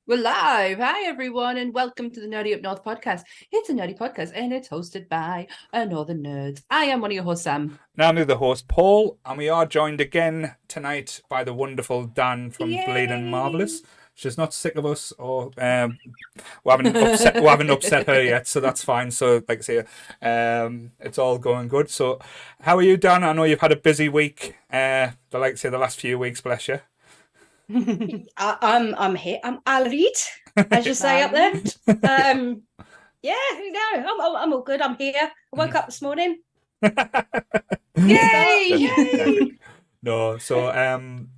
We're live. Hi, everyone, and welcome to the Nerdy Up North podcast. It's a nerdy podcast, and it's hosted by Northern Nerds. I am one of your hosts, Sam. Now I'm the host, Paul, and we are joined again tonight by the wonderful Dan from Yay! Bleading Marvelous. She's not sick of us, or we haven't upset her yet, so that's fine. So, like I say, it's all going good. So, how are you, Dan? I know you've had a busy week. The last few weeks, bless you. I'm here. I'm all right, as you say up there. Yeah, I'm all good. I'm here. I woke up this morning. Yay! No, so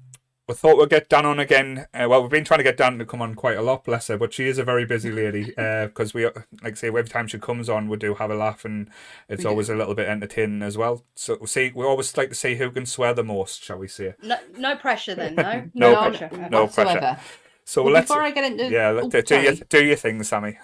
we thought we'd get Dan on again. Well, we've been trying to get Dan to come on quite a lot, bless her, but she is a very busy lady. Because we, like I say, every time she comes on, we do have a laugh, and it's always a little bit entertaining as well. So we always like to see who can swear the most, shall we say? No pressure then, no. No pressure. No whatsoever. pressure. So well, let's. Before I get into do your thing, Sammy.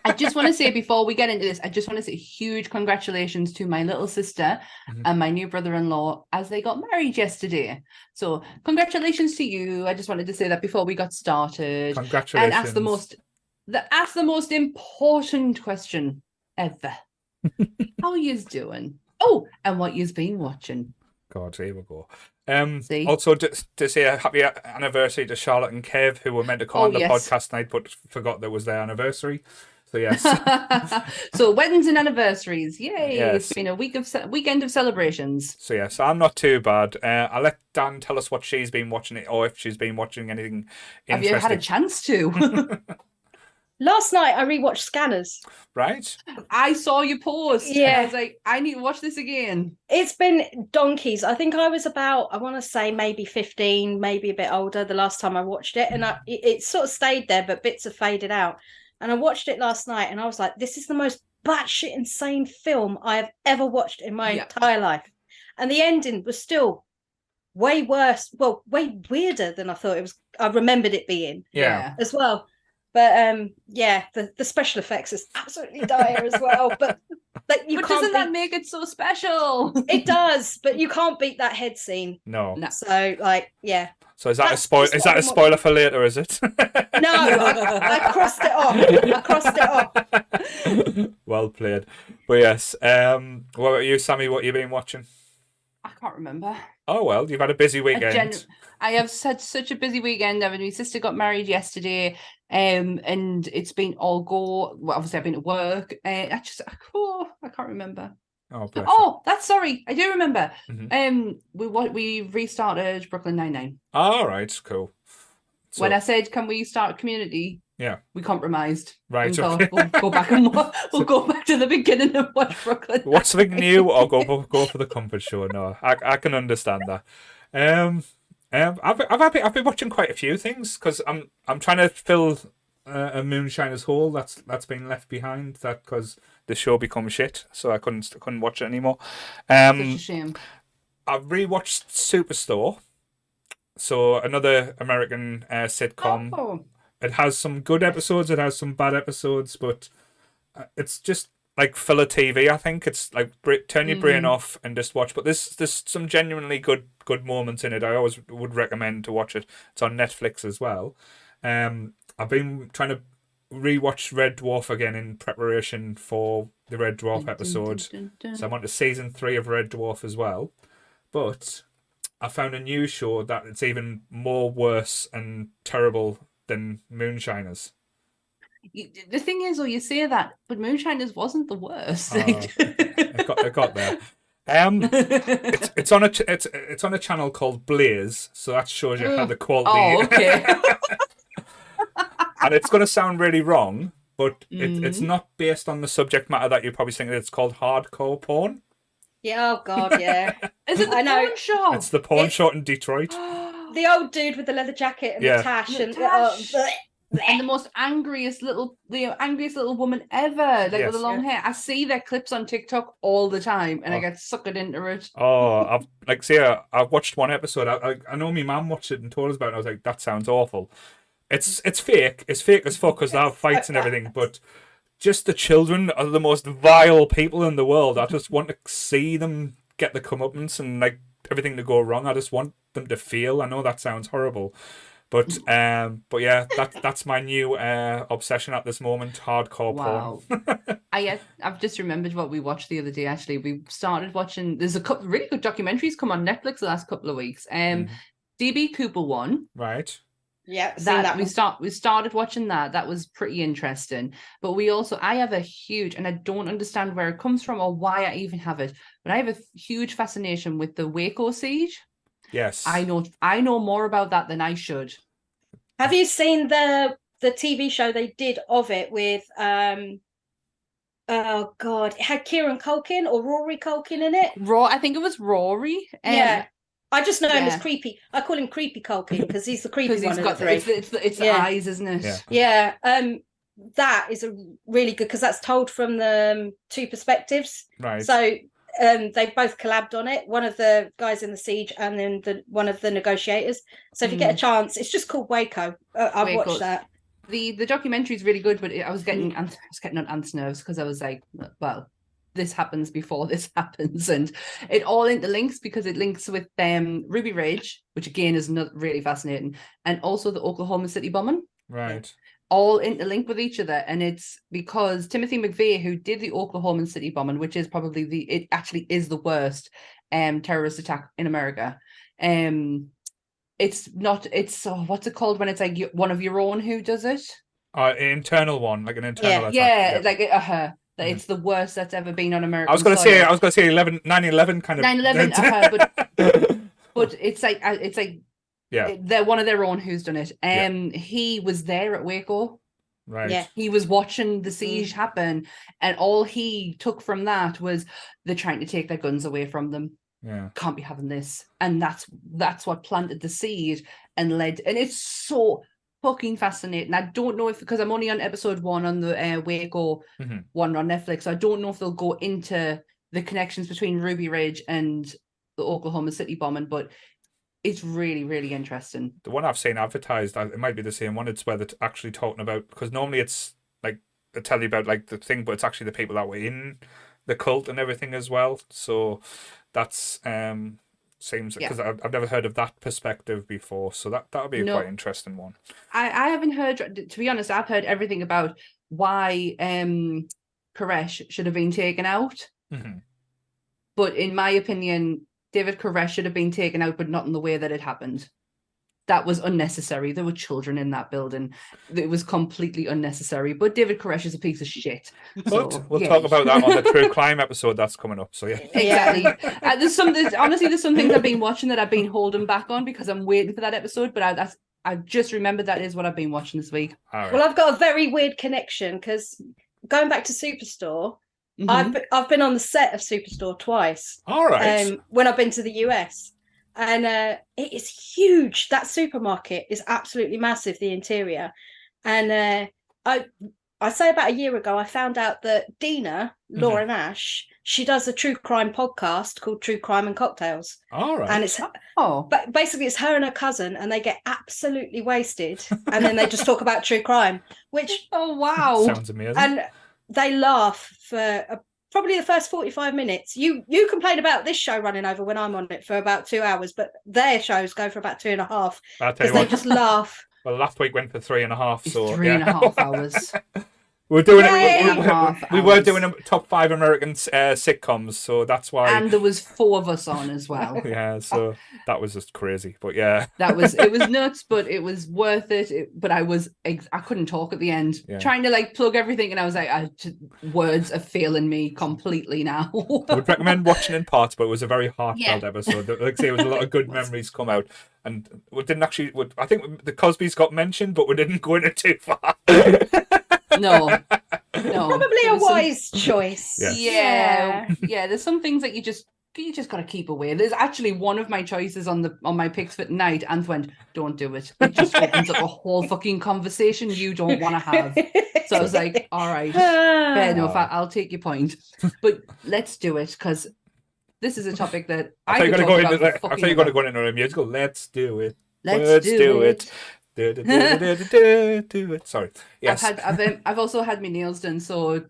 I just want to say before we get into this, I just want to say huge congratulations to my little sister and my new brother-in-law as they got married yesterday. So congratulations to you. I just wanted to say that before we got started. Congratulations. And ask the most important question ever. How yous doing? Oh, and what yous been watching? God, here we go. See? Also, to say a happy anniversary to Charlotte and Kev, who were meant to come on the podcast tonight, but forgot that was their anniversary. So yes. So weddings and anniversaries, yay! Yes. It's been a weekend of celebrations. So yes, I'm not too bad. I'll let Dan tell us what she's been watching, or if she's been watching anything interesting. Have you had a chance to? Last night I rewatched Scanners. Right. I saw you post. Yeah. I was like, I need to watch this again. It's been donkeys. I think I was about, I want to say maybe 15, maybe a bit older the last time I watched it. And it sort of stayed there, but bits have faded out. And I watched it last night and I was like, this is the most batshit insane film I have ever watched in my entire life. And the ending was still way worse, well, way weirder than I thought it was. I remembered it being as well. But the special effects is absolutely dire as well. But doesn't that make it so special? It does, but you can't beat that head scene. No. So So is that a spoil? Is that a spoiler for later? Is it? No, I crossed it off. Well played. But yes. What about you, Sammy? What you been watching? I can't remember. Oh well, you've had a busy weekend. I have had such a busy weekend. My sister got married yesterday, and it's been all go. Well, obviously I've been at work. I can't remember. That's sorry. I do remember. We restarted Brooklyn Nine-Nine. All right, cool. So, when I said, "Can we start Community?" Yeah, we compromised. Right. Okay. We'll go back and we'll go back to the beginning and watch Brooklyn. What's something new, or go for the comfort show? No, I can understand that. I've been watching quite a few things because I'm trying to fill a Moonshiner's hole that's been left behind. That because the show become shit, so I couldn't watch it anymore. Such a shame. I've rewatched Superstore, so another American sitcom. Oh. It has some good episodes, it has some bad episodes, but it's just like filler TV. I think it's like turn your brain off and just watch. But there's some genuinely good moments in it. I always would recommend to watch it. It's on Netflix as well. I've been trying to rewatch Red Dwarf again in preparation for the Red Dwarf episode. So I'm on to season 3 of Red Dwarf as well. But I found a new show that it's even more worse and terrible than Moonshiners. The thing is, you say that, but Moonshiners wasn't the worst. It got there. It's on a channel called Blaze, so that shows you how the quality. Oh, okay. And it's going to sound really wrong, but it's not based on the subject matter that you probably think. It's called hardcore porn. Yeah, oh god, yeah. Is it the porn show? It's the porn show in Detroit. The old dude with the leather jacket and the tash and the most angriest little woman ever, with the long hair. I see their clips on TikTok all the time, and I get suckered into it. Oh, I've watched one episode. I know my mum watched it and told us about it. And I was like, that sounds awful. It's fake. It's fake as fuck because they have fights and everything. But just the children are the most vile people in the world. I just want to see them get the comeuppance and like everything to go wrong. I just want them to feel. I know that sounds horrible, But yeah, that's my new obsession at this moment: hardcore porn. I've just remembered what we watched the other day. Actually, we started watching. There's a couple really good documentaries come on Netflix the last couple of weeks. DB Cooper one. Right. Yeah, that we started watching that. That was pretty interesting. But I have a huge, and I don't understand where it comes from or why I even have it, but I have a huge fascination with the Waco siege. Yes. I know more about that than I should. Have you seen the TV show they did of it with oh god, it had Kieran Culkin or Rory Culkin in it? I think it was Rory. Yeah. I just know him as Creepy. I call him Creepy Culkin because he's the creepy one of the three. It's the eyes, isn't it? Yeah. That is a really good because that's told from the two perspectives. Right. So they both collabed on it. One of the guys in the siege and then one of the negotiators. So if you get a chance, it's just called Waco. I've watched that. The documentary is really good, but I was getting on Ant's nerves because I was like, well, this happens before this happens, and it all interlinks because it links with Ruby Ridge, which again is not really fascinating, and also the Oklahoma City bombing. Right. All interlinked with each other, and it's because Timothy McVeigh, who did the Oklahoma City bombing, which is probably it actually is the worst terrorist attack in America. It's what's it called when it's like one of your own who does it? An internal one, like an internal attack. Like it's the worst that's ever been on American. I was going to say 9/11 kind of 9/11, but it's like they're one of their own who's done it. He was there at Waco. Right. Yeah. He was watching the siege happen, and all he took from that was they're trying to take their guns away from them. Yeah. Can't be having this. And that's what planted the seed and it's so fucking fascinating. I don't know because I'm only on episode 1 on the Waco one on Netflix. So I don't know if they'll go into the connections between Ruby Ridge and the Oklahoma City bombing, but it's really, really interesting. The one I've seen advertised, it might be the same one. It's where they're actually talking about, because normally it's like they tell you about like the thing, but it's actually the people that were in the cult and everything as well. So that's seems because I've never heard of that perspective before. So that'll be a quite interesting one. I haven't heard, to be honest. I've heard everything about why Koresh should have been taken out, but in my opinion, David Koresh should have been taken out, but not in the way that it happened. That was unnecessary. There were children in that building. It was completely unnecessary. But David Koresh is a piece of shit. But we'll talk about that on the true crime episode that's coming up. So yeah, exactly. There's some things I've been watching that I've been holding back on because I'm waiting for that episode. But I just remembered that is what I've been watching this week. Right. Well, I've got a very weird connection because going back to Superstore, I've been on the set of Superstore twice. All right. When I've been to the US, and it is huge. That supermarket is absolutely massive. The interior, and I say about a year ago, I found out that Dina Laura Nash, she does a true crime podcast called True Crime and Cocktails. All right. And it's but basically it's her and her cousin, and they get absolutely wasted, and then they just talk about true crime. Which wow, sounds amazing. And they laugh for probably the first 45 minutes. You complain about this show running over when I'm on it for about 2 hours, but their shows go for about 2.5 because they just laugh. Well, last week went for 3.5. So 3.5 hours. We're doing we were doing a top 5 American sitcoms, so that's why. And there was 4 of us on as well. Yeah, so that was just crazy, but yeah, it was nuts, but it was worth it. But I couldn't talk at the end, trying to like plug everything, and I was like, words are failing me completely now. I would recommend watching in parts, but it was a very heartfelt episode. Like I say, it was a lot of good memories come out, and we didn't actually. I think the Cosbys got mentioned, but we didn't go into too far. No. Probably a wise choice. Yeah. There's some things that you just got to keep away. There's actually one of my choices on my picks for tonight, and went, don't do it. It just opens up a whole fucking conversation you don't want to have. So I was like, all right, fair enough. I'll take your point, but let's do it because this is a topic that I thought you were going to go into a musical. Let's do it. Let's do it. Do it. Sorry. Yes. I've also had my nails done, so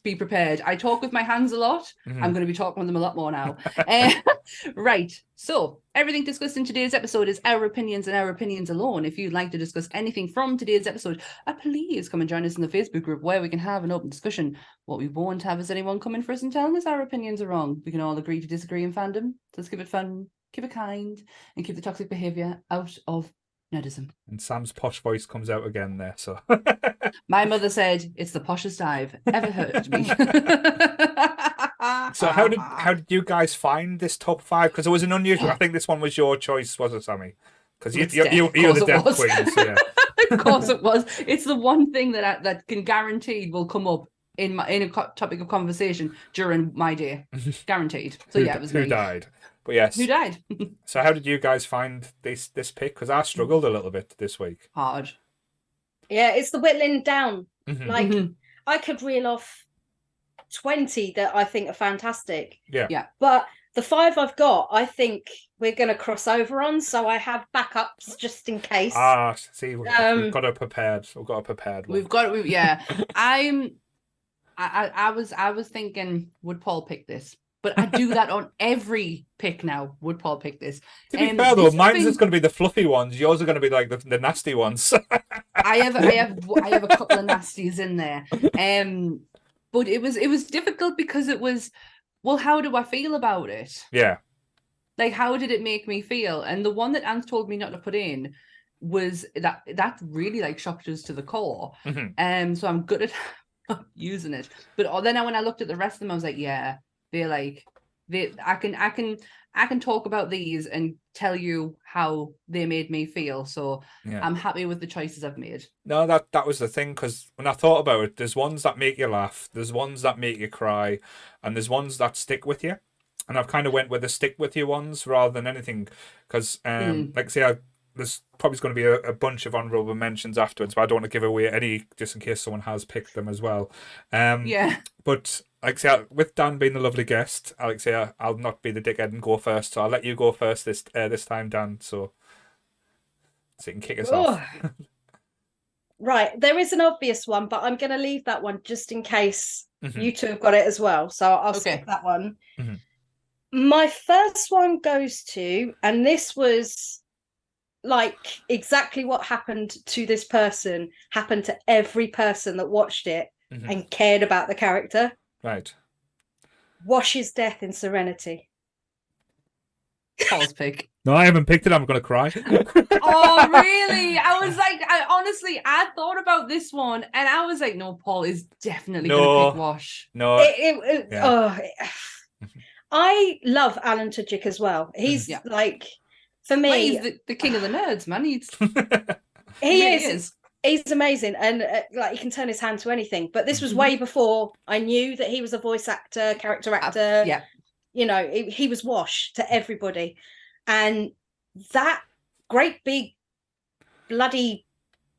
Be prepared. I talk with my hands a lot. I'm going to be talking with them a lot more now. Right. So everything discussed in today's episode is our opinions and our opinions alone. If you'd like to discuss anything from today's episode, please come and join us in the Facebook group where we can have an open discussion. What we won't have is anyone coming for us and telling us our opinions are wrong. We can all agree to disagree in fandom. So let's keep it fun, keep it kind, and keep the toxic behaviour out of nerdism. And Sam's posh voice comes out again there, so... My mother said, it's the poshest I've ever heard me. So how did you guys find this top 5? Because it was an unusual... I think this one was your choice, was it, Sammy? Because you're the death queen, so yeah. Of course it was. It's the one thing that can guaranteed will come up in a topic of conversation during my day. Guaranteed. So yeah, it was Who died? But yes. Who died? So how did you guys find this pick? Because I struggled a little bit this week. Hard. Yeah, it's the whittling down. Like, I could reel off 20 that I think are fantastic. Yeah. But the 5 I've got, I think we're going to cross over on. So I have backups just in case. See, we've got a prepared. We've got a prepared one. Yeah. I was thinking, would Paul pick this? But I do that on every pick now. Would Paul pick this? To be fair though, mine's is going to be the fluffy ones. Yours are going to be like the nasty ones. I have a couple of nasties in there. But it was difficult because it was, well, how do I feel about it? Yeah. Like, how did it make me feel? And the one that Anne told me not to put in was that really like shocked us to the core. So I'm good at using it. But then when I looked at the rest of them, I was like, yeah. I can talk about these and tell you how they made me feel. So yeah. I'm happy with the choices I've made. No, that was the thing, because when I thought about it, there's ones that make you laugh, there's ones that make you cry, and there's ones that stick with you. And I've kind of went with the stick with you ones rather tn anything, because like I say, there's probably going to be a bunch of honourable mentions afterwards, but I don't want to give away any just in case someone has picked them as well. Yeah. But like I say, with Dan being the lovely guest, Alex, I'll not be the dickhead and go first, so I'll let you go first this time, Dan, so you can kick us off. Right, there is an obvious one, but I'm going to leave that one just in case you two have got it as well, so I'll skip that one. My first one goes to, and this was like exactly what happened to this person, happened to every person that watched it and cared about the character. Right. Wash's death in Serenity. Paul's pick. No, I haven't picked it. I'm going to cry. Oh, really? I was like, I thought about this one and I was like, no, Paul is definitely going to pick Wash. No. I love Alan Tudyk as well. He's like, for me... Well, he's the king of the nerds, man. He is. He's amazing, and like he can turn his hand to anything. But this was way before I knew that he was a voice actor, character actor. Yeah, you know, he was Wash to everybody, and that great big bloody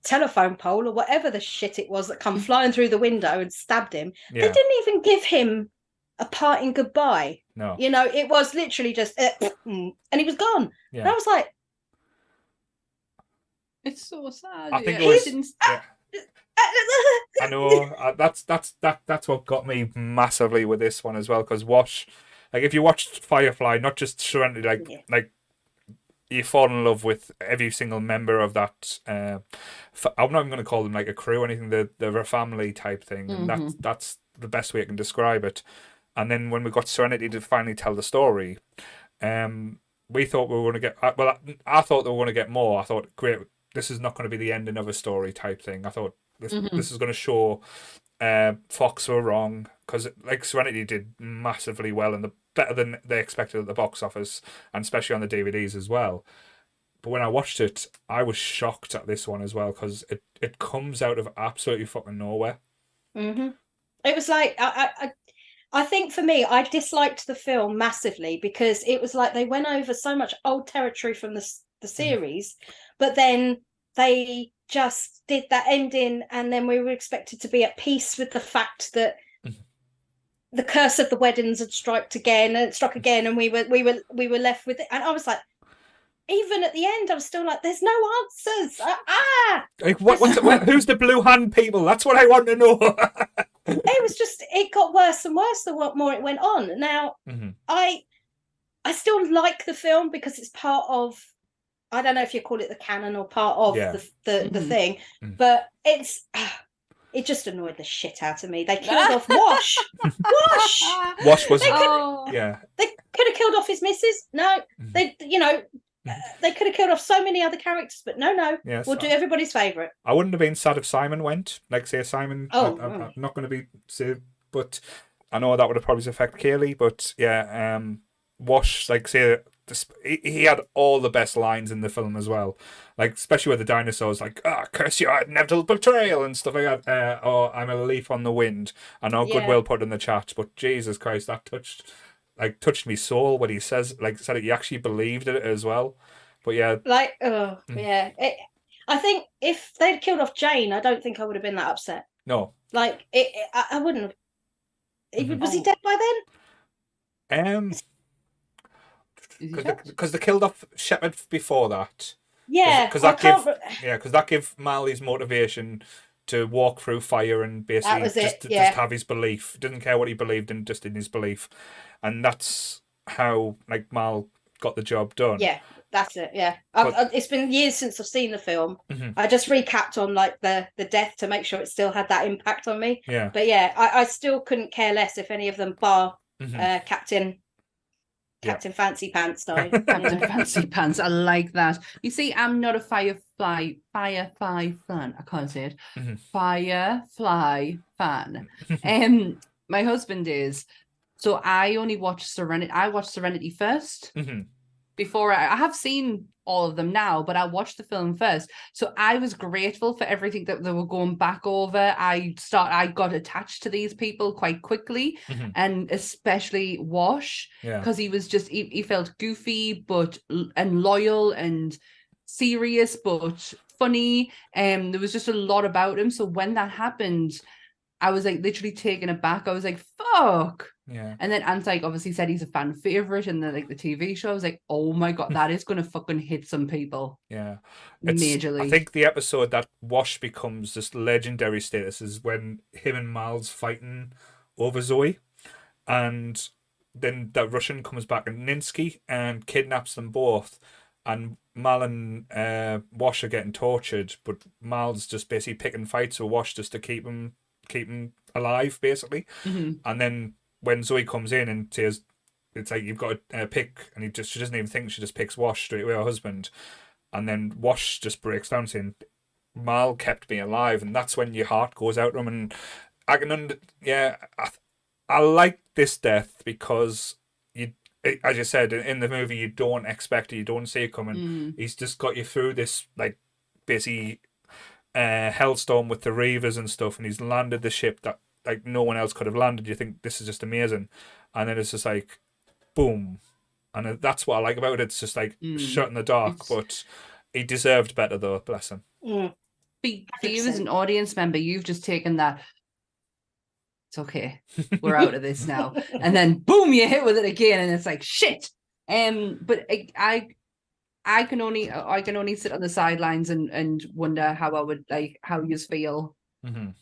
telephone pole or whatever the shit it was that come flying through the window and stabbed him. Yeah. They didn't even give him a parting goodbye. No, you know, it was literally just and he was gone. Yeah. And I was like. It's so sad. I think it was. I know that's what got me massively with this one as well. Because Wash, like if you watched Firefly, not just Serenity, like you fall in love with every single member of that. I'm not even going to call them like a crew or anything. They're a family type thing, and that's the best way I can describe it. And then when we got Serenity to finally tell the story, we thought we were going to get. Well, I thought they were going to get more. I thought, great. This is not going to be the ending of a story type thing. I thought this is going to show Fox were wrong, because like Serenity did massively well and better than they expected at the box office, and especially on the DVDs as well. But when I watched it, I was shocked at this one as well, because it comes out of absolutely fucking nowhere. It was like I think for me, I disliked the film massively because it was like they went over so much old territory from the series, but then they just did that ending, and then we were expected to be at peace with the fact that the curse of the weddings had struck again, and we were left with it. And I was like, even at the end, I was still like, "There's no answers." Like who's the blue hand people? That's what I want to know. it got worse and worse the more it went on. Now, I still like the film because it's part of, I don't know if you call it the canon or part of the thing, but it just annoyed the shit out of me. They killed off Wash. Wash was They could have killed off his missus. No, they could have killed off so many other characters, but no. Yes, we'll do everybody's favourite. I wouldn't have been sad if Simon went. Like, say, Simon. I'm not going to be sad, but I know that would have probably affected Kaylee. But yeah, Wash, like, say, he had all the best lines in the film as well. Like, especially with the dinosaurs, like, curse your inevitable betrayal and stuff like that. Or I'm a leaf on the wind. I know Goodwill put in the chat, but Jesus Christ, that touched me soul when he said it. He actually believed it as well. But yeah, I think if they'd killed off Jane, I don't think I would have been that upset. No, like I wouldn't have. Was he dead by then? Because they killed off Shepard before that. Yeah, because that gave Marley's motivation to walk through fire and basically just have his belief. Didn't care what he believed in, just in his belief, and that's how Mal got the job done. Yeah, that's it. Yeah, it's been years since I've seen the film. I just recapped on the death to make sure it still had that impact on me. Yeah, but yeah, I still couldn't care less if any of them bar Captain Fancy Pants died. Captain Fancy Pants, I like that. You see, I'm not a firefly fan. I can't say it. Firefly fan. My husband is. So I only watched Serenity. I watched Serenity first. Before I have seen all of them now, but I watched the film first. So I was grateful for everything that they were going back over. I got attached to these people quite quickly, and especially Wash, because he was just he felt goofy and loyal and serious but funny. There was just a lot about him. So when that happened, I was literally taken aback. I was like, fuck. Yeah. And then Antike obviously said he's a fan favorite in the TV show. I was like, oh my God, that is gonna fucking hit some people. Yeah. Majorly. I think the episode that Wash becomes this legendary status is when him and Miles fighting over Zoe. And then the Russian comes back and Ninsky and kidnaps them both. And Mal and Wash are getting tortured, but Mal's just basically picking fights with Wash just to keep him alive, basically. And then when Zoe comes in and says, it's like, you've got to pick, and she doesn't even think, she just picks Wash straight away, her husband. And then Wash just breaks down saying, Mal kept me alive. And that's when your heart goes out to him. And I can I like this death because as you said, in the movie, you don't expect it, you don't see it coming. He's just got you through this, basically, hellstorm with the Reavers and stuff, and he's landed the ship that no one else could have landed. You think this is just amazing, and then it's just boom, and that's what I like about it. It's just shut in the dark, but he deserved better though, bless him. For you as an audience member, you've just taken that, it's okay, we're out of this now, and then boom, you hit with it again, and it's like shit. But I can only sit on the sidelines and wonder how I would how you feel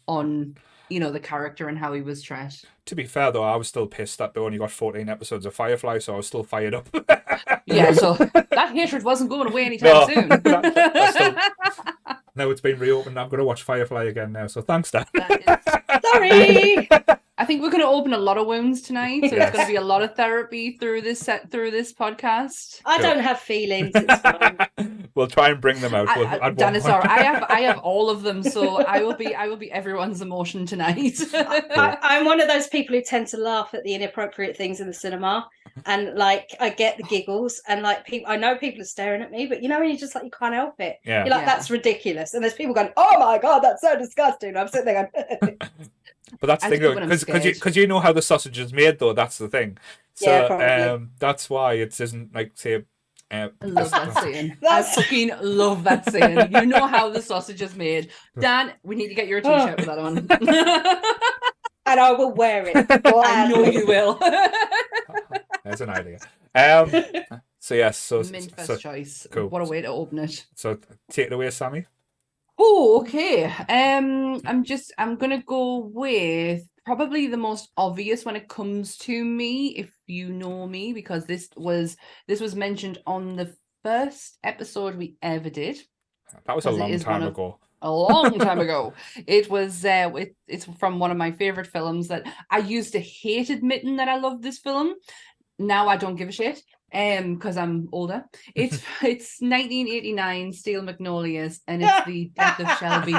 on the character and how he was trashed. To be fair though, I was still pissed that they only got 14 episodes of Firefly, so I was still fired up. Yeah, so that hatred wasn't going away anytime soon. Now it's been reopened. I'm going to watch Firefly again now, so thanks, Dan. Sorry. I think we're going to open a lot of wounds tonight, so there's going to be a lot of therapy through this podcast. I don't have feelings. It's fine. We'll try and bring them out. Dinosaur, I have all of them, so I will be everyone's emotion tonight. I'm one of those people who tend to laugh at the inappropriate things in the cinema, and I get the giggles, and people, I know people are staring at me, but when you just you can't help it. Yeah. You're that's ridiculous, and there's people going, "Oh my God, that's so disgusting." And I'm sitting there going. But that's the thing, because you know how the sausage is made, though. That's the thing. So that's why it isn't say. I love that saying. I fucking love that saying. You know how the sausage is made, Dan. We need to get your t-shirt with that on, and I will wear it. I know you will. That's an idea. So yes, Mint first choice. Cool. What a way to open it. So take it away, Sammy. Oh, okay. I'm gonna go with probably the most obvious when it comes to me, if you know me, because this was mentioned on the first episode we ever did. That was a long time ago. A long time ago. It's from one of my favorite films that I used to hate admitting that I love this film. Now I don't give a shit. Because I'm older. It's 1989 Steel Magnolias, and it's the death of Shelby.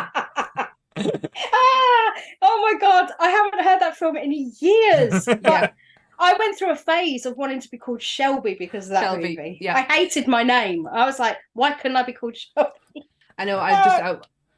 Oh my god, I haven't heard that film in years. But Yeah. I went through a phase of wanting to be called Shelby because of that movie. Yeah. I hated my name. I was like, why couldn't I be called Shelby? I know.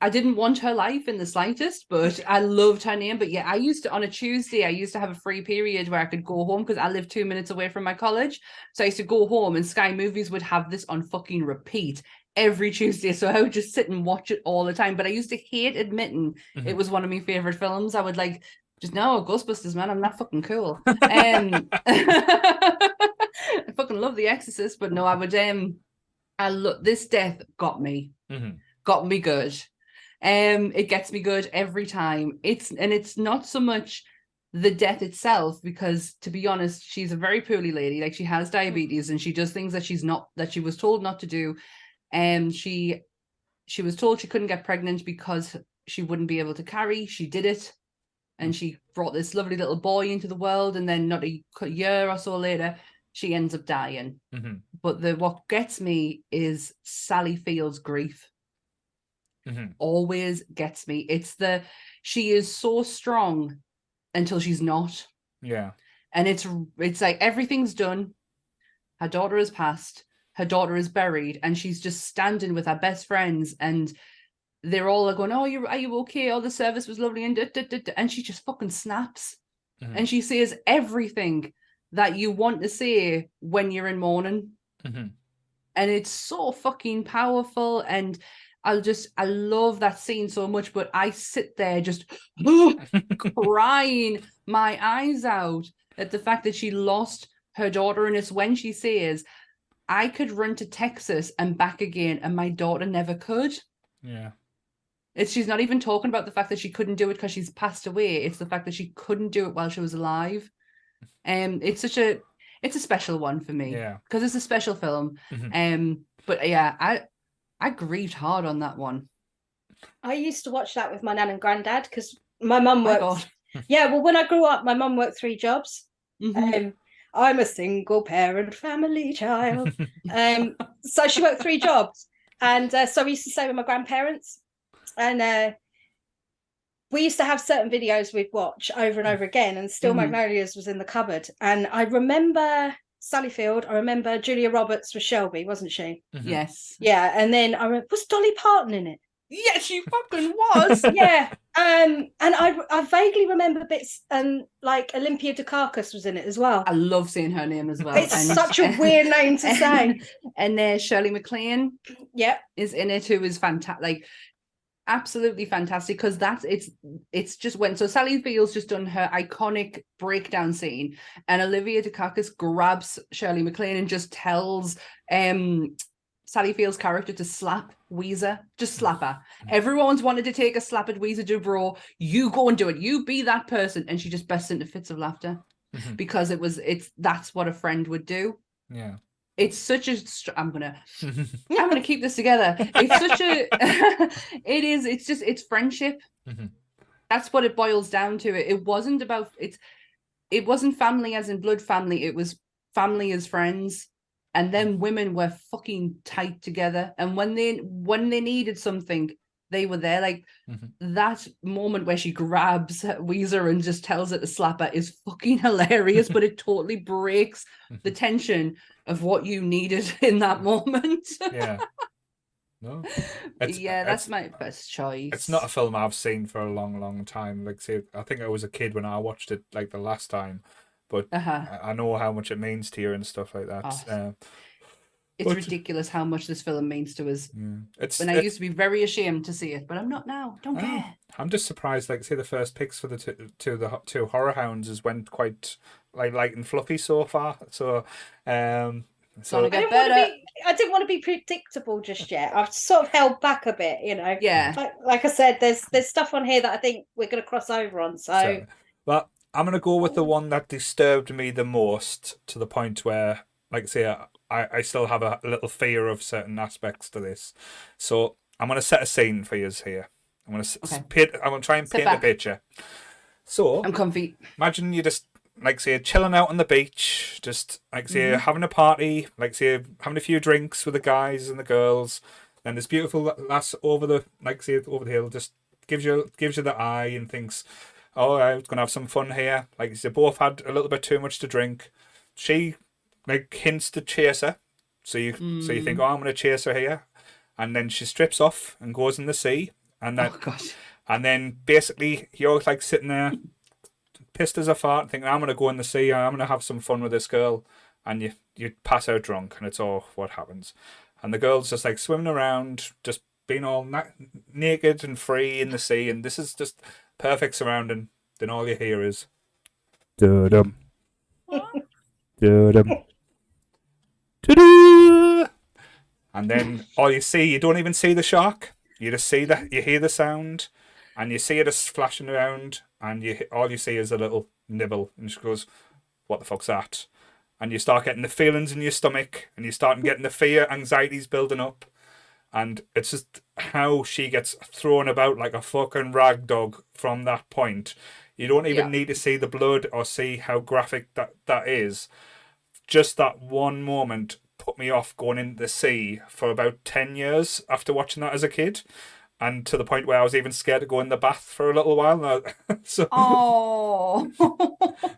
I didn't want her life in the slightest, but I loved her name. But yeah, on a Tuesday, I used to have a free period where I could go home because I lived 2 minutes away from my college. So I used to go home and Sky Movies would have this on fucking repeat every Tuesday. So I would just sit and watch it all the time. But I used to hate admitting it was one of my favorite films. I would like, just no, Ghostbusters, man. I'm not fucking cool. I fucking love The Exorcist, but no, I would this death got me. Got me good. It gets me good every time. It's not so much the death itself, because to be honest, she's a very poorly lady. Like, she has diabetes and she does things that she was told not to do. She was told she couldn't get pregnant because she wouldn't be able to carry. She did it, and she brought this lovely little boy into the world, and then not a year or so later, she ends up dying. But what gets me is Sally Field's grief. Always gets me. She is so strong until she's not. Yeah. And it's like everything's done. Her daughter has passed. Her daughter is buried, and she's just standing with her best friends, and they're all going, "Oh, are you okay? Oh, the service was lovely," and she just fucking snaps, and she says everything that you want to say when you're in mourning, and it's so fucking powerful. And I love that scene so much, but I sit there just crying my eyes out at the fact that she lost her daughter. And it's when she says, I could run to Texas and back again, and my daughter never could. Yeah. She's not even talking about the fact that she couldn't do it because she's passed away. It's the fact that she couldn't do it while she was alive. It's a special one for me. Yeah. Because it's a special film. But yeah, I grieved hard on that one. I used to watch that with my nan and granddad because my mum worked. God. Yeah, well, when I grew up, my mum worked 3 jobs. I'm a single parent family child. So she worked 3 jobs. And so we used to stay with my grandparents. And we used to have certain videos we'd watch over and over again. And Steel Magnolias was in the cupboard. And I remember Sally Field. I remember Julia Roberts was Shelby, wasn't she? Yes. Yeah. And then I remember, was Dolly Parton in it? Yeah, she fucking was. Yeah. And I vaguely remember bits, and like Olympia Dukakis was in it as well. I love seeing her name as well. It's such a weird name to say. And Shirley MacLaine, is in it, who is fantastic, like absolutely fantastic. Because it's just when Sally Field's just done her iconic breakdown scene, and Olivia Dukakis grabs Shirley MacLaine and just tells Sally Field's character to slap Weezer. Just slap her. Everyone's wanted to take a slap at Weezer Dubrow. You go and do it. You be that person. And she just bursts into fits of laughter because that's what a friend would do. Yeah. It's such a. I'm gonna keep this together. It's such a. It's friendship. That's what it boils down to. It wasn't about it wasn't family as in blood family. It was family as friends. And then women were fucking tight together. And when they needed something, they were there. Like that moment where she grabs Weezer and just tells her to slap her is fucking hilarious, but it totally breaks the tension of what you needed in that moment. Yeah. No. That's my first choice. It's not a film I've seen for a long, long time. Like, say, I think I was a kid when I watched it, like the last time. But I know how much it means to you and stuff like that. It's ridiculous how much this film means to us. I used to be very ashamed to see it, but I'm not now. Don't care. I'm just surprised. Like, say the first picks for the two horror hounds has went quite like light and fluffy so far. So, So I didn't want to be predictable just yet. I've sort of held back a bit, Yeah. Like I said, there's stuff on here that I think we're going to cross over on. So, but I'm going to go with the one that disturbed me the most, to the point where, like I say, I still have a little fear of certain aspects to this. So I'm going to set a scene for you here. I'm going to try and paint a picture. So I'm comfy. Imagine you just, like say, chilling out on the beach, just like say having a party, like say having a few drinks with the guys and the girls. And this beautiful lass over the hill just gives you the eye and thinks, "Oh, I'm gonna have some fun here." Like they both had a little bit too much to drink. She like hints to chase her, so you think, "Oh, I'm gonna chase her here," and then she strips off and goes in the sea, and then and then basically you're like sitting there, pissed as a fart, thinking, "I'm gonna go in the sea. I'm gonna have some fun with this girl," and you pass out drunk, and it's all what happens. And the girl's just like swimming around, just being all naked and free in the sea, and this is just perfect surrounding. Then all you hear is dum dum dum, and then all you see, you don't even see the shark. You just see you hear the sound, and you see it just flashing around, and all you see is a little nibble, and she goes, "What the fuck's that?" And you start getting the feelings in your stomach, and you start getting the fear, anxiety's building up. And it's just how she gets thrown about like a fucking rag dog from that point. You don't even need to see the blood or see how graphic that is. Just that one moment put me off going into the sea for about 10 years after watching that as a kid. And to the point where I was even scared to go in the bath for a little while. So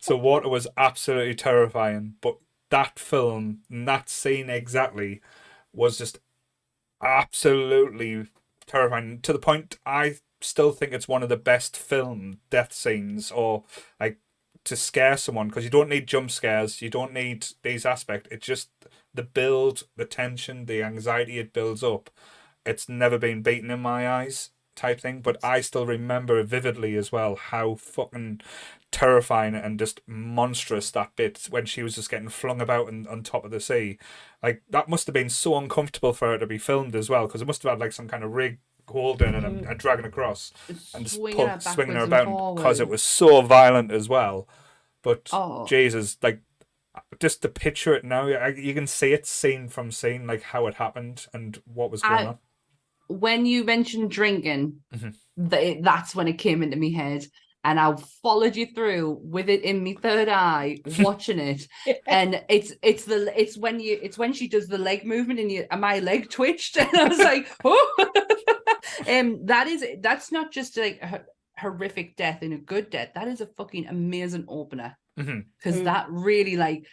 water was absolutely terrifying. But that film, and that scene exactly, was just absolutely terrifying. To the point I still think it's one of the best film death scenes, or like to scare someone, because you don't need jump scares, you don't need these aspects. It's just the build, the tension, the anxiety it builds up. It's never been beaten in my eyes type thing, but I still remember vividly as well how fucking terrifying and just monstrous that bit when she was just getting flung about on top of the sea. Like, that must have been so uncomfortable for her to be filmed as well, because it must have had like some kind of rig holding and a dragging across and just swinging her about, because it was so violent as well. But Jesus, like, just to picture it now, you can see it scene from scene, like how it happened and what was going on. When you mentioned drinking, that's when it came into my head, and I followed you through with it in my third eye, watching it. And it's when she does the leg movement and my leg twitched, and I was like, oh. That's not just like a horrific death in a good death. That is a fucking amazing opener, because that really, like,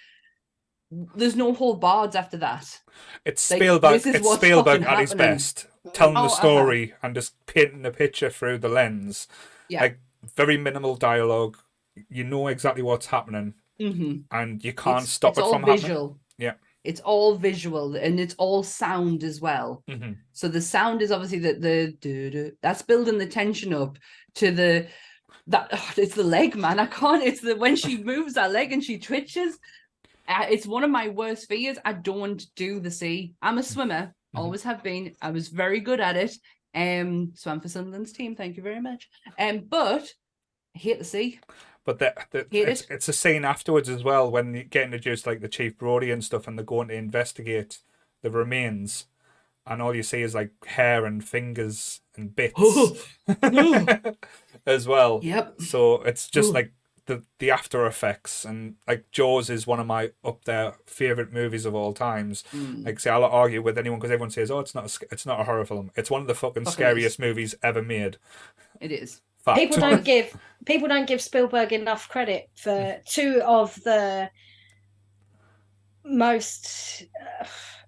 there's no hold barred after that. It's Spielberg. It's Spielberg at his best, telling the story and just painting the picture through the lens. Yeah, like very minimal dialogue. You know exactly what's happening, and you can't stop it from visual. Happening. Yeah, it's all visual, and it's all sound as well. So the sound is obviously the that's building the tension up to it's the leg, man. I can't. It's when she moves that leg and she twitches. It's one of my worst fears. I don't do the sea. I'm a swimmer, always have been. I was very good at it. Swam for Sunderland's team. Thank you very much. But I hate the sea. But it's a scene afterwards as well, when you get introduced like the Chief Brody and stuff, and they're going to investigate the remains, and all you see is like hair and fingers and bits as well. Yep. So it's just like the after effects, and like Jaws is one of my up there favorite movies of all times. Like, say, I'll argue with anyone because everyone says, "Oh, it's not a horror film." It's one of the fucking scariest movies ever made. It is. Fact. People don't give Spielberg enough credit for two of the most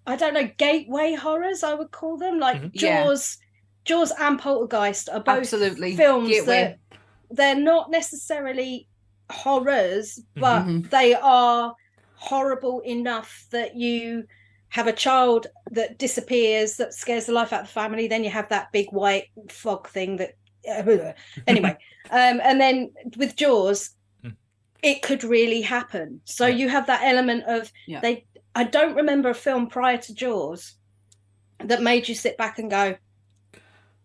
I don't know, gateway horrors, I would call them. Like Jaws and Poltergeist are both films gateway. That they're not necessarily horrors, but they are horrible enough that you have a child that disappears, that scares the life out of the family. Then you have that big white fog thing that anyway. And then with Jaws, it could really happen. So you have that element of I don't remember a film prior to Jaws that made you sit back and go,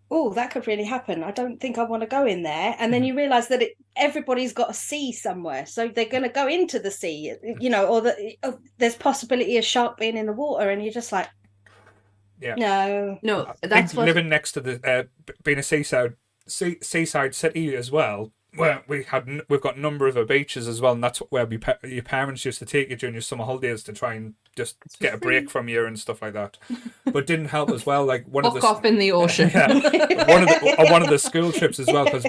oh, that could really happen. I don't think I want to go in there. And then you realize that everybody's got a sea somewhere. So they're going to go into the sea, or there's possibility of shark being in the water. And you're just like, no. That's what... living next to the, being a seaside city as well, where we've got a number of beaches as well, and that's where your parents used to take you during your summer holidays to try and just get a break from you and stuff like that. But didn't help as well, like one of the off in the ocean. one of the school trips as well, because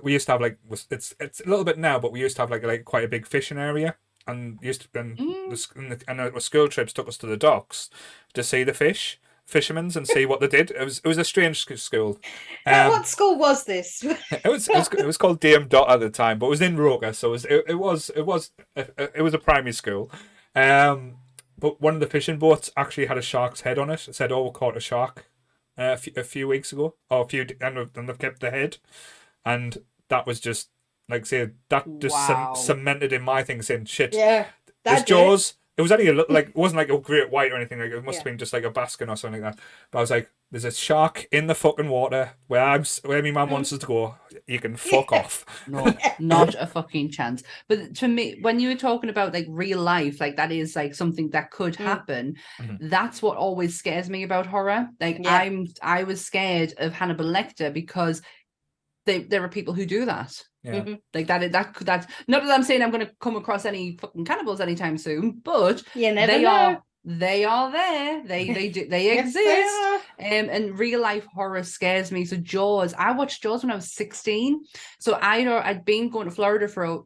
we used to have it's a little bit now, but we used to have like quite a big fishing area, and our school trips took us to the docks to see the fishermen and see what they did. It was a strange school. What school was this? It was called Dame Dot at the time, but it was in Roker, so it was a primary school. But one of the fishing boats actually had a shark's head on it. It said, "Oh, we caught a shark a few weeks ago," and they've kept the head, and that was just like say that just cemented in my thing saying, "Shit, yeah, there's Jaws." It was only it wasn't like a great white or anything. Like it must have been just like a basking or something like that. But I was like, "There's a shark in the fucking water where my mum wants us to go. You can fuck off." No, not a fucking chance. But to me, when you were talking about like real life, like that is like something that could happen. That's what always scares me about horror. Like I was scared of Hannibal Lecter because there are people who do that. Yeah. Like that's not that I'm saying I'm going to come across any fucking cannibals anytime soon, but you never know. They are there. They do. They Yes, exist. they are. And real life horror scares me. So Jaws. I watched Jaws when I was 16. So I'd been going to Florida for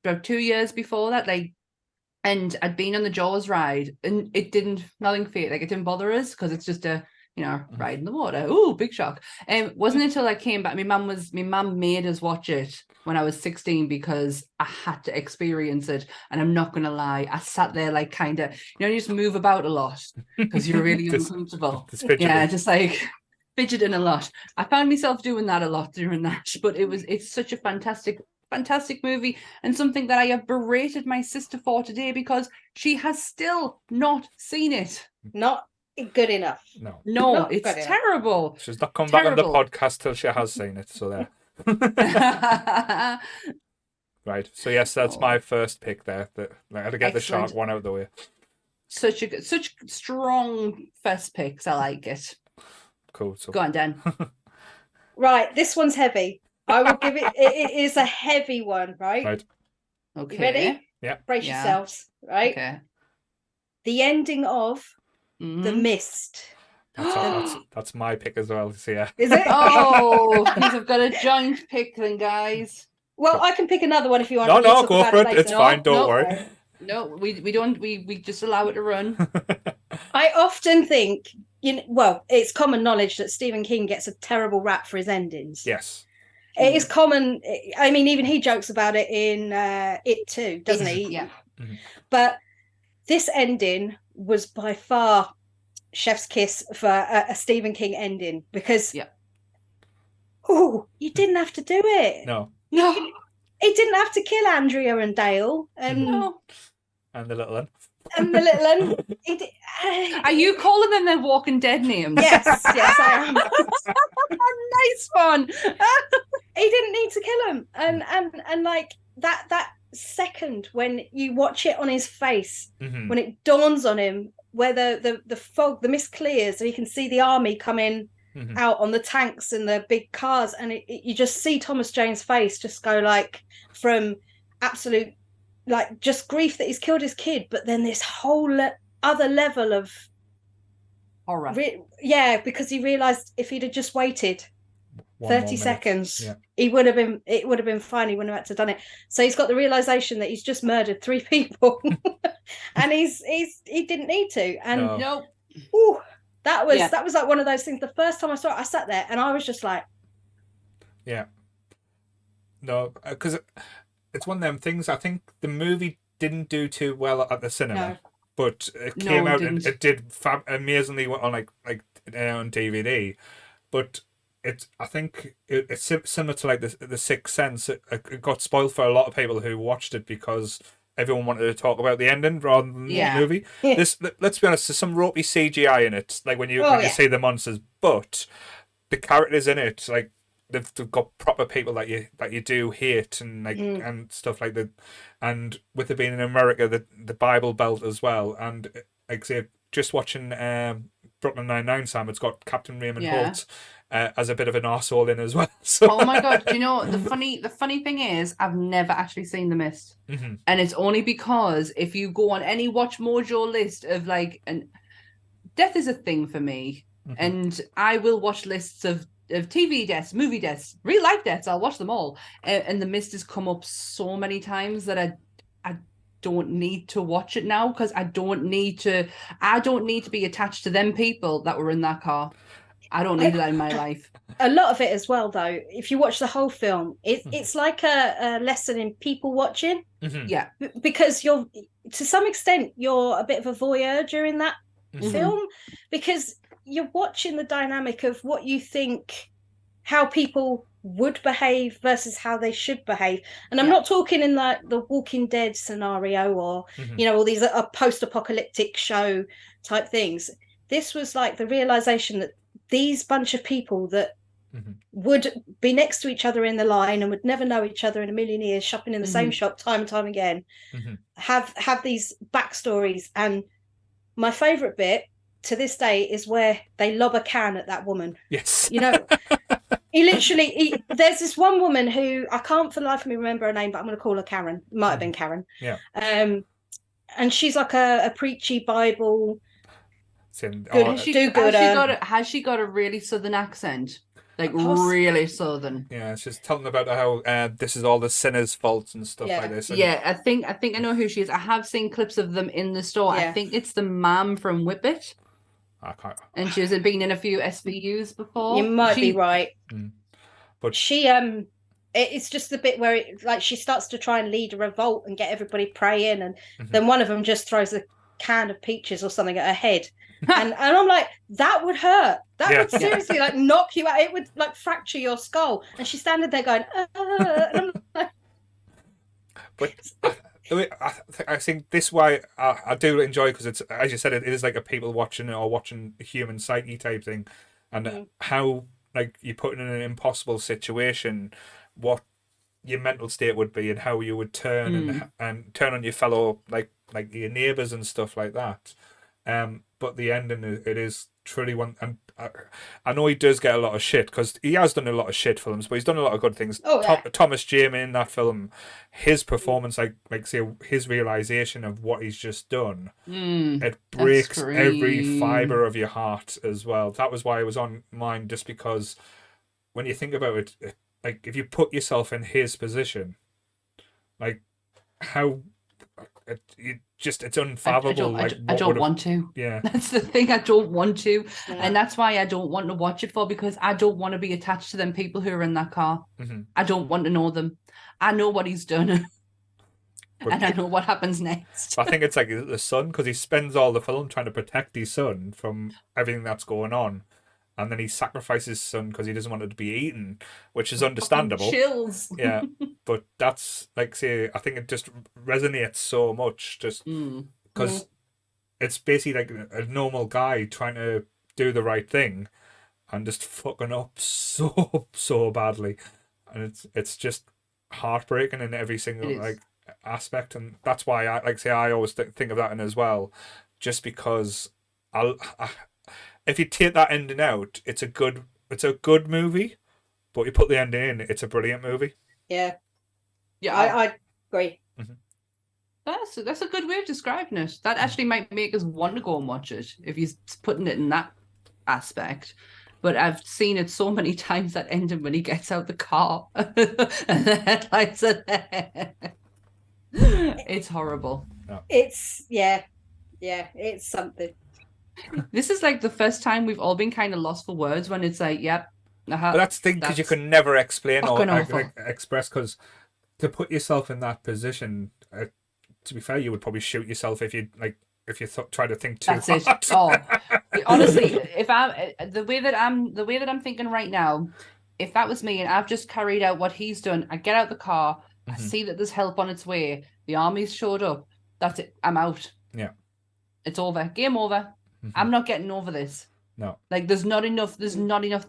about 2 years before that. And I'd been on the Jaws ride, and it didn't bother us because it's just a ride in the water. Ooh, big shock. Wasn't until I came back. My mum made us watch it when I was 16 because I had to experience it. And I'm not gonna lie, I sat there like kind of, you just move about a lot because you're really uncomfortable. Yeah, just like fidgeting a lot. I found myself doing that a lot during that, but it's such a fantastic movie, and something that I have berated my sister for today because she has still not seen it. Not good enough. No, it's terrible. She's not come back on the podcast till she has seen it, so there. Right, so yes, that's my first pick there. I had to get the shark one out of the way. Such strong first picks. I like it. Cool. So go on, Dan. Right, this one's heavy. I will give it. It is a heavy one, right? Okay. You ready? Yeah. Brace yourselves. Right. Okay. The ending of The Mist. That's my pick as well. So yeah. Is it? Oh, I've got a joint pick then, guys. Well, I can pick another one if you want. No, go for it. It's fine. Don't worry. No, we don't. We just allow it to run. I often think, it's common knowledge that Stephen King gets a terrible rap for his endings. Yes. It is common. I mean, even he jokes about it in It Too, doesn't he? Yeah. Mm-hmm. But this ending was by far chef's kiss for a Stephen King ending because, you didn't have to do it. No. He didn't have to kill Andrea and Dale and the little one. And the little one. Are you calling them their Walking Dead names? Yes, I am. Nice one. He didn't need to kill him, and like that second when you watch it on his face, when it dawns on him, where the fog, the mist clears, and you can see the army coming out on the tanks and the big cars, and you just see Thomas Jane's face just go like from absolute like just grief that he's killed his kid, but then this whole other level of horror. Because he realized if he'd have just waited 30 seconds, it would have been fine. He wouldn't have had to done it. So he's got the realization that he's just murdered 3 people and he didn't need to. And that was like one of those things. The first time I saw it, I sat there and I was just like, because it's one of them things. I think the movie didn't do too well at the cinema, but it came out and it did amazingly on like on DVD. But I think it's similar to like the Sixth Sense. It got spoiled for a lot of people who watched it because everyone wanted to talk about the ending rather than the movie. Let's be honest, there's some ropey CGI in it, like when you see the monsters, but the characters in it, like they've got proper people that you do hate and and stuff like that. And with it being in America, the Bible Belt as well, and like say just watching Brooklyn Nine-Nine, Sam, it's got Captain Raymond Holt as a bit of an arsehole in as well. So. Oh my god! Do you know the funny thing is I've never actually seen The Mist, and it's only because if you go on any Watch Mojo list of and death is a thing for me, and I will watch lists of TV deaths, movie deaths, real life deaths. I'll watch them all, and The Mist has come up so many times that I don't need to watch it now because I don't need to be attached to them people that were in that car. I don't need that in my life. A lot of it as well, though, if you watch the whole film, it's like a lesson in people watching. Yeah. Because to some extent, you're a bit of a voyeur during that film, because you're watching the dynamic of what you think, how people would behave versus how they should behave. And I'm not talking in like the Walking Dead scenario or, all these post-apocalyptic show type things. This was like the realization that these bunch of people that would be next to each other in the line and would never know each other in a million years, shopping in the same shop time and time again, have these backstories. And my favorite bit to this day is where they lob a can at that woman. Yes. There's this one woman who I can't for the life of me remember her name, but I'm going to call her Karen. It might have been Karen. Yeah. And she's like a preachy Bible. Has she got a really southern accent? Like really southern. Yeah, she's telling about how this is all the sinners' faults and stuff like this. Yeah, I think I know who she is. I have seen clips of them in the store. Yeah. I think it's the mom from Whip It. I can't. And she has been in a few SVUs before. You might be right. But she it's just the bit where she starts to try and lead a revolt and get everybody praying, and then one of them just throws a can of peaches or something at her head. and I'm like, that would hurt. That would seriously knock you out. It would fracture your skull. And she's standing there going, and I'm like... But I think this why I do enjoy, because it's, as you said, it is like a people watching or watching a human psyche type thing, and how you put in an impossible situation, what your mental state would be and how you would turn and turn on your fellow like your neighbours and stuff like that. But the ending, it is truly one, and I know he does get a lot of shit because he has done a lot of shit films, but he's done a lot of good things. Thomas Jane in that film, his performance, say his realization of what he's just done, it breaks every fiber of your heart as well. That was why it was on mine, just because when you think about it, if you put yourself in his position, how it's unfathomable. I don't want to. Yeah, that's the thing. I don't want to, and that's why I don't want to watch it because I don't want to be attached to them people who are in that car. I don't want to know them. I know what he's done, and I know what happens next. I think it's like the son, because he spends all the film trying to protect his son from everything that's going on. And then he sacrifices his son because he doesn't want it to be eaten, which is understandable. Chills. Yeah, but that's I think it just resonates so much, just because it's basically like a normal guy trying to do the right thing, and just fucking up so badly, and it's just heartbreaking in every single aspect, and that's why I always think of that in as well, just because if you take that ending out, it's a good movie, but you put the ending in, it's a brilliant movie. Yeah, I agree. That's a good way of describing it. That actually might make us want to go and watch it if he's putting it in that aspect. But I've seen it so many times, that ending when he gets out the car and the headlights are there. It's horrible. It's it's something. This is the first time we've all been kind of lost for words when it's yep. But that's the thing, because you can never explain or express, because to put yourself in that position, to be fair, you would probably shoot yourself if you try to think too hard. It. Oh, honestly, if the way that I'm thinking right now, if that was me and I've just carried out what he's done, I get out the car, I see that there's help on its way. The armies showed up. That's it. I'm out. Yeah. It's over. Game over. I'm not getting over this. No. Like there's not enough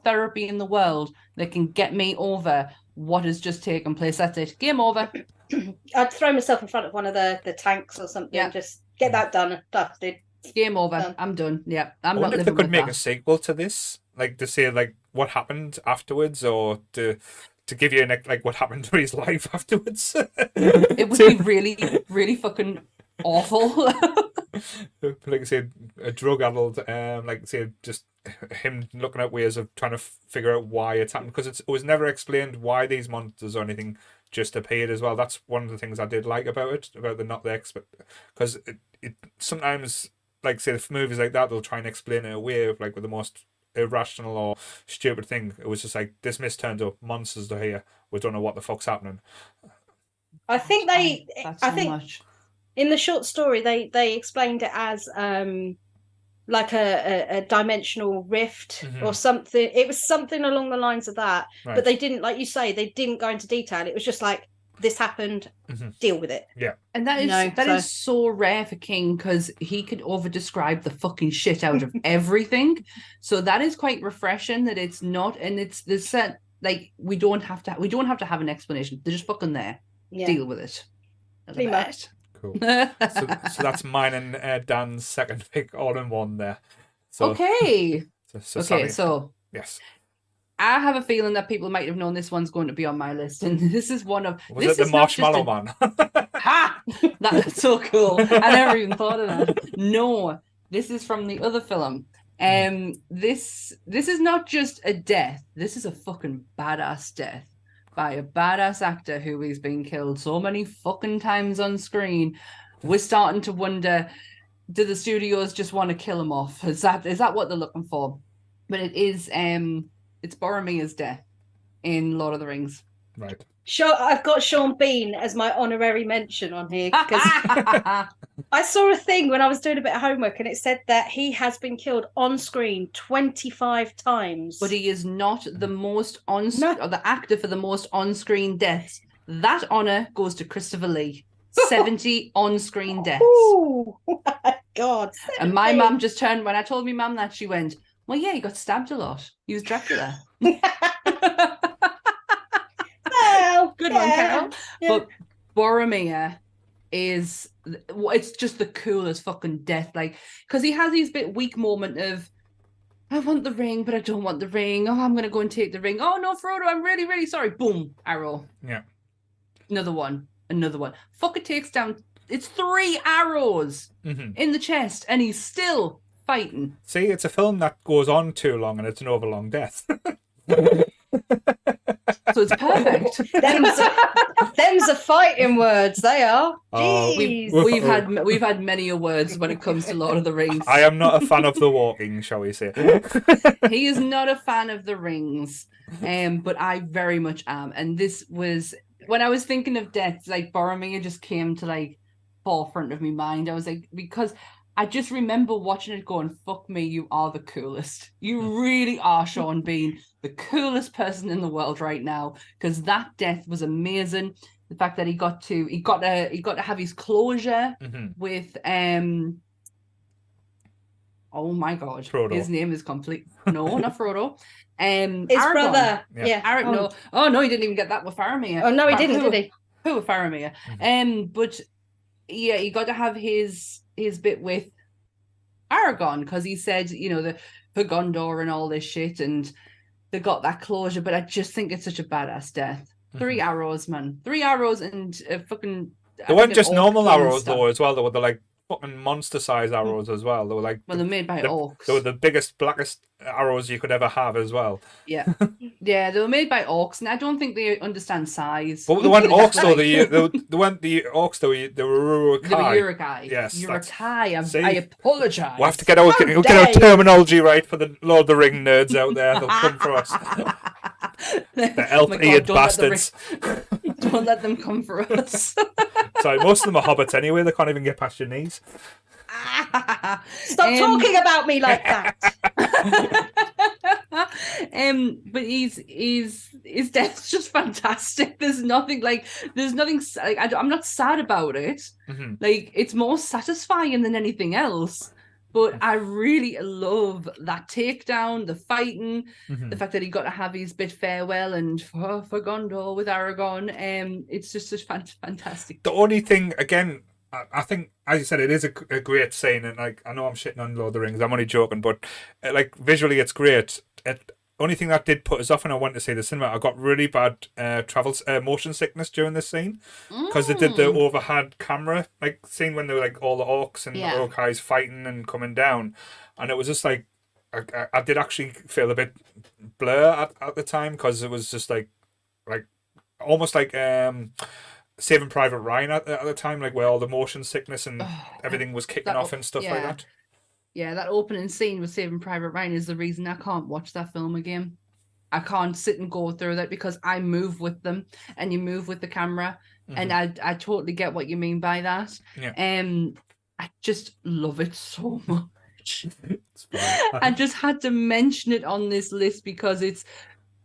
therapy in the world that can get me over what has just taken place. That's it. Game over. I'd throw myself in front of one of the tanks or something. Yeah. Just get that done. Dusted. Game over. Done. I'm done. Yeah. I wonder if they could make a sequel to this, like to say like what happened afterwards, or to give you like what happened to his life afterwards. It would be really, really fucking awful. Like I said, a drug-addled, like I said, just him looking at ways of trying to figure out why it's happened, because it was never explained why these monsters or anything just appeared as well. That's one of the things I did like about it, about the not the expert, because it sometimes, like say, for movies like that, they'll try and explain it away of like with the most irrational or stupid thing. It was just like, this mist turns up, monsters are here, we don't know what the fuck's happening. I think much. In the short story, they explained it as like a dimensional rift or something. It was something along the lines of that. Right. But they didn't, like you say, they didn't go into detail. It was just like, this happened, deal with it. Yeah. And that is so rare for King, because he could over describe the fucking shit out of everything. So that is quite refreshing that it's not, and it's the set, like we don't have to have an explanation. They're just fucking there. Yeah. Deal with it. Pretty much. Cool. So that's mine and Dan's second pick all in one there. So, okay. So yes. I have a feeling that people might have known this one's going to be on my list, and this is one of. Was it the Marshmallow Man? Ha! That's so cool. I never even thought of that. No, this is from the other film. This is not just a death. This is a fucking badass death by a badass actor who is being killed so many fucking times on screen. We're starting to wonder, do the studios just want to kill him off? Is that what they're looking for? But it is it's Boromir's death in Lord of the Rings. Right. Sure, I've got Sean Bean as my honorary mention on here, because I saw a thing when I was doing a bit of homework, and it said that he has been killed on screen 25 times. But he is not the most or the actor for the most on-screen deaths. That honor goes to Christopher Lee. 70 on-screen deaths. Oh my God. 70. And my mum just turned, when I told my mum that, she went, well, yeah, he got stabbed a lot. He was Dracula. Good one, Carol. Yeah. But Boromir is, it's just the coolest fucking death. Like, because he has these bit weak moment of, I want the ring, but I don't want the ring. Oh, I'm going to go and take the ring. Oh, no, Frodo, I'm really, really sorry. Boom, arrow. Yeah. Another one. Fucker takes down, it's 3 arrows in the chest, and he's still fighting. See, it's a film that goes on too long, and it's an overlong death. So it's perfect. Them's a fighting words. They are. Jeez. We've had many words when it comes to Lord of the Rings. I am not a fan of the walking, shall we say? He is not a fan of the rings, but I very much am. And this was, when I was thinking of deaths, like Boromir just came to like forefront of my mind. I was like, because I just remember watching it going, fuck me, you are the coolest. You really are, Sean Bean, the coolest person in the world right now, because that death was amazing. The fact that he got to have his closure with oh my God, Frodo. His name is complete. No, not Frodo. His Aragorn. brother. Yeah. Aragorn. No. Oh no, he didn't even get that with Faramir. Oh no, he didn't, did he? Who with Faramir? But yeah, he got to have his bit with Aragorn, because he said, for Gondor and all this shit, and they got that closure. But I just think it's such a badass death. 3 arrows, man. 3 arrows and fucking. They weren't just normal arrows though, as well. They were like fucking monster-sized arrows as well. They were like, well, they're made by orcs. They were the biggest, blackest arrows you could ever have as well. Yeah, yeah, they were made by orcs, and I don't think they understand size. But they weren't orcs though. They weren't the orcs though. They were Uruk-hai. They were Uruk-hai. Yes, Uruk-hai. I apologize. We'll have to get our terminology right for the Lord of the Ring nerds out there. They'll come for us. The elf-eared bastards. Don't let them come for us. Sorry, most of them are hobbits anyway. They can't even get past your knees. Stop talking about me like that. But his death's just fantastic. There's nothing like I'm not sad about it. Mm-hmm. Like, it's more satisfying than anything else. But I really love that takedown, the fighting, the fact that he got to have his bit farewell and for Gondor with Aragorn. It's just fantastic. The only thing, again, I think, as you said, it is a great scene, and like, I know I'm shitting on Lord of the Rings. I'm only joking, but like, visually, it's great. Only thing that did put us off when I went to see the cinema, I got really bad motion sickness during this scene because they did the overhead camera like scene when they were like all the orcs and the Uruk-hai's fighting and coming down, and it was just like I did actually feel a bit blur at the time because it was just like almost like Saving Private Ryan at the time, like where all the motion sickness and everything was kicking off and stuff like that. Yeah, that opening scene with Saving Private Ryan is the reason I can't watch that film again. I can't sit and go through that because I move with them and you move with the camera. And I totally get what you mean by that. Yeah. I just love it so much. I just had to mention it on this list because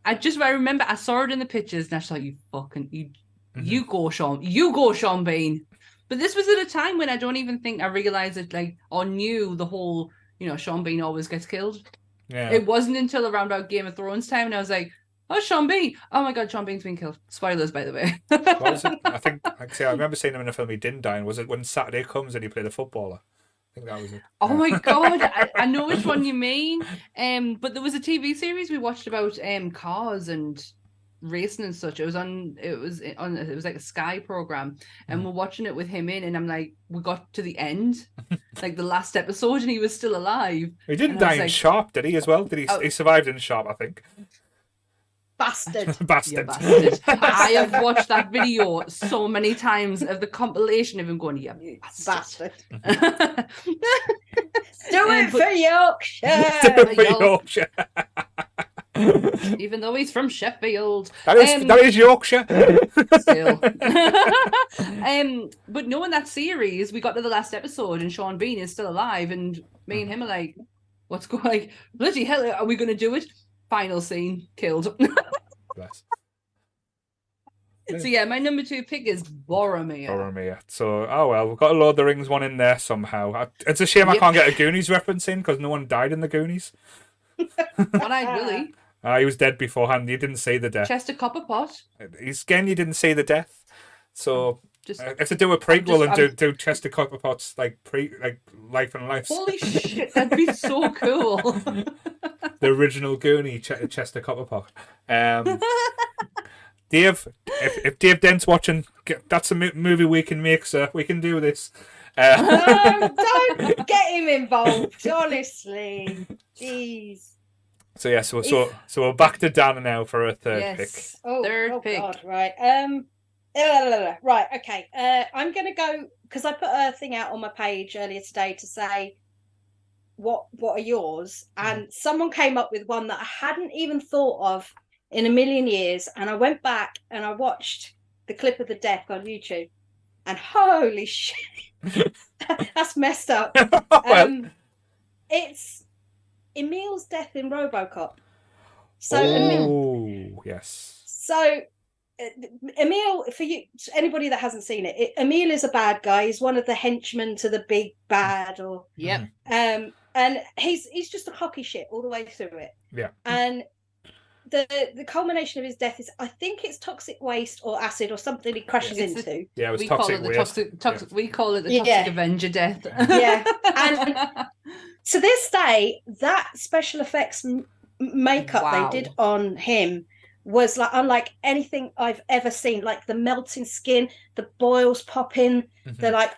I remember I saw it in the pictures and I thought, you go, Sean Bean. But this was at a time when I don't even think I realised it, like, or knew the whole, Sean Bean always gets killed. Yeah. It wasn't until around about Game of Thrones time, and I was like, oh, Sean Bean. Oh my God, Sean Bean's been killed. Spoilers, by the way. What was it? I think, I remember seeing him in a film he didn't die in. Was it When Saturday Comes and he played a footballer? I think that was it. Oh my God, I know which one you mean. But there was a TV series we watched about cars and racing and such. It was like a Sky program, and we're watching it with him in, and I'm like, we got to the end, like the last episode, and he was still alive. He didn't die in Sharp, did he? As well, did he? He survived in Sharp, I think. Bastard. Bastard. I have watched that video so many times of the compilation of him going, yeah, bastard. Do it for Yorkshire. Do it for Yorkshire. Even though he's from Sheffield. That is Yorkshire. Still. But knowing that series, we got to the last episode and Sean Bean is still alive, and me and him are like, what's going, like, bloody hell, are we going to do it? Final scene, killed. Bless. So yeah, my number 2 pick is Boromir. So, oh well, we've got a Lord of the Rings one in there somehow. It's a shame I can't get a Goonies reference in because no one died in the Goonies. One-eyed Willie. He was dead beforehand. You didn't see the death. Chester Copperpot. Again, you didn't see the death. So if they do a prequel and do Chester Copperpot's like life and life. Holy shit, that'd be so cool. The original Goonie, Chester Copperpot. Dave, if Dave Dent's watching, that's a movie we can make, sir. We can do this. Don't get him involved, honestly. Jeez. So yeah, so we're back to Dan now for a third pick. Third pick. God, right. Right. Okay. I'm gonna go because I put a thing out on my page earlier today to say what are yours, and someone came up with one that I hadn't even thought of in a million years, and I went back and I watched the clip of the death on YouTube, and holy shit, that's messed up. It's Emil's death in RoboCop. So yes. So Emil, for you, anybody that hasn't seen it, Emil is a bad guy. He's one of the henchmen to the big bad, and he's just a cocky shit all the way through it. Yeah. And the culmination of his death is, I think it's toxic waste or acid or something he crashes into. Yeah, it was toxic waste. We call it the toxic Avenger death. Yeah. And to this day, that special effects makeup they did on him was like unlike anything I've ever seen. Like the melting skin, the boils popping, the like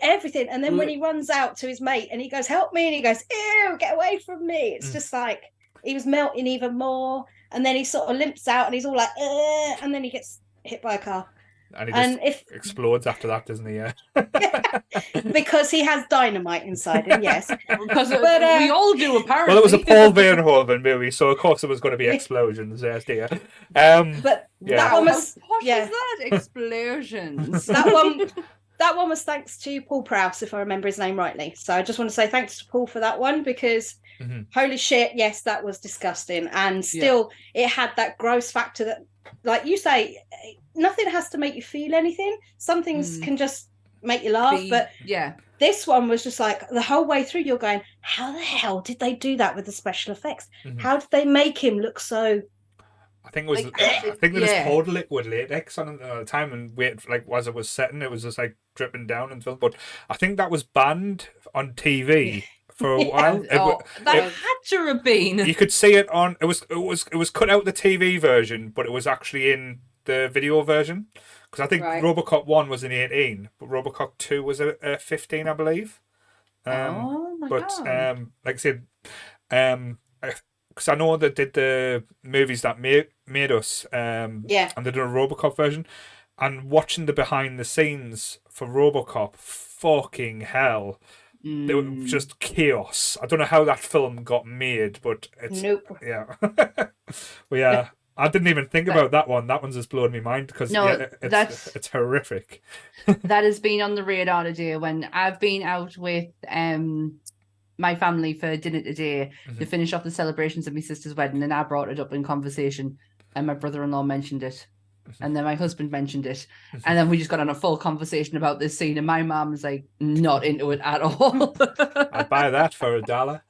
everything. And then when he runs out to his mate and he goes, "Help me," and he goes, "Ew, get away from me." It's just like he was melting even more. And then he sort of limps out and he's all like, and then he gets hit by a car. And he explodes after that, doesn't he? Yeah. Because he has dynamite inside him, yes. Because we all do, apparently. Well, it was a Paul Verhoeven movie, so of course there was going to be explosions, yes, dear. But that one was... What is that? Explosions. That one was thanks to Paul Prowse, if I remember his name rightly. So I just want to say thanks to Paul for that one, because holy shit, yes, that was disgusting. And still, it had that gross factor that, like you say, nothing has to make you feel anything. Some things can just make you laugh, but this one was just like the whole way through you're going, how the hell did they do that with the special effects? How did they make him look so... I think it was. I think they just poured liquid latex on it at the time and wait, like as it was setting, it was just like dripping down and film. But I think that was banned on TV for a while. That had to have been. You could see it on. It was cut out the TV version, but it was actually in the video version. Because I think RoboCop 1 was an 18, but RoboCop 2 was a 15, I believe. Like I said, because I know they did the movies that made us, and they did a RoboCop version, and watching the behind the scenes for RoboCop, fucking hell, they were just chaos. I don't know how that film got made, but it's I didn't even think about that one. That one's just blowing my mind because it's horrific. That has been on the radar today when I've been out with my family for dinner today to finish off the celebrations of my sister's wedding, and I brought it up in conversation, and my brother-in-law mentioned it, and then my husband mentioned it, and then we just got on a full conversation about this scene, and my mom was like not into it at all. I'd buy that for $1.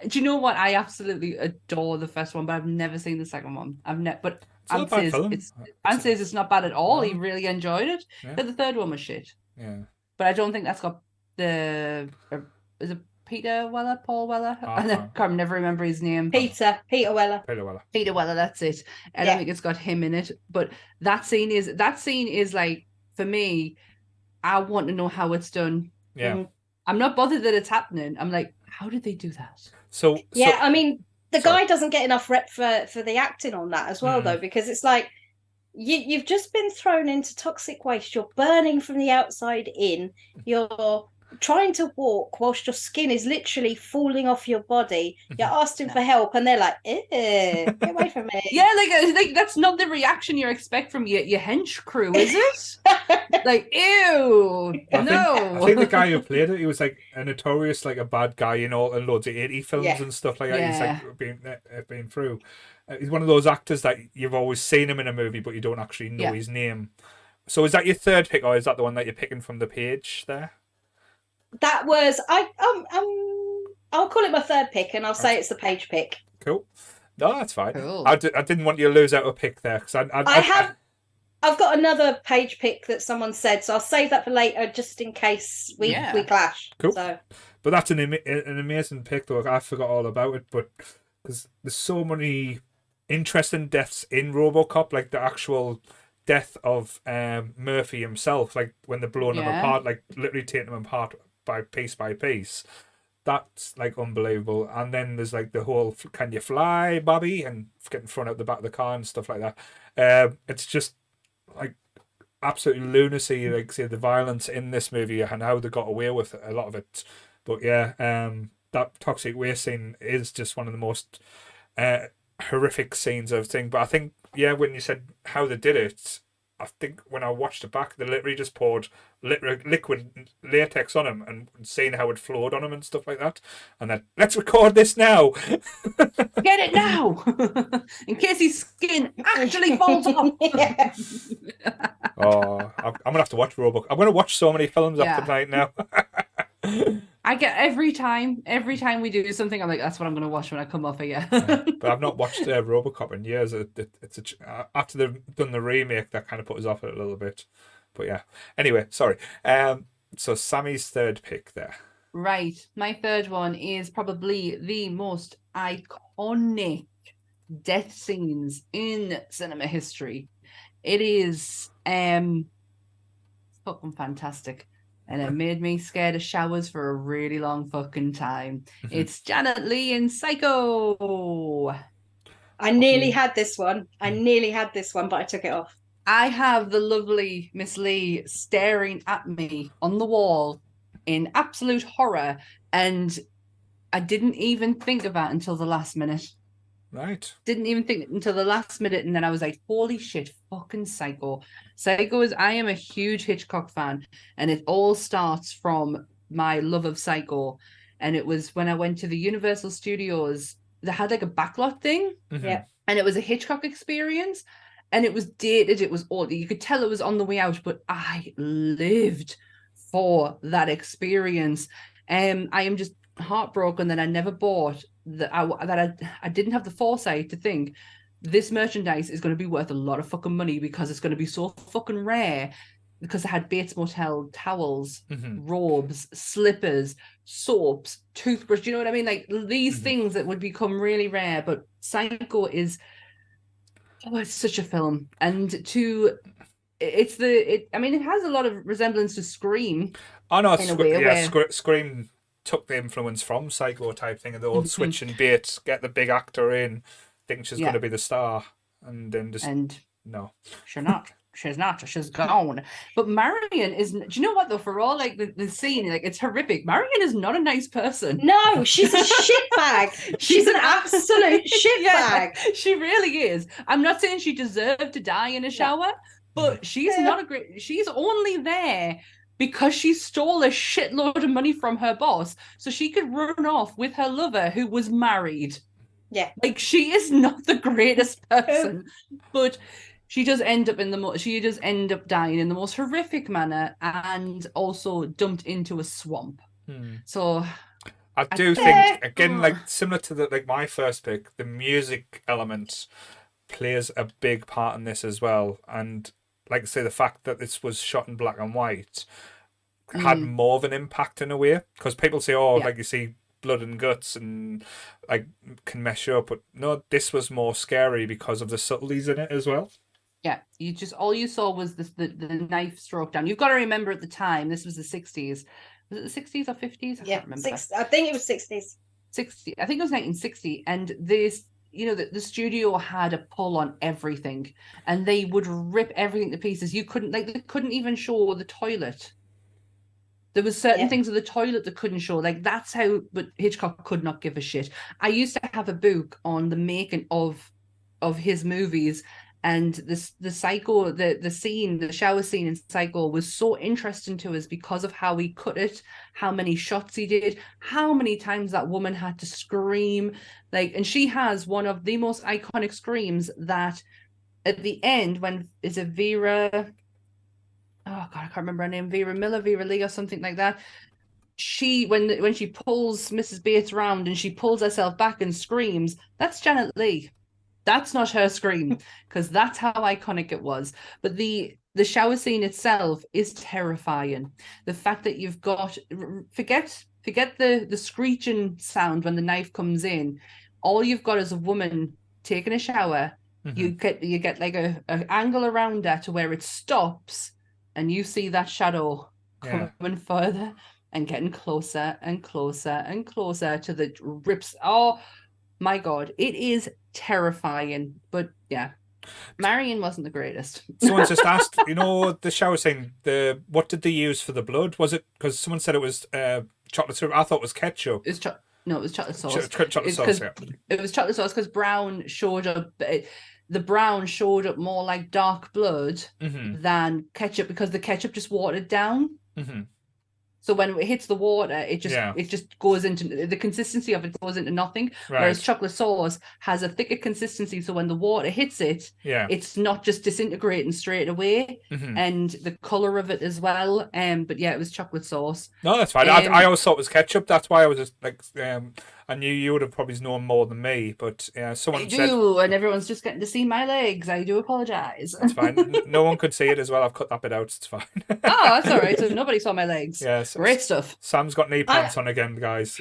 Do you know what? I absolutely adore the first one, but I've never seen the second one. But Anne says it's not bad at all. No. He really enjoyed it. Yeah. But the third one was shit. Yeah. But I don't think that's got is it Paul Weller? I can't never remember his name. Peter Weller. Peter Weller, that's it. I don't think it's got him in it. But that scene is like, for me, I want to know how it's done. Yeah. I'm not bothered that it's happening. I'm like, how did they do that? I mean, the guy doesn't get enough rep for the acting on that as well, though, because it's like you've just been thrown into toxic waste. You're burning from the outside in. You're trying to walk whilst your skin is literally falling off your body. You're asking for help, and they're like, get away from me. Yeah, like that's not the reaction you expect from your hench crew, is it? Like, ew, I think the guy who played it, he was like a notorious, like a bad guy in loads of 80 films and stuff like that. He's like been through. He's one of those actors that you've always seen him in a movie, but you don't actually know his name. So is that your third pick, or is that the one that you're picking from the page there? That was I'll call it my third pick, and I'll say it's the page pick. Cool. No, that's fine. Cool. I didn't want you to lose out a pick there because I've got another page pick that someone said, so I'll save that for later just in case we clash. Cool. So. But that's an amazing pick, though. I forgot all about it, but because there's so many interesting deaths in RoboCop, like the actual death of Murphy himself, like when they're blowing him apart, like literally taking him apart by piece. That's like unbelievable. And then there's like the whole "can you fly, Bobby?" and getting thrown out the back of the car and stuff like that. It's just like absolute lunacy, like say the violence in this movie and how they got away with a lot of it. But that toxic waste scene is just one of the most horrific scenes I've seen. But I think when you said how they did it, I think when I watched it back, they literally just poured liquid latex on him and seeing how it flowed on him and stuff like that. And then, let's record this now. Get it now! In case his skin actually falls off. I'm going to have to watch RoboCop. I'm going to watch so many films after tonight now. I get every time we do something, I'm like, that's what I'm going to watch when I come off here. But I've not watched RoboCop in years. It's after they've done the remake, that kind of put us off it a little bit. But yeah. Anyway, sorry. So Sammy's third pick there. Right. My third one is probably the most iconic death scenes in cinema history. It is fucking fantastic. And it made me scared of showers for a really long fucking time. It's Janet Leigh in Psycho. I nearly had this one, but I took it off. I have the lovely Miss Leigh staring at me on the wall in absolute horror. And I didn't even think of that until the last minute. Right. Didn't even think until the last minute, and then I was like, holy shit, fucking Psycho. I am a huge Hitchcock fan, and it all starts from my love of Psycho. and it was when I went to the Universal Studios. They had like a backlot thing, Yeah. and it was a Hitchcock experience, and it was dated. It was old. You could tell it was on the way out, but I lived for that experience. I am just heartbroken that I never bought I didn't have the foresight to think this merchandise is going to be worth a lot of fucking money because it's going to be so fucking rare, because they had Bates Motel towels, robes, slippers, soaps, toothbrush. Do you know what I mean? Like these things that would become really rare. But Psycho is, it's such a film, and it has a lot of resemblance to Scream. Oh no, Scream took the influence from Psycho type thing, and the old switching Bates, get the big actor in, think she's going to be the star, and then just no, she's not. She's gone. But Marion is. Do you know what though? For all like the scene, like it's horrific. Marion is not a nice person. No, she's a shitbag. She's an absolute shitbag. She really is. I'm not saying she deserved to die in a shower, but she's not a great. She's only there because she stole a shitload of money from her boss, so she could run off with her lover who was married. Yeah, like she is not the greatest person, but. She does end up dying in the most horrific manner, and also dumped into a swamp. So I do think, again, like similar to my first pick, the music element plays a big part in this as well. And like I say, the fact that this was shot in black and white had more of an impact in a way, because people say, like you see blood and guts and like can mess you up, but no, this was more scary because of the subtleties in it as well. Yeah, all you saw was the knife stroke down. You've got to remember at the time, this was the 60s. Was it the 60s or 50s? I can't remember. I think it was 60s. 60. I think it was 1960. And this, the studio had a pull on everything, and they would rip everything to pieces. They couldn't even show the toilet. There was certain things of the toilet that couldn't show. Like that's how, but Hitchcock could not give a shit. I used to have a book on the making of his movies. And the Psycho, the shower scene in Psycho was so interesting to us because of how he cut it, how many shots he did, how many times that woman had to scream. And she has one of the most iconic screams that at the end, when is it Vera? Oh God, I can't remember her name. Vera Miller, Vera Lee, or something like that. When she pulls Mrs. Bates round and she pulls herself back and screams, that's Janet Leigh. That's not her scream, because that's how iconic it was. But the shower scene itself is terrifying. The fact that you've got forget the screeching sound when the knife comes in. All you've got is a woman taking a shower. You get like a angle around her to where it stops, and you see that shadow coming further and getting closer and closer and closer to the rips. Oh my God, it is terrifying. But yeah, Marion wasn't the greatest. Someone just asked, the shower scene, what did they use for the blood? Was it, because someone said it was chocolate syrup? I thought it was ketchup. It was chocolate sauce. Chocolate sauce, yeah. It was chocolate sauce because brown showed up. The brown showed up more like dark blood than ketchup, because the ketchup just watered down. So when it hits the water, it just goes into the consistency of it goes into nothing. Right. Whereas chocolate sauce has a thicker consistency, so when the water hits it, it's not just disintegrating straight away, and the color of it as well. But yeah, it was chocolate sauce. No, that's fine. I always thought it was ketchup. That's why I was just like, I knew you would have probably known more than me, but someone said, and everyone's just getting to see my legs. I do apologize. It's fine. No one could see it as well. I've cut that bit out. It's fine. Oh, that's all right. So nobody saw my legs. Yeah, great stuff. Sam's got knee pants on again, guys.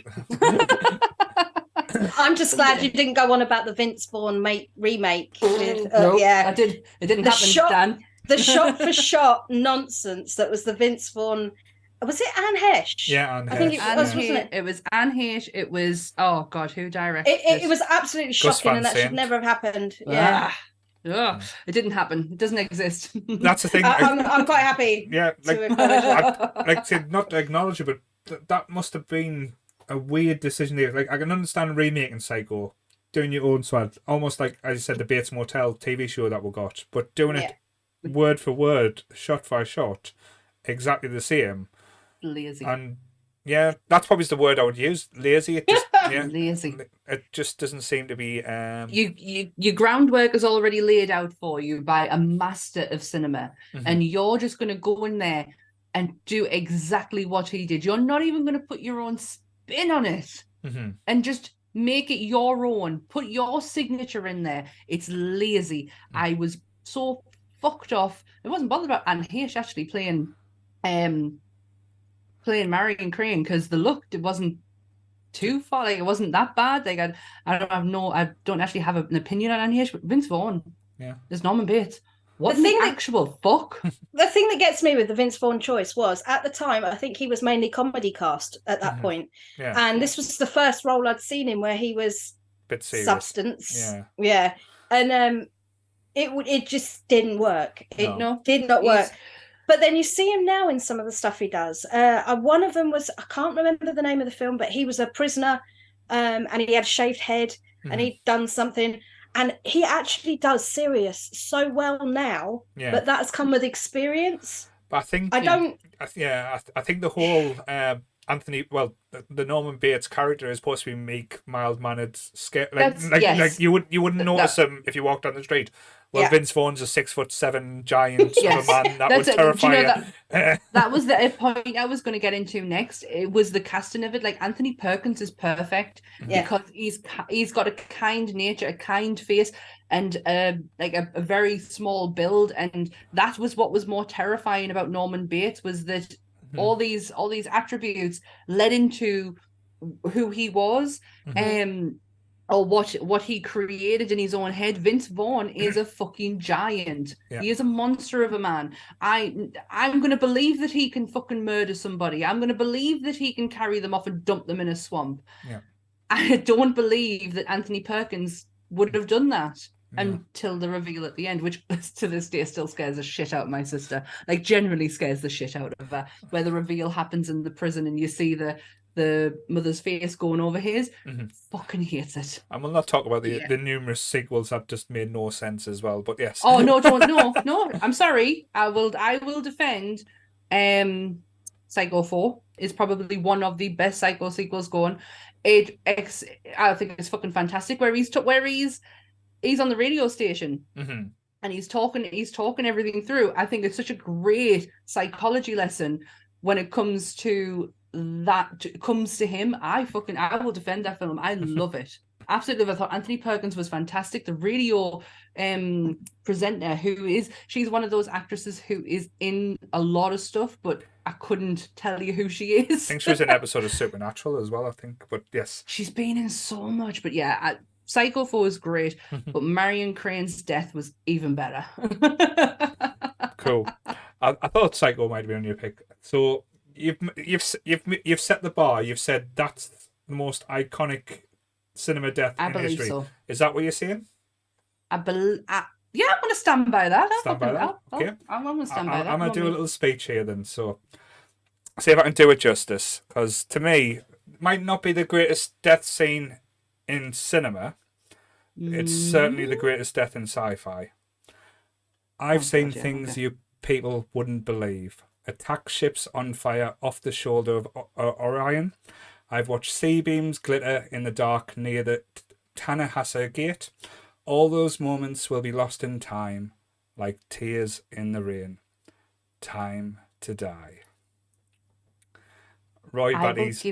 I'm just glad you didn't go on about the Vince Vaughn remake. No, I did. It didn't happen, Dan. The shot for shot nonsense that was the Vince Vaughn. Was it Anne Heche? Yeah, Anne Heche. I think it was, wasn't it? It was Anne Heche. It was, oh God, who directed it? It was absolutely shocking, and that should never have happened. Yeah. It didn't happen. It doesn't exist. That's the thing. I'm quite happy. Yeah, to acknowledge it. Not to acknowledge it, but that must have been a weird decision there. Like, I can understand remaking Psycho, doing your own swag, almost like, as you said, the Bates Motel TV show that we got, but doing it word for word, shot for shot, exactly the same. Lazy. And Yeah, that's probably the word I would use. Lazy. It just lazy. It just doesn't seem to be. Your groundwork is already laid out for you by a master of cinema, and you're just going to go in there and do exactly what he did. You're not even going to put your own spin on it, and just make it your own. Put your signature in there. It's lazy. I was so fucked off. I wasn't bothered about Anne Heche actually playing Marion Crane, because the look, it wasn't too far, like it wasn't that bad. Like I don't actually have an opinion on Anne Heche, but Vince Vaughn, there's Norman Bates. What the actual fuck? The thing that gets me with the Vince Vaughn choice was, at the time, I think he was mainly comedy cast at that point. Yeah. And this was the first role I'd seen him where he was bit serious. Substance. Yeah. And it just didn't work. It did not work. But then you see him now in some of the stuff he does. One of them was, I can't remember the name of the film, but he was a prisoner, and he had a shaved head, and he'd done something. And he actually does serious so well now, but that's come with experience. But I think I think the whole the Norman Bates character is supposed to be meek, mild-mannered, scared. Like you wouldn't notice him if you walked down the street. Well, Vince Vaughn's a 6'7" giant of a man that would terrify you. That was the point I was going to get into next. It was the casting of it. Like, Anthony Perkins is perfect because he's got a kind nature, a kind face, and like a very small build. And that was what was more terrifying about Norman Bates, was that all these attributes led into who he was. Or what he created in his own head. Vince Vaughn is a fucking giant. Yeah. He is a monster of a man. I'm going to believe that he can fucking murder somebody. I'm going to believe that he can carry them off and dump them in a swamp. Yeah. I don't believe that Anthony Perkins would have done that until the reveal at the end, which to this day still scares the shit out of my sister. Like, generally scares the shit out of her. Where the reveal happens in the prison and you see the mother's face going over his, fucking hates it. And we'll not talk about the numerous sequels that just made no sense as well, but yes. Oh no, no, I'm sorry. I will defend Psycho 4 is probably one of the best Psycho sequels going. I think it's fucking fantastic where he's on the radio station and he's talking everything through. I think it's such a great psychology lesson when it comes to him. I will defend that film. I love it. Absolutely. I thought Anthony Perkins was fantastic. The radio presenter, she's one of those actresses who is in a lot of stuff, but I couldn't tell you who she is. I think she was in an episode of Supernatural as well, I think. But yes. She's been in so much. But yeah, Psycho 4 was great, but Marion Crane's death was even better. Cool. I thought Psycho might be on your pick. So You've set the bar. You've said that's the most iconic cinema death in history. So. Is that what you're saying? I'm going to stand by that. Stand by that. Okay. I'm going to stand by that. I'm going to do a little speech here then. So, see if I can do it justice. Because to me, it might not be the greatest death scene in cinema. It's certainly the greatest death in sci-fi. I've seen things you people wouldn't believe. Attack ships on fire off the shoulder of Orion. I've watched sea beams glitter in the dark near the Tanahasa Gate. All those moments will be lost in time, like tears in the rain. Time to die. Roy Buddy's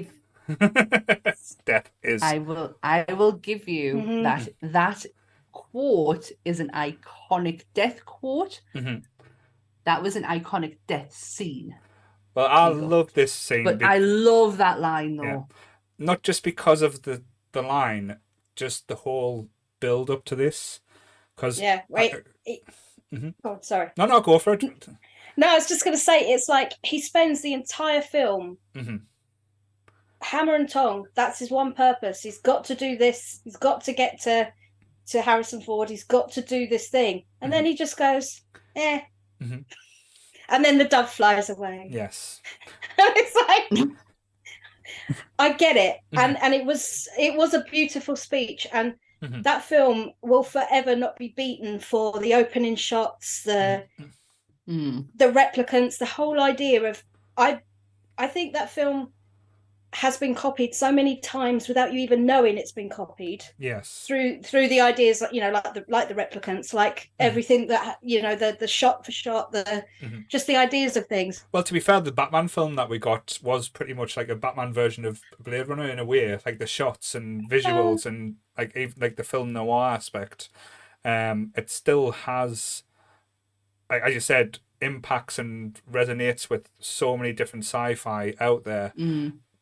death is. I will give you that quote is an iconic death quote. That was an iconic death scene. Well, I love this scene. But I love that line, though. Yeah. Not just because of the line, just the whole build up to this. Cause Oh, sorry. No, go for it. No, I was just going to say, it's like he spends the entire film hammer and tong. That's his one purpose. He's got to do this. He's got to get to Harrison Ford. He's got to do this thing. And then he just goes, and then the dove flies away. Yes. It's like, I get it. And it was a beautiful speech. And that film will forever not be beaten for the opening shots, the replicants, the whole idea of, I think that film has been copied so many times without you even knowing it's been copied. Yes. Through the ideas, like the replicants, like everything that the shot for shot, just the ideas of things. Well, to be fair, the Batman film that we got was pretty much like a Batman version of Blade Runner in a way, like the shots and visuals and like even like the film noir aspect. It still has, like, as you said, impacts and resonates with so many different sci-fi out there.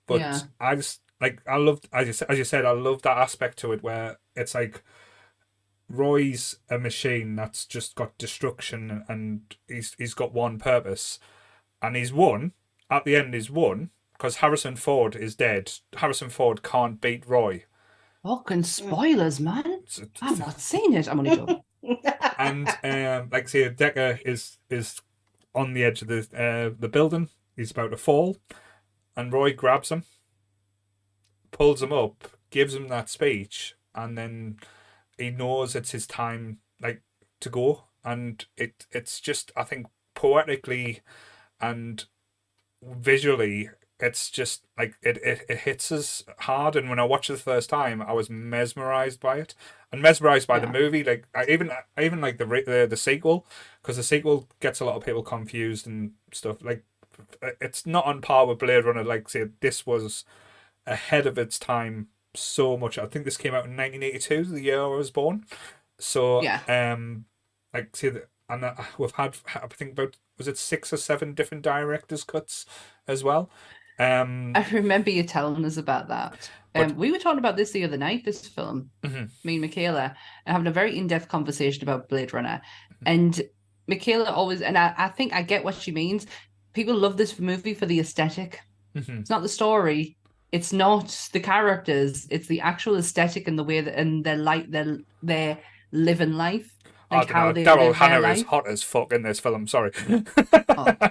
But I just I loved, as you said, I love that aspect to it where it's like Roy's a machine that's just got destruction and he's got one purpose, and he's won. At the end, he's won because Harrison Ford is dead. Harrison Ford can't beat Roy. Fucking spoilers, man! I've not seen it. I'm only joking. And like say, Decker is on the edge of the building. He's about to fall, and Roy grabs him, pulls him up, gives him that speech, and then he knows it's his time, like, to go. And it's just, I think, poetically and visually, it's just like it hits us hard. And when I watched it the first time, I was mesmerized by it, and mesmerized by the movie. Like I even like the sequel, because the sequel gets a lot of people confused and stuff. Like it's not on par with Blade Runner. Like say, this was ahead of its time so much. I think this came out in 1982, the year I was born. So like say that, and we've had, I think, about, was it 6 or 7 different director's cuts as well. I remember you telling us about that. We were talking about this the other night, this film, me and Michaela, and having a very in-depth conversation about Blade Runner. And Michaela always, and I think I get what she means, people love this movie for the aesthetic. It's not the story. It's not the characters. It's the actual aesthetic and the way that, and their living life. Like how they Daryl live their Hannah life. is hot as fuck in this film. Sorry.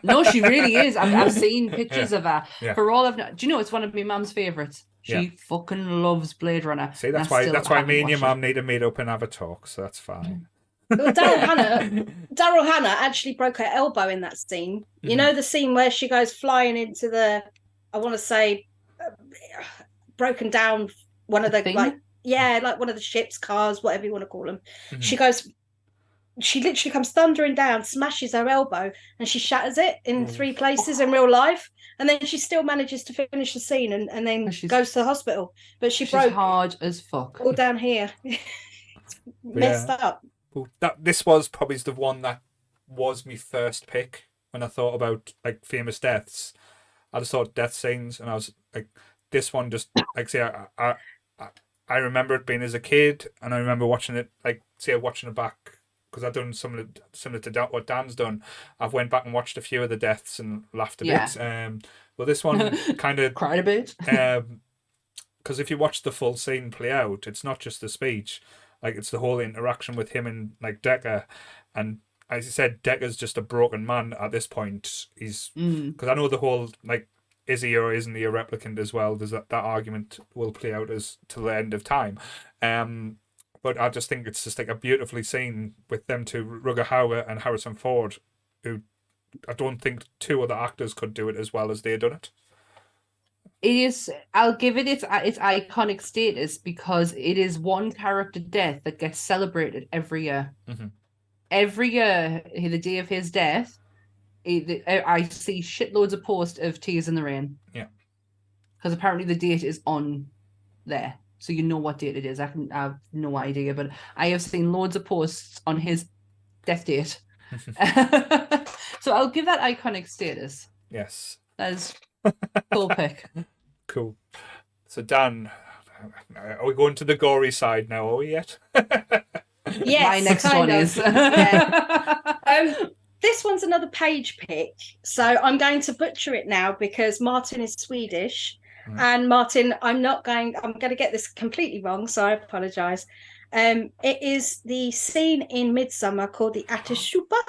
No, she really is. I've seen pictures of her. Yeah. For all I've known, do you know it's one of my mum's favourites? She fucking loves Blade Runner. See, that's why me and your mum need to meet up and have a talk. So that's fine. Well, Daryl Hannah actually broke her elbow in that scene. You know the scene where she goes flying into the, I want to say, broken down one of the like one of the ships, cars, whatever you want to call them. She literally comes thundering down, smashes her elbow, and she shatters it in 3 places in real life. And then she still manages to finish the scene and then goes to the hospital. But she's broke hard as fuck. All down here. Messed up. Well, this was probably the one that was my first pick when I thought about like famous deaths. I just thought death scenes, and I was like, this one just, like, say, I remember it being as a kid, and I remember watching it, like, say, watching it back, because I've done similar to what Dan's done. I've went back and watched a few of the deaths and laughed a bit. Well, this one kind of cried a bit. Because if you watch the full scene play out, it's not just the speech, like it's the whole interaction with him and like Decker, and as you said, Decker's just a broken man at this point. He's, because I know the whole like, is he or isn't he a replicant as well? There's that argument will play out as till the end of time. But I just think it's just like a beautifully seen with them two, Rutger Hauer and Harrison Ford, who I don't think 2 other actors could do it as well as they done it. It is, I'll give it its iconic status because it is one character death that gets celebrated every year. Every year, the day of his death, I see shitloads of posts of Tears in the Rain. Yeah. Because apparently the date is on there. So you know what date it is. I have no idea, but I have seen loads of posts on his death date. So I'll give that iconic status. Yes. That is cool pick. Cool. So Dan, are we going to the gory side now, are we yet? Yes. My next one is. This one's another page pick. So I'm going to butcher it now because Martin is Swedish. And Martin, I'm going to get this completely wrong, so I apologize. It is the scene in Midsummer called the Ättestupa.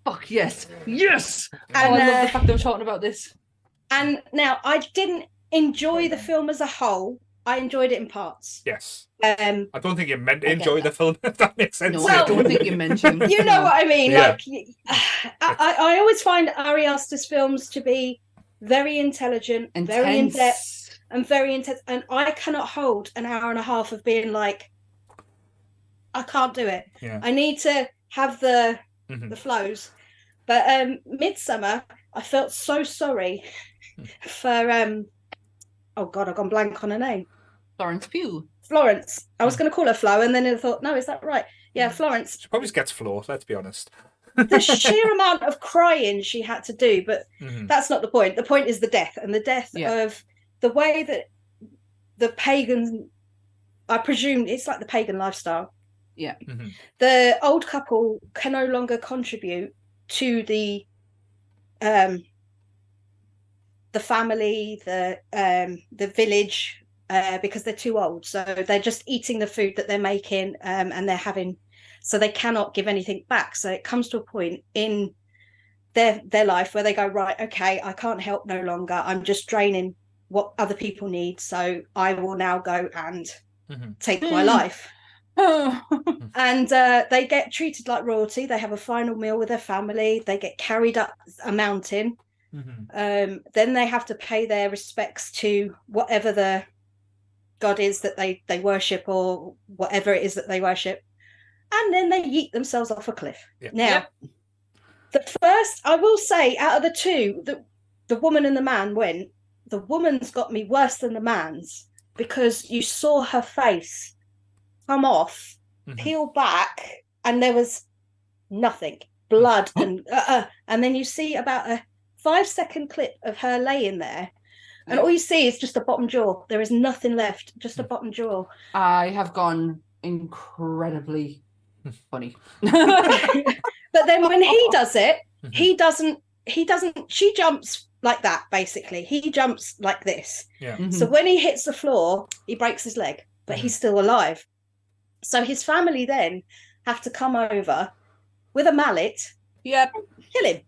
Fuck yes. Yes. And, I love the fact that we're talking about this. And now I didn't enjoy the film as a whole. I enjoyed it in parts. Yes. I don't think you meant to enjoy the film, if that makes sense. No, I don't think you mentioned. You know what I mean? Yeah. Like, I always find Ari Aster's films to be very intelligent, very in depth, and very intense. And I cannot hold an hour and a half of being like, I can't do it. Yeah. I need to have the flows. But Midsummer, I felt so sorry for oh God, I've gone blank on her name. Florence Pugh. Florence. I was going to call her Flo, and then I thought, no, is that right? Yeah, Florence. She probably gets Flo, let's be honest. The sheer amount of crying she had to do, but that's not the point. The point is the death, and the death of the way that the pagan, I presume it's like the pagan lifestyle. Yeah. The old couple can no longer contribute to the family, the village, because they're too old. So they're just eating the food that they're making, and they're having, so they cannot give anything back. So it comes to a point in their life where they go, right, okay, I can't help no longer. I'm just draining what other people need. So I will now go and take my life. And they get treated like royalty. They have a final meal with their family. They get carried up a mountain. Then they have to pay their respects to whatever the god is that they worship, or whatever it is that they worship, and then they yeet themselves off a cliff. Now, the first, I will say, out of the two, the woman and the man went, the woman's got me worse than the man's, because you saw her face come off, peel back, and there was nothing, blood, and then you see about a 5-second clip of her laying there, and all you see is just a bottom jaw. There is nothing left, just a bottom jaw. I have gone incredibly funny. But then when he does it, he doesn't, she jumps like that, basically. He jumps like this. So when he hits the floor, he breaks his leg, but he's still alive. So his family then have to come over with a mallet, kill him.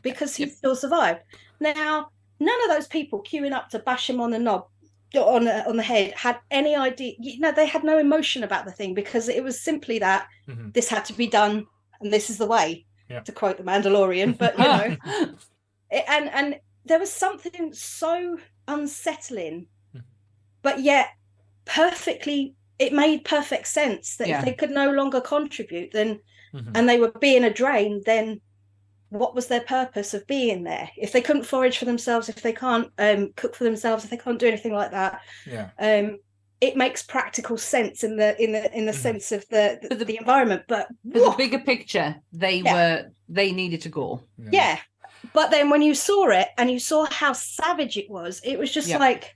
Because he still survived. Now, none of those people queuing up to bash him on the knob, on the head, had any idea. They had no emotion about the thing, because it was simply that this had to be done, and this is the way, to quote the Mandalorian. But and there was something so unsettling, but yet perfectly. It made perfect sense that if they could no longer contribute, then and they were being a drain, then what was their purpose of being there? If they couldn't forage for themselves, if they can't cook for themselves, if they can't do anything like that, it makes practical sense in the sense of the environment. But for the bigger picture, they needed to go. But then when you saw it and you saw how savage it was just like,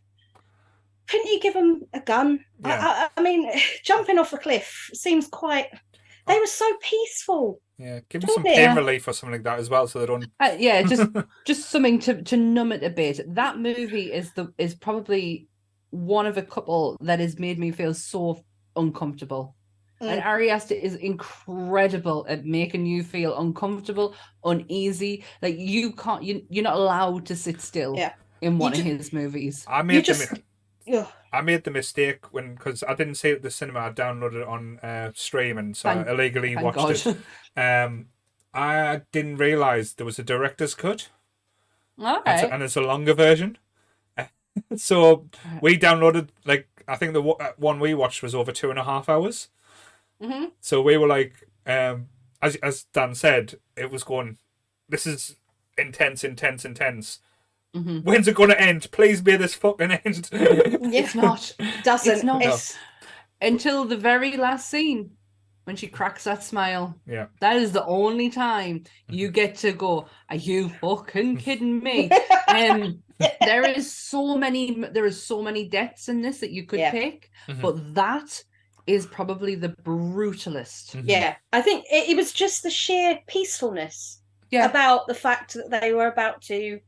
couldn't you give them a gun? I mean, jumping off a cliff seems quite. They were so peaceful. Give them some pain relief or something like that as well, so they don't. Just something to numb it a bit. That movie is probably one of a couple that has made me feel so uncomfortable. And Ari Aster is incredible at making you feel uncomfortable, uneasy. Like you're not allowed to sit still in one of his movies. I made the mistake because I didn't see it at the cinema. I downloaded it on streaming, so I illegally watched it. I didn't realise there was a director's cut. Okay. And it's a longer version. So we downloaded, I think the one we watched was over 2.5 hours. So we were like, as Dan said, it was going, this is intense. When's it going to end? Please may this fucking end. It's not. Doesn't. It's not. Until the very last scene, when she cracks that smile. Yeah. That is the only time you get to go, are you fucking kidding me? There is so many deaths in this that you could pick, but that is probably the brutalest. Yeah. I think it was just the sheer peacefulness about the fact that they were about to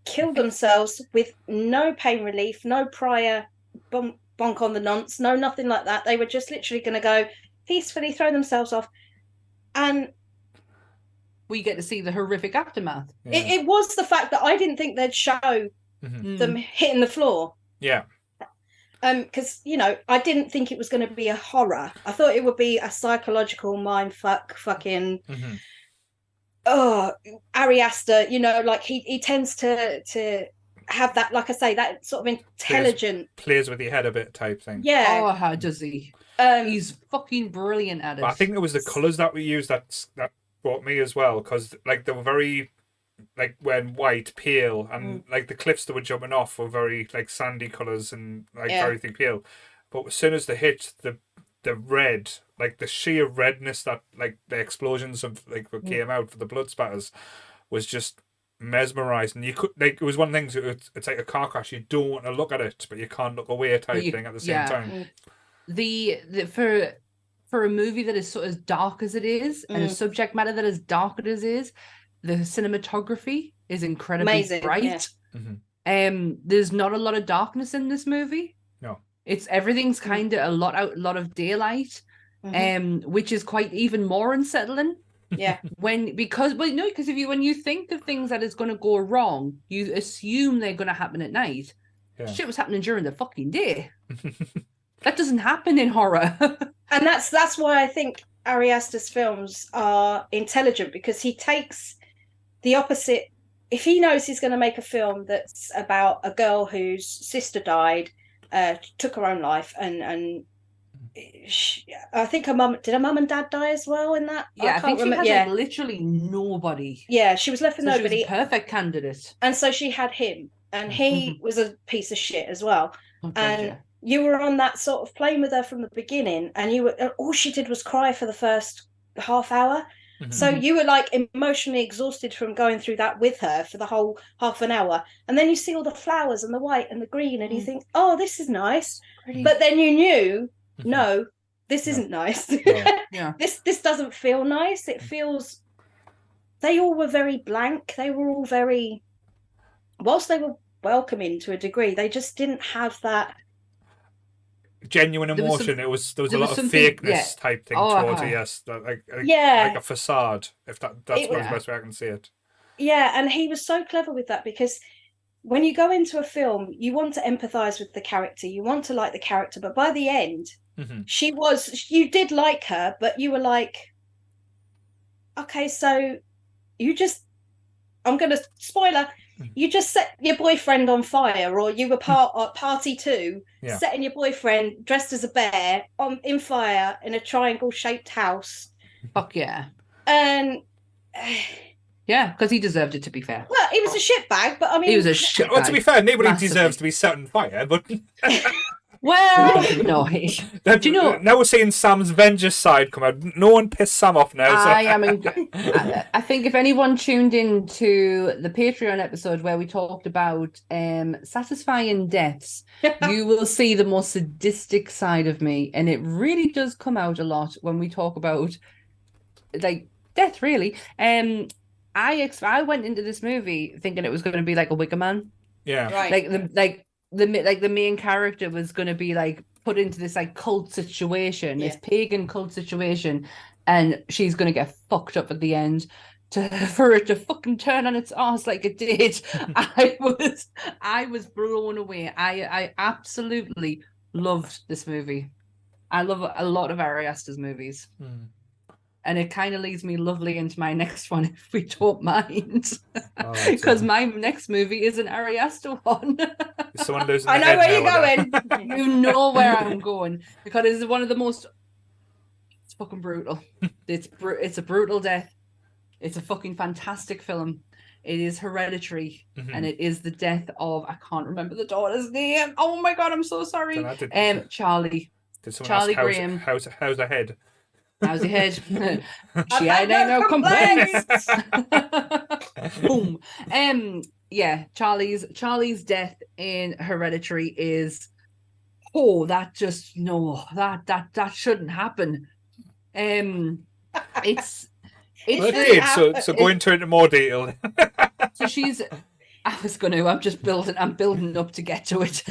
kill themselves with no pain relief, no prior bonk on the nonce, no nothing like that. They were just literally going to go peacefully throw themselves off, and we get to see the horrific aftermath. It was the fact that I didn't think they'd show them hitting the floor. Because I didn't think it was going to be a horror. I thought it would be a psychological mindfuck fucking Ari Aster, like he tends to have that, like I say, that sort of intelligent plays with your head a bit type thing. Yeah. Oh, how does he? He's fucking brilliant at it. But I think it was the colours that we used that brought me as well, because like they were very like when white, pale, and like the cliffs that were jumping off were very like sandy colours and like very pale. But as soon as they hit the red, like the sheer redness that like the explosions of like what came out for the blood spatters was just mesmerizing. You could like it was one thing. It's like a car crash. You don't want to look at it, but you can't look away type thing at the same time. The for a movie that is sort of dark as it is, and a subject matter that is dark as it is, the cinematography is incredibly amazing, bright. There's not a lot of darkness in this movie. No, everything's kind of a lot of daylight, which is quite even more unsettling. Yeah, because when you think of things that is going to go wrong, you assume they're going to happen at night. Yeah. Shit was happening during the fucking day. That doesn't happen in horror. And that's why I think Ari Aster's films are intelligent, because he takes the opposite. If he knows he's going to make a film that's about a girl whose sister died, took her own life, and I think her mum and dad die as well in that. Yeah, I think she had like literally nobody. Yeah, she was left with nobody. She was a perfect candidate. And so she had him, and he was a piece of shit as well. You were on that sort of plane with her from the beginning, and all she did was cry for the first half hour. So you were like emotionally exhausted from going through that with her for the whole half an hour. And then you see all the flowers and the white and the green, and you think, oh, this is nice. Pretty. But then you knew, no, this isn't nice. Yeah. This doesn't feel nice. It feels, they all were very blank. They were all very, whilst they were welcoming to a degree, they just didn't have that genuine emotion. There was a lot of fakeness type thing towards it. Yes, like a facade. If that's the best way I can see it. Yeah, and he was so clever with that, because when you go into a film, you want to empathize with the character, you want to like the character, but by the end, you did like her, but you were like, okay, so I'm gonna spoiler. You just set your boyfriend on fire, or you were party two, setting your boyfriend dressed as a bear in fire in a triangle-shaped house. Fuck yeah. And yeah, because he deserved it, to be fair. Well, he was a shitbag, but I mean, he was a shitbag. Well, to be fair, nobody deserves to be set on fire, but. Well, no. Do you know? Now we're seeing Sam's Avengers side come out. No one pissed Sam off now. So. I think if anyone tuned in to the Patreon episode where we talked about satisfying deaths, you will see the more sadistic side of me, and it really does come out a lot when we talk about like death. Really, I went into this movie thinking it was going to be like a Wicker Man. Yeah, right. The main character was going to be like put into this like cult situation, this pagan cult situation, and she's going to get fucked up at the end for it to fucking turn on its ass like it did. I was blown away. I absolutely loved this movie. I love a lot of Ari Aster's movies. And it kind of leads me lovely into my next one, if we don't mind. Because my next movie is an Ari Aster one. I know where you're going. You know where I'm going. Because it's one of the most... It's fucking brutal. It's a brutal death. It's a fucking fantastic film. It is Hereditary. And it is the death of... I can't remember the daughter's name. Oh my God, I'm so sorry. Charlie. Charlie Graham. How's her head? How's your head? She ain't no complaints. Boom. Yeah, Charlie's death in Hereditary is that shouldn't happen. It's so go into it in more detail. So I'm building up to get to it.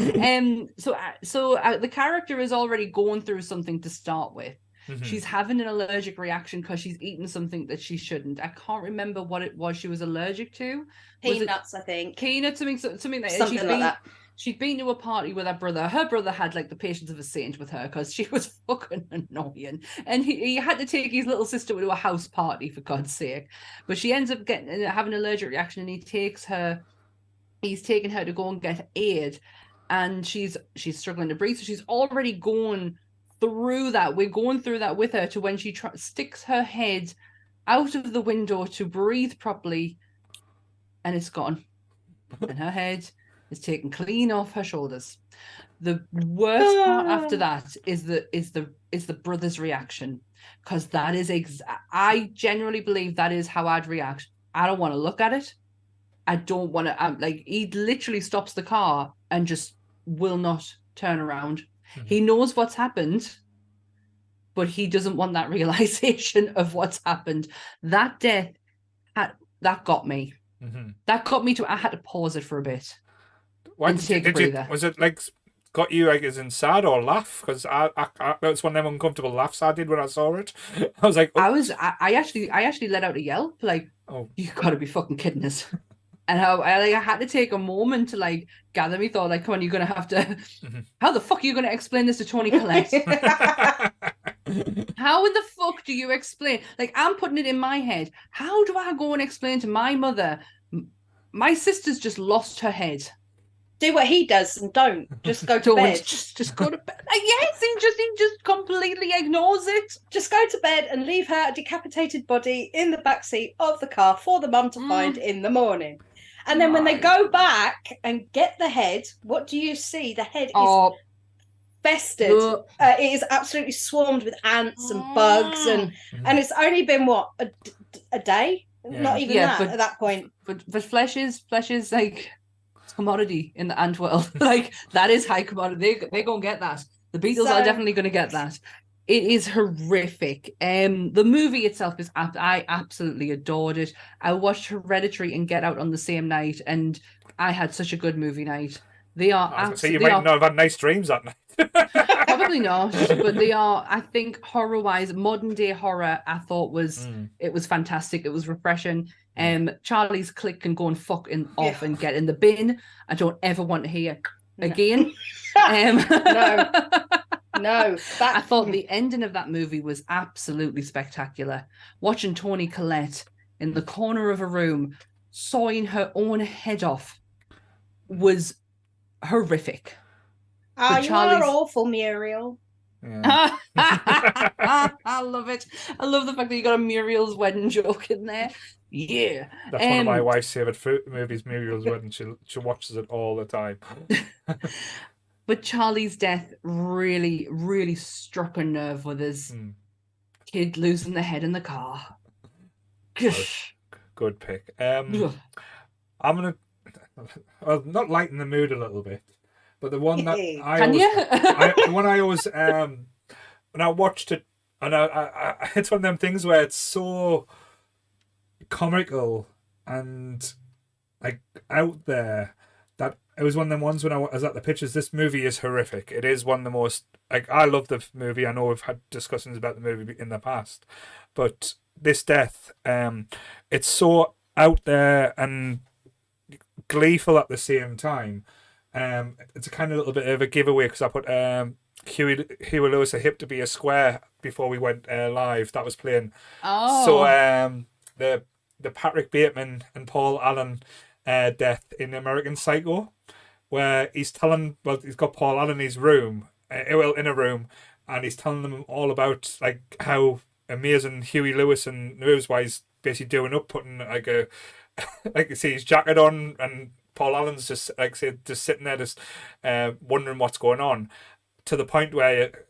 So the character is already going through something to start with. She's having an allergic reaction because she's eaten something that she shouldn't. I can't remember what it was she was allergic to. Peanuts, I think. Peanuts, something like that. she'd been to a party with her brother. Her brother had like the patience of a saint with her because she was fucking annoying. And he had to take his little sister to a house party, for God's sake. But she ends up having an allergic reaction, and he's taken her to go and get aid. And she's struggling to breathe. So she's already gone through that. We're going through that with her to when she sticks her head out of the window to breathe properly, and it's gone. And her head is taken clean off her shoulders. The worst part after that is the brother's reaction, because that is I genuinely believe that is how I'd react. I don't want to look at it. I don't want to. Like, he literally stops the car and just will not turn around. Mm-hmm. He knows what's happened, but he doesn't want that realization of what's happened. That death that got me. Mm-hmm. That got me I had to pause it for a bit. Why did you, was it like got you like as in sad or laugh? Because I that was one of them uncomfortable laughs I did when I saw it. I was like, oh. I actually let out a yelp, like, oh, you gotta be fucking kidding us. And I had to take a moment to like gather me thought, like, come on, you're gonna have to. Mm-hmm. How the fuck are you gonna explain this to Toni Collette? How in the fuck do you explain? Like, I'm putting it in my head. How do I go and explain to my mother? My sister's just lost her head. Do what he does and don't. Just go to bed. Just go to bed. Yes, he just completely ignores it. Just go to bed and leave her decapitated body in the backseat of the car for the mum to find in the morning. And then when they go back and get the head, what do you see? The head is festered. It is absolutely swarmed with ants and bugs, and it's only been what a day, not even that at that point. But flesh is like commodity in the ant world. Like, that is high commodity. They're gonna get that. The Beatles are definitely gonna get that. It is horrific. The movie itself is I absolutely adored it. I watched Hereditary and Get Out on the same night, and I had such a good movie night. They are. So you might not have had nice dreams that night. Probably not, but they are. I think horror-wise, modern day horror, I thought it was fantastic. It was refreshing. Charlie's click can go and fucking off and get in the bin. I don't ever want to hear again. No. I thought the ending of that movie was absolutely spectacular. Watching Toni Collette in the corner of a room sawing her own head off was horrific. You are awful, Muriel. Yeah. I love it. I love the fact that you got a Muriel's wedding joke in there. Yeah. That's one of my wife's favourite movies, Muriel's Wedding. She watches it all the time. But Charlie's death really, really struck a nerve with his kid losing the head in the car. Good pick. I'm going to not lighten the mood a little bit, but the one that the one I always, when I watched it, and it's one of them things where it's so comical and like out there that it was one of them ones when I was at the pictures. This movie is horrific. It is one of the most, like, I love the movie. I know we've had discussions about the movie in the past, but this death, it's so out there and gleeful at the same time. It's a kind of little bit of a giveaway because I put Huey Lewis, A Hip to Be a Square before we went live. That was playing. So the Patrick Bateman and Paul Allen death in American Psycho, where he's got Paul Allen in his room, in a room, and he's telling them all about like how amazing Huey Lewis and Nerves Wise basically doing up, putting like a like you see his jacket on, and Paul Allen's just just sitting there just wondering what's going on, to the point where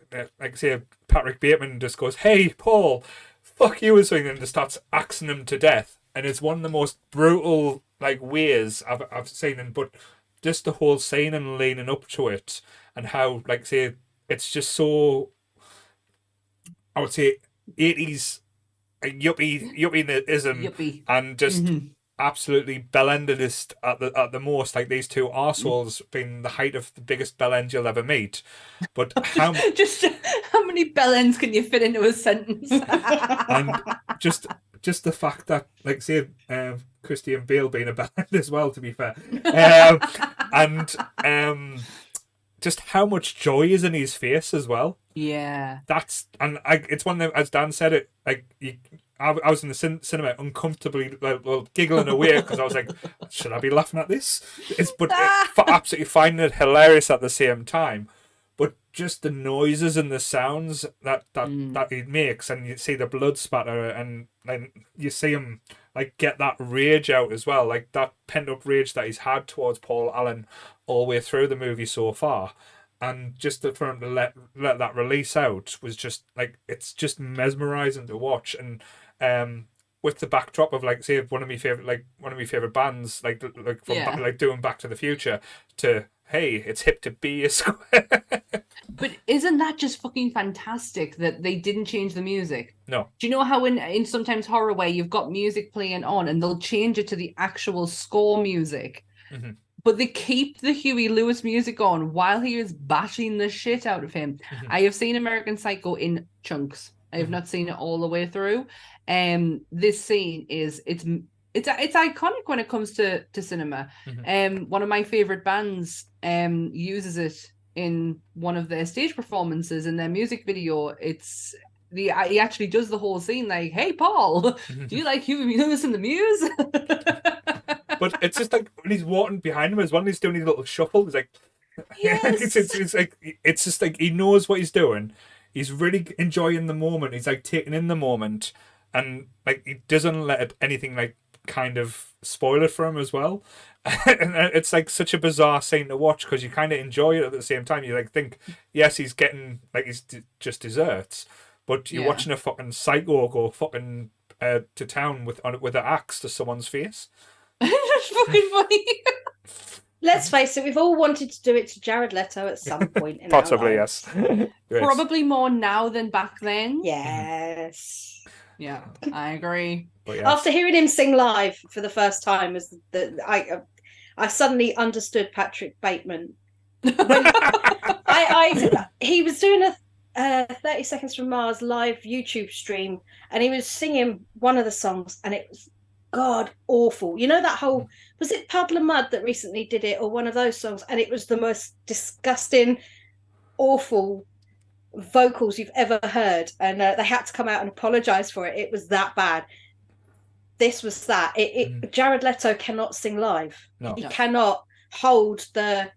Patrick Bateman just goes, "Hey Paul, fuck you," or something, and just starts axing him to death. And it's one of the most brutal like ways I've seen, but just the whole scene and leaning up to it, and how it's just so, I would say, 80s yuppieism, and just absolutely bellendedest at the most. Like, these two arseholes being the height of the biggest bellend you'll ever meet. But how how many bellends can you fit into a sentence? And just the fact that, like, say, Christian Bale being a bellend as well, to be fair. and just how much joy is in his face as well. Yeah, it's one of them, as Dan said it, like I was in the cinema uncomfortably giggling away because I was like, should I be laughing at this? For absolutely finding it hilarious at the same time. But just the noises and the sounds that he makes, and you see the blood spatter, and you see him like get that rage out as well, like that pent up rage that he's had towards Paul Allen all the way through the movie so far, and just for him to let that release out was just like, it's just mesmerizing to watch. And with the backdrop of, like, say, one of my favorite bands, like doing Back to the Future, to hey, it's hip to be a square. But isn't that just fucking fantastic that they didn't change the music? No. Do you know how in sometimes horror where you've got music playing on and they'll change it to the actual score music, but they keep the Huey Lewis music on while he is bashing the shit out of him. I have seen American Psycho in chunks. I have not seen it all the way through. This scene it's iconic when it comes to cinema. One of my favorite bands uses it in one of their stage performances in their music video. He actually does the whole scene like, "Hey Paul, do you like Huey Lewis and the Muse?" But it's just like when he's walking behind him as well, he's doing his little shuffle. He's like, yes. it's just like he knows what he's doing. He's really enjoying the moment. He's like taking in the moment, and like he doesn't let anything like kind of spoil it for him as well. And it's like such a bizarre scene to watch because you kind of enjoy it at the same time. You like think, yes, he's getting like he's just desserts, but you're watching a fucking psycho go fucking to town with an axe to someone's face. It's fucking funny. Let's face it, we've all wanted to do it to Jared Leto at some point in Possibly, our lives. yes. Probably more now than back then. Yes. Yeah, I agree. But yes. After hearing him sing live for the first time, I suddenly understood Patrick Bateman. He was doing a 30 Seconds from Mars live YouTube stream, and he was singing one of the songs, and it was god awful. You know that whole, was it Puddle of Mud that recently did it, or one of those songs, and it was the most disgusting, awful vocals you've ever heard, and they had to come out and apologize for it. It was that bad. This was that. Jared Leto cannot sing live. No. He cannot hold the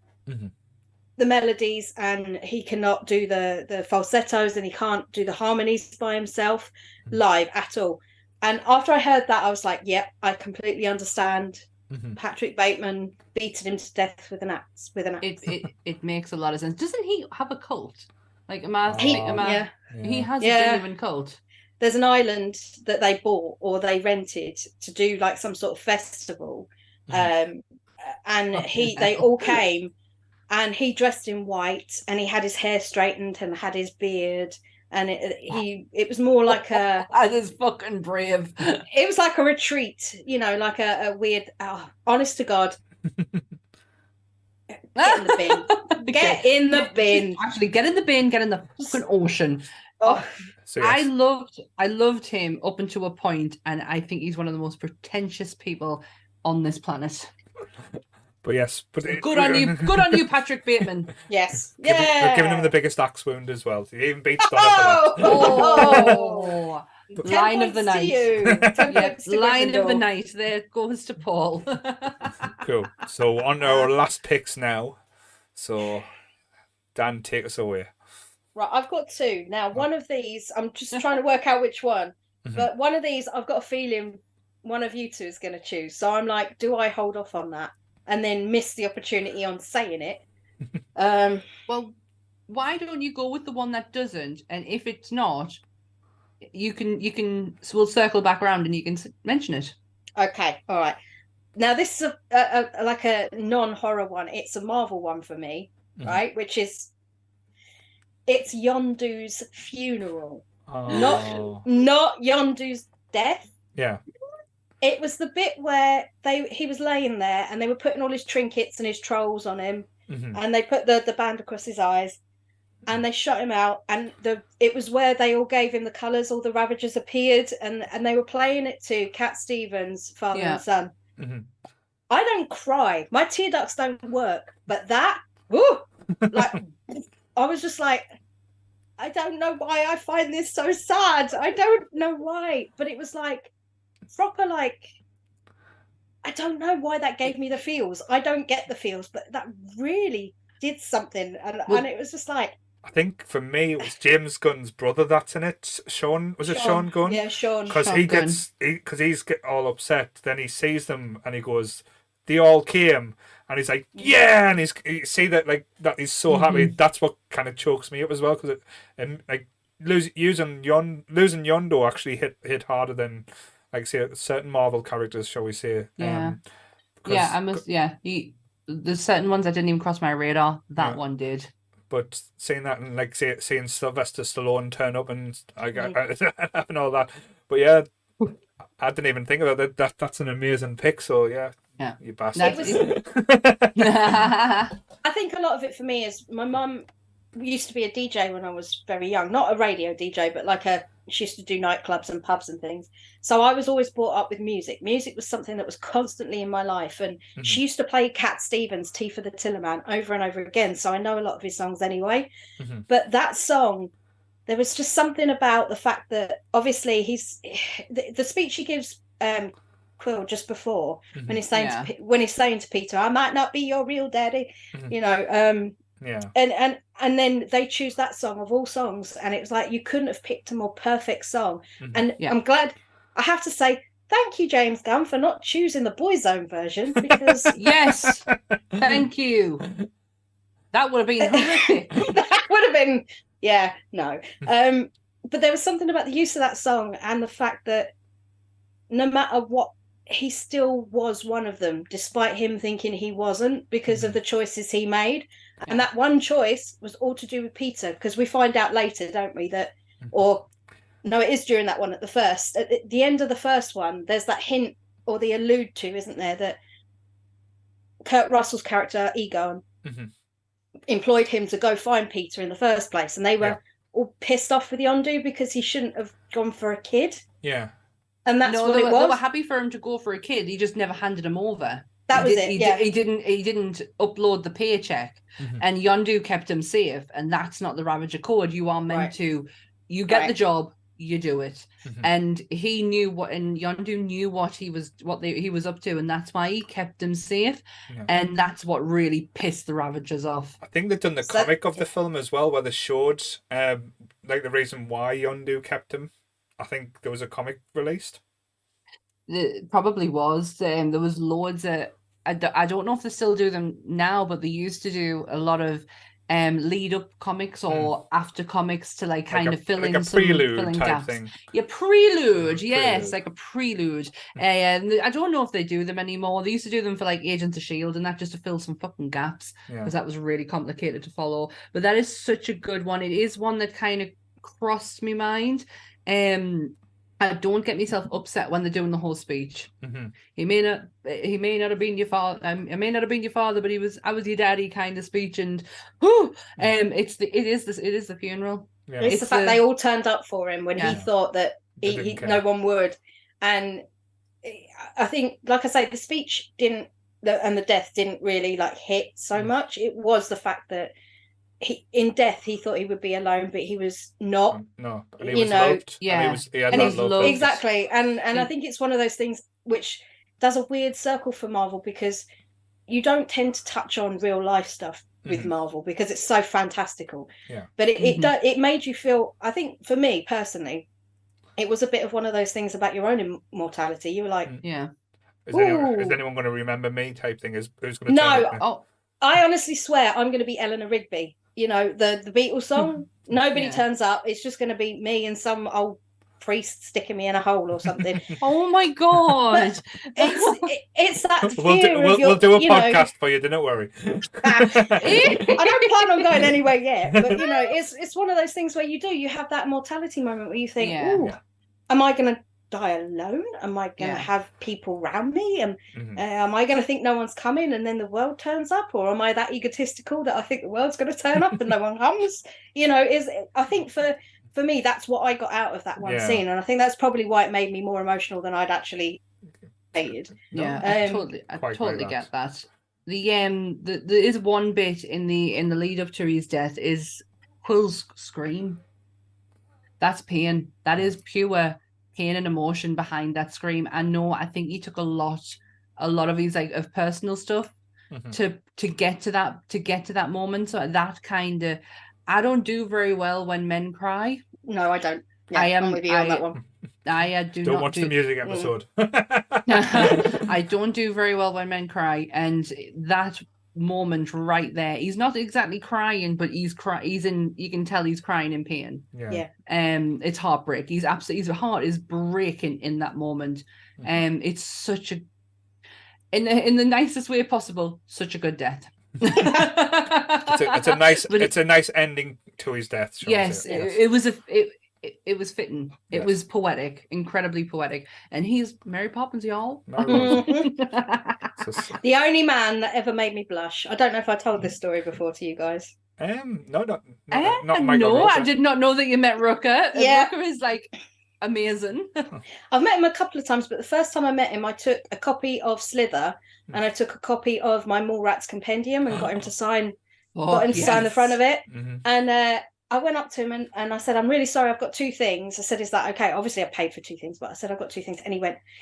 melodies, and he cannot do the falsettos, and he can't do the harmonies by himself live at all. And after I heard that, I was like, yep, I completely understand. Patrick Bateman beating him to death with an axe. It makes a lot of sense. Doesn't he have a cult? Like he has a genuine cult. There's an island that they bought or they rented to do like some sort of festival, and they all came, and he dressed in white, and he had his hair straightened and had his beard, and it was more like a that is fucking brave. It was like a retreat, you know, like a weird. Honest to God. Get in the bin. Get in the bin. Actually, get in the bin. Get in the fucking ocean. Oh, so yes. I loved him up until a point, and I think he's one of the most pretentious people on this planet. But yes, good on you, Patrick Bateman. Yes, they're giving him the biggest axe wound as well. He even beats Donna for that. Oh. Line of the night. Line of the night. There goes to Paul. Cool. So on to our last picks now. So Dan, take us away. Right, I've got two. Now, one of these, I'm just trying to work out which one. But one of these, I've got a feeling one of you two is going to choose. So I'm like, do I hold off on that and then miss the opportunity on saying it? Well, why don't you go with the one that doesn't? And if it's not, we'll circle back around and you can mention it. Okay, all right. Now this is a non-horror one. It's a Marvel one for me, right? Which is, it's Yondu's funeral. Not Yondu's death. Yeah. It was the bit where he was laying there and they were putting all his trinkets and his trolls on him, and they put the band across his eyes, and they shot him out, and it was where they all gave him the colours, all the Ravagers appeared, and they were playing it to Cat Stevens, father and son. I don't cry. My tear ducts don't work. But that, woo, like, I was just like, I don't know why I find this so sad. I don't know why. But it was like, proper, like, I don't know why that gave me the feels. I don't get the feels, but that really did something. And it was just like, I think for me it was James Gunn's brother that's in it. Sean, was it Sean Gunn? Yeah, Sean. Because he's get all upset. Then he sees them and he goes, "They all came," and he's like, "Yeah!" And you see that like that he's so happy. That's what kind of chokes me up as well, because like losing Yondo actually hit harder than like say certain Marvel characters, shall we say? Yeah, I must. Yeah, there's certain ones that didn't even cross my radar. That one did. But seeing that and like seeing Sylvester Stallone turn up and and all that, but yeah, I didn't even think about it. That's an amazing pick. So yeah, you bastard. I think a lot of it for me is my mum used to be a DJ when I was very young, not a radio DJ, but like she used to do nightclubs and pubs and things. So I was always brought up with music. Music was something that was constantly in my life. And she used to play Cat Stevens' Tea for the Tillerman over and over again. So I know a lot of his songs anyway. But that song, there was just something about the fact that obviously the speech he gives Quill just before when he's saying to Peter, "I might not be your real daddy," you know, and then they choose that song of all songs, and it was like you couldn't have picked a more perfect song. And I'm glad, I have to say, thank you, James Gunn, for not choosing the Boyzone version, because yes, thank you. That would have been horrific. That would have been, no. But there was something about the use of that song and the fact that no matter what, he still was one of them, despite him thinking he wasn't, because of the choices he made. And that one choice was all to do with Peter, because we find out later, don't we, that, or no, it is during that one at the end of the first one, there's that hint, or they allude to, isn't there, that Kurt Russell's character, Egon, employed him to go find Peter in the first place. And they were all pissed off with Yondu because he shouldn't have gone for a kid. Yeah. And that's what it was. They were happy for him to go for a kid. He just never handed him over. That was it. He didn't upload the paycheck, and Yondu kept him safe. And that's not the Ravager code. You are meant to. You get the job. You do it. And he knew and Yondu knew what he was up to, and that's why he kept him safe. And that's what really pissed the Ravagers off. I think they've done the comic of the film as well, where they showed like the reason why Yondu kept him. I think there was a comic released. It probably was. There was loads of. I don't know if they still do them now, but they used to do a lot of lead up comics or after comics to like kind of fill in some filling gaps. Thing. Yeah, prelude. Yes, like a prelude. And I don't know if they do them anymore. They used to do them for like Agents of S.H.I.E.L.D. and that, just to fill some fucking gaps, because that was really complicated to follow. But that is such a good one. It is one that kind of crossed my mind. I don't get myself upset when they're doing the whole speech. He may not have been your father. I may not have been your father, but I was your daddy kind of speech. And it is the funeral. It's the fact they all turned up for him when he thought that no one would. And I think, like I say, the speech and the death didn't really like hit so much. It was the fact that in death he thought he would be alone, but he was not. No, and he was loved. Yeah, and he was loved. Exactly. And I think it's one of those things which does a weird circle for Marvel, because you don't tend to touch on real life stuff with Marvel because it's so fantastical. Yeah. But it made you feel, I think for me personally, it was a bit of one of those things about your own immortality. You were like, Is anyone going to remember me type thing? Who's going to No. I honestly swear I'm going to be Eleanor Rigby. You know, the Beatles song, nobody turns up. It's just going to be me and some old priest sticking me in a hole or something. Oh my God. It's that fear we'll do a podcast for you, don't worry. I don't plan on going anywhere yet, but you know, it's one of those things where you have that mortality moment where you think, am I going to die alone? Am I going to have people around me? And am I going to think no one's coming and then the world turns up? Or am I that egotistical that I think the world's going to turn up and no one comes? You know, I think for me, that's what I got out of that one scene. And I think that's probably why it made me more emotional than I'd actually Yeah, I totally get that. There is one bit in the lead up to his death is Quill's scream. That's pain. That is pure pain and emotion behind that scream. And no, I think he took a lot of his of personal stuff to get to that moment. So that kind of, I don't do very well when men cry. No, I don't. Yeah, I'm with you on that one. I don't watch the music episode. I don't do very well when men cry, and that moment right there, he's not exactly crying, but he's in, you can tell he's crying in pain. Yeah. It's heartbreak. His heart is breaking in that moment. It's such a, in the nicest way possible, such a good death. it's a nice ending to his death. Yes, it was fitting. Yes. It was poetic, incredibly poetic. And he's Mary Poppins, y'all. The only man that ever made me blush. I don't know if I told this story before to you guys. Not no, I did not know that you met Rooker. Yeah. Rooker is amazing. I've met him a couple of times, but the first time I met him, I took a copy of Slither and I took a copy of my Mallrats compendium and got him to sign sign the front of it. And I went up to him and I said, I'm really sorry, I've got two things. I said, is that okay? Obviously I paid for two things, but I said, I've got two things. And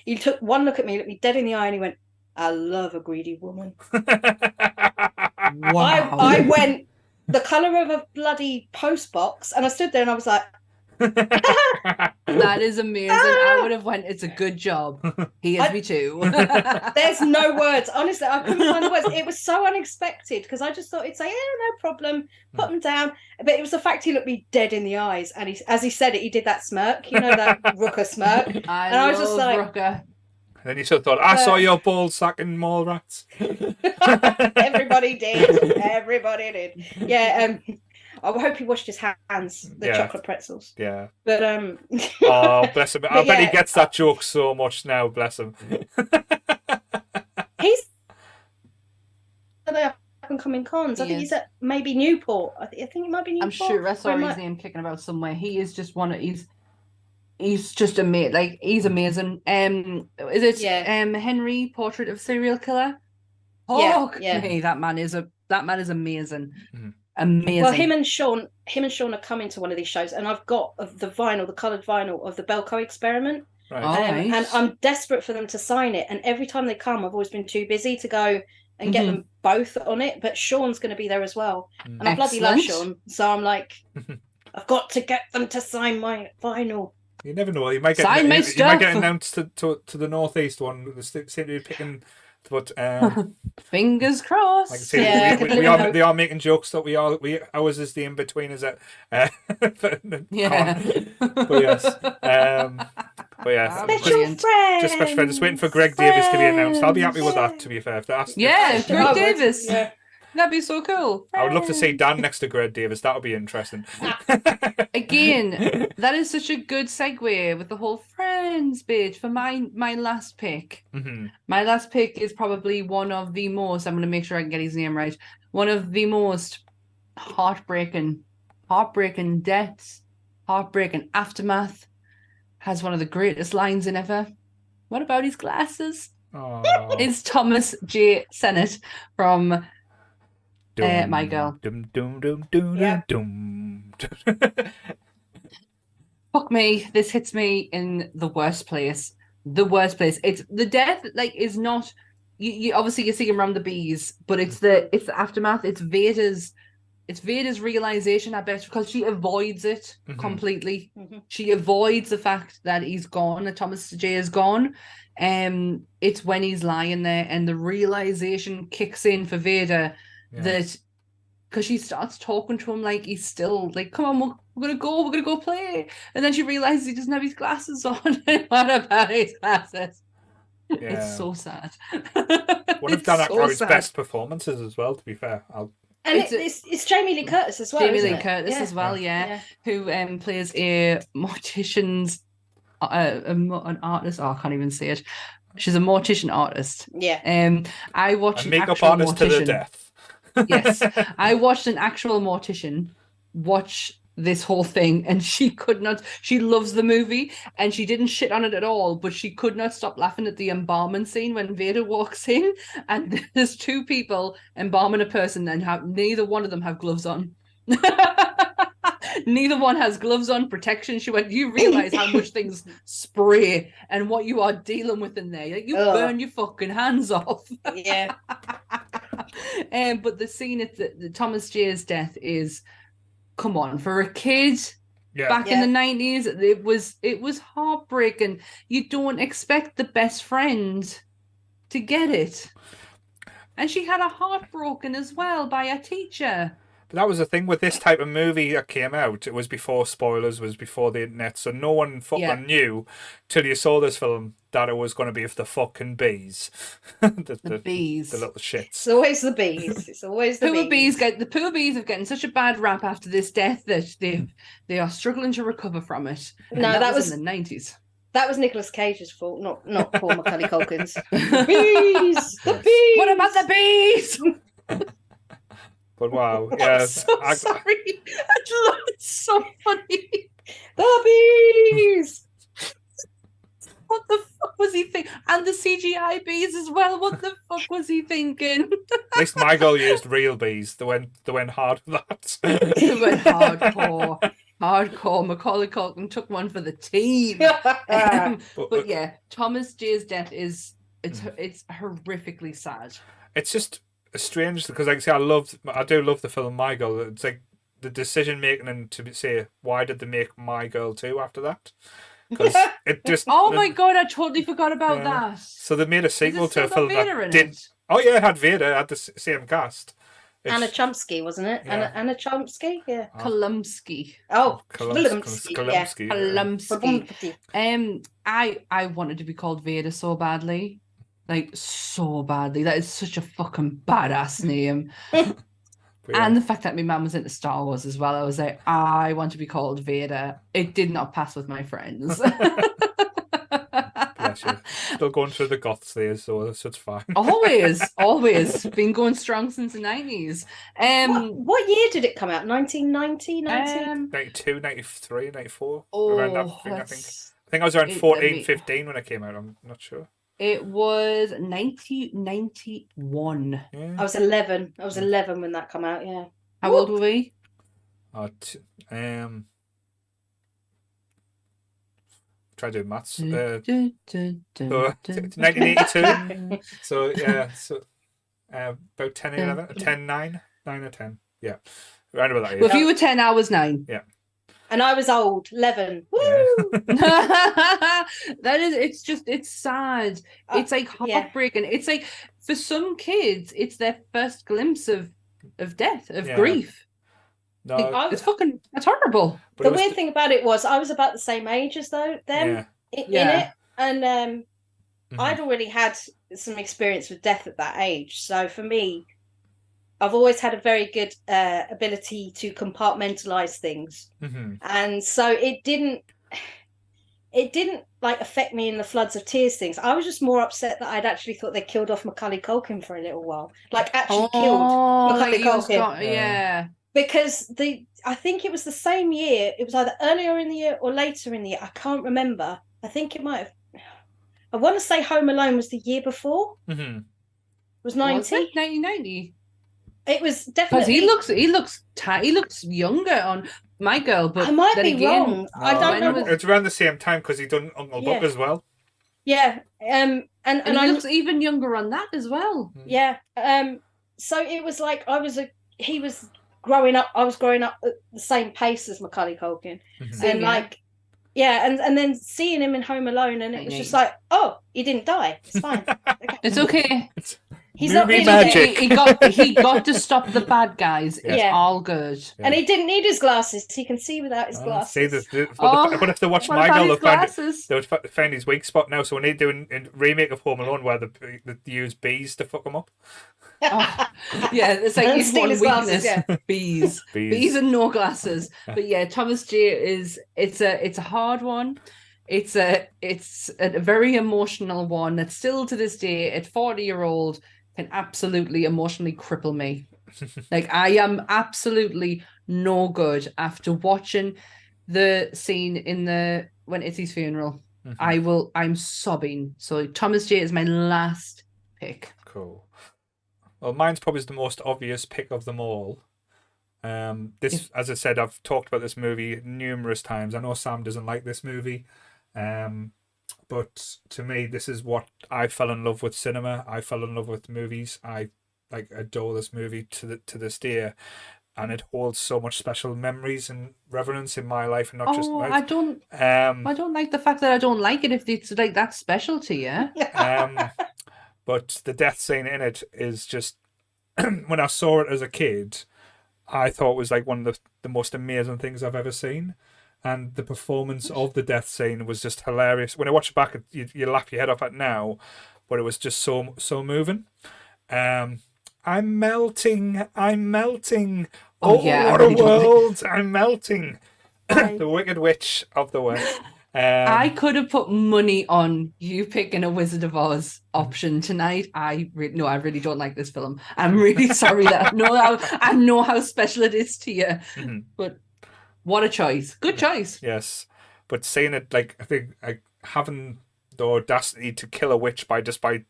he took one look at me, looked me dead in the eye, and he went, I love a greedy woman. Wow. I went the colour of a bloody post box, and I stood there and I was like, that is amazing. I would have went, it's a good job. He is me too. There's no words. Honestly, I couldn't find the words. It was so unexpected because I just thought he'd say, yeah, no problem, put them down. But it was the fact he looked me dead in the eyes, and as he said it, he did that smirk, that Rooker smirk. I was just like, Rooker. And then he sort of thought, I saw your ball sacking Mallrats. Everybody did. Yeah. I hope he washed his hands, the chocolate pretzels. Yeah. But oh, bless him. I bet he gets that joke so much now, bless him. He's the up and coming cons. I think he's at maybe Newport. I think it might be Newport. I'm sure I saw his name kicking about somewhere. He is just he's just amazing. He's amazing. Is it Henry, Portrait of Serial Killer? Me, that man is amazing. Amazing. Well, him and Sean are coming to one of these shows, and I've got the coloured vinyl of the Belko Experiment. Right. Nice. And I'm desperate for them to sign it. And every time they come, I've always been too busy to go and get them both on it. But Sean's going to be there as well, and I bloody love Sean. So I'm like, I've got to get them to sign my vinyl. You never know. You might get announced to the Northeast one. They seem to be picking. But fingers crossed. Like I say, they are making jokes that ours is the in between, is it? But yes. Special friend. Just special friend. Just waiting for Greg Davis to be announced. I'll be happy with that. To be fair, Greg Davis. Yeah. That'd be so cool. I would love to see Dan next to Greg Davis. That would be interesting. Again, that is such a good segue with the whole Friends bit for my last pick. My last pick is probably one of the most, I'm going to make sure I can get his name right, one of the most heartbreaking deaths, heartbreaking aftermath, has one of the greatest lines in ever. What about his glasses? It's Thomas J. Sennett from... My Girl. Fuck me, this hits me in the worst place. It's the death, is not you obviously you see him around the bees, but it's the aftermath. It's Veda's realization, I bet, because she avoids it completely. She avoids the fact that he's gone, that Thomas J is gone. It's when he's lying there and the realization kicks in for Veda. That because she starts talking to him like he's still come on, we're gonna go play, and then she realizes he doesn't have his glasses on. What about his glasses? It's so sad. One of Dan Aykroyd's best performances as well, to be fair. It's Jamie Lee Curtis as well. Jamie Lee Curtis as well, who plays a mortician's an artist. I can't even say it. She's a mortician artist. I watched an makeup artist to the death. Yes, I watched an actual mortician watch this whole thing, and she loves the movie and she didn't shit on it at all, but she could not stop laughing at the embalming scene when Vader walks in and there's two people embalming a person and neither one of them have gloves on. Neither one has gloves on, protection. She went, you realize how much things spray and what you are dealing with in there. Like, you burn your fucking hands off. Yeah. But the scene at the Thomas J's death is, come on, for a kid back in the 90s, it was heartbreaking. You don't expect the best friend to get it. And she had a heart broken as well by a teacher. But that was the thing with this type of movie that came out. It was before spoilers, was before the internet, so no one fucking knew till you saw this film that it was going to be the fucking bees. the bees. The little shits. It's always the bees. It's always the bees. The poor bees have gotten such a bad rap after this death that they are struggling to recover from it. And no, that was in the 90s. That was Nicolas Cage's fault, not Paul Macaulay Culkin's. The bees! The bees! What about the bees? But wow, yeah. I'm so sorry. It's so funny. The bees! What the fuck was he thinking? And the CGI bees as well. What the fuck was he thinking? At least my girl used real bees. They went hard with that. They went hardcore. Macaulay Culkin took one for the team. But yeah, Thomas J's death is it's horrifically sad. It's just strange because, like I say, I do love the film My Girl. It's like the decision making and to say, why did they make My Girl 2 after that? Because it just my god, I totally forgot about that. So they made a sequel to a film Vader that did. Oh yeah, it had Vader, it had the same cast. Anna Chomsky, wasn't it? Yeah. Anna Chomsky, yeah. Kolumsky. Oh, Kolumsky. Kolumsky. I wanted to be called Vader so badly. Like, so badly. That is such a fucking badass name. And the fact that my mum was into Star Wars as well, I was like, I want to be called Vader. It did not pass with my friends. Bless you. Still going through the goths there, so it's fine. Always. Been going strong since the 90s. What year did it come out? 1990? 92, 93, 94? Oh, around that thing, I think. I think I was around 14, 15 when it came out. I'm not sure. It was 1991. Yeah. I was 11. I was 11 when that came out, yeah. How old were we? Try doing maths. 1982. So, yeah. So, about 10, 11, 10, 9 or 10. Yeah. Around about that year. Well, if you were 10, I was 9. Yeah. And I was old, 11. Woo! Yeah. It's sad. It's like heartbreaking. It's like, for some kids, it's their first glimpse of death, of grief. No, it's horrible. But the weird thing about it was I was about the same age as them in it. And I'd already had some experience with death at that age. So for me, I've always had a very good ability to compartmentalize things. Mm-hmm. And so it didn't like affect me in the floods of tears things. I was just more upset that I'd actually thought they killed off Macaulay Culkin for a little while. Like actually killed Macaulay Culkin. Yeah. Because I think it was the same year. It was either earlier in the year or later in the year. I can't remember. I think it might have. I want to say Home Alone was the year before. Mm-hmm. It was 1990. It was definitely. Because he looks younger on My Girl, but I might be wrong. I don't know. It's around the same time because he done Uncle Buck as well. Yeah. And he looks even younger on that as well. Yeah. So it was like he was growing up. I was growing up at the same pace as Macaulay Culkin, and and then seeing him in Home Alone, and it was just like, oh, he didn't die. It's fine. Okay. It's okay. He's not really magic. He got to stop the bad guys. It's all good. Yeah. And he didn't need his glasses. He can see without his glasses. But if they watch My Girl, they would find his weak spot now. So when they do a remake of Home Alone where they use bees to fuck him up. Yeah, it's like his one weakness. Bees and no glasses. But yeah, Thomas J it's a hard one. It's a very emotional one that still to this day at 40-year-old can absolutely emotionally cripple me. Like, I am absolutely no good. After watching the scene when Izzy's funeral, I'm sobbing. So Thomas J is my last pick. Cool. Well, mine's probably the most obvious pick of them all. As I said, I've talked about this movie numerous times. I know Sam doesn't like this movie, but to me, this is what I fell in love with cinema. I fell in love with movies. I adore this movie to this day, and it holds so much special memories and reverence in my life, and not just mine. I don't like the fact that I don't like it if it's like that special to you. But the death scene in it is just when I saw it as a kid, I thought it was like one of the most amazing things I've ever seen. And the performance of the death scene was just hilarious. When I watch it back, you laugh your head off at now, but it was just so moving. I'm melting. Oh yeah, what a world! I'm melting. The Wicked Witch of the West. I could have put money on you picking a Wizard of Oz option tonight. I really don't like this film. I'm really sorry that I know how special it is to you, but what a choice! Good choice. Yes, but saying it I think having the audacity to kill a witch by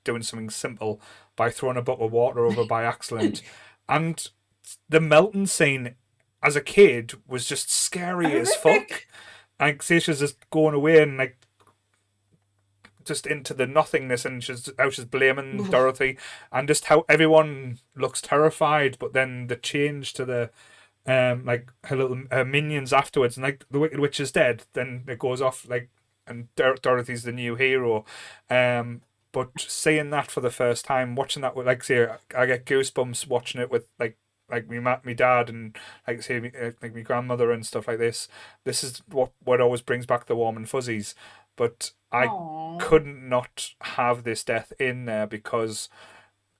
doing something simple, by throwing a bucket of water over by accident, and the melting scene as a kid was just scary as fuck. And she's just going away and just into the nothingness, and she's blaming Dorothy, and just how everyone looks terrified. But then the change to the her minions afterwards, and the Wicked Witch is dead. Then it goes off and Dorothy's the new hero. But seeing that for the first time, watching that with I get goosebumps watching it with me dad and my grandmother and stuff like this. This is what always brings back the warm and fuzzies. But I couldn't not have this death in there, because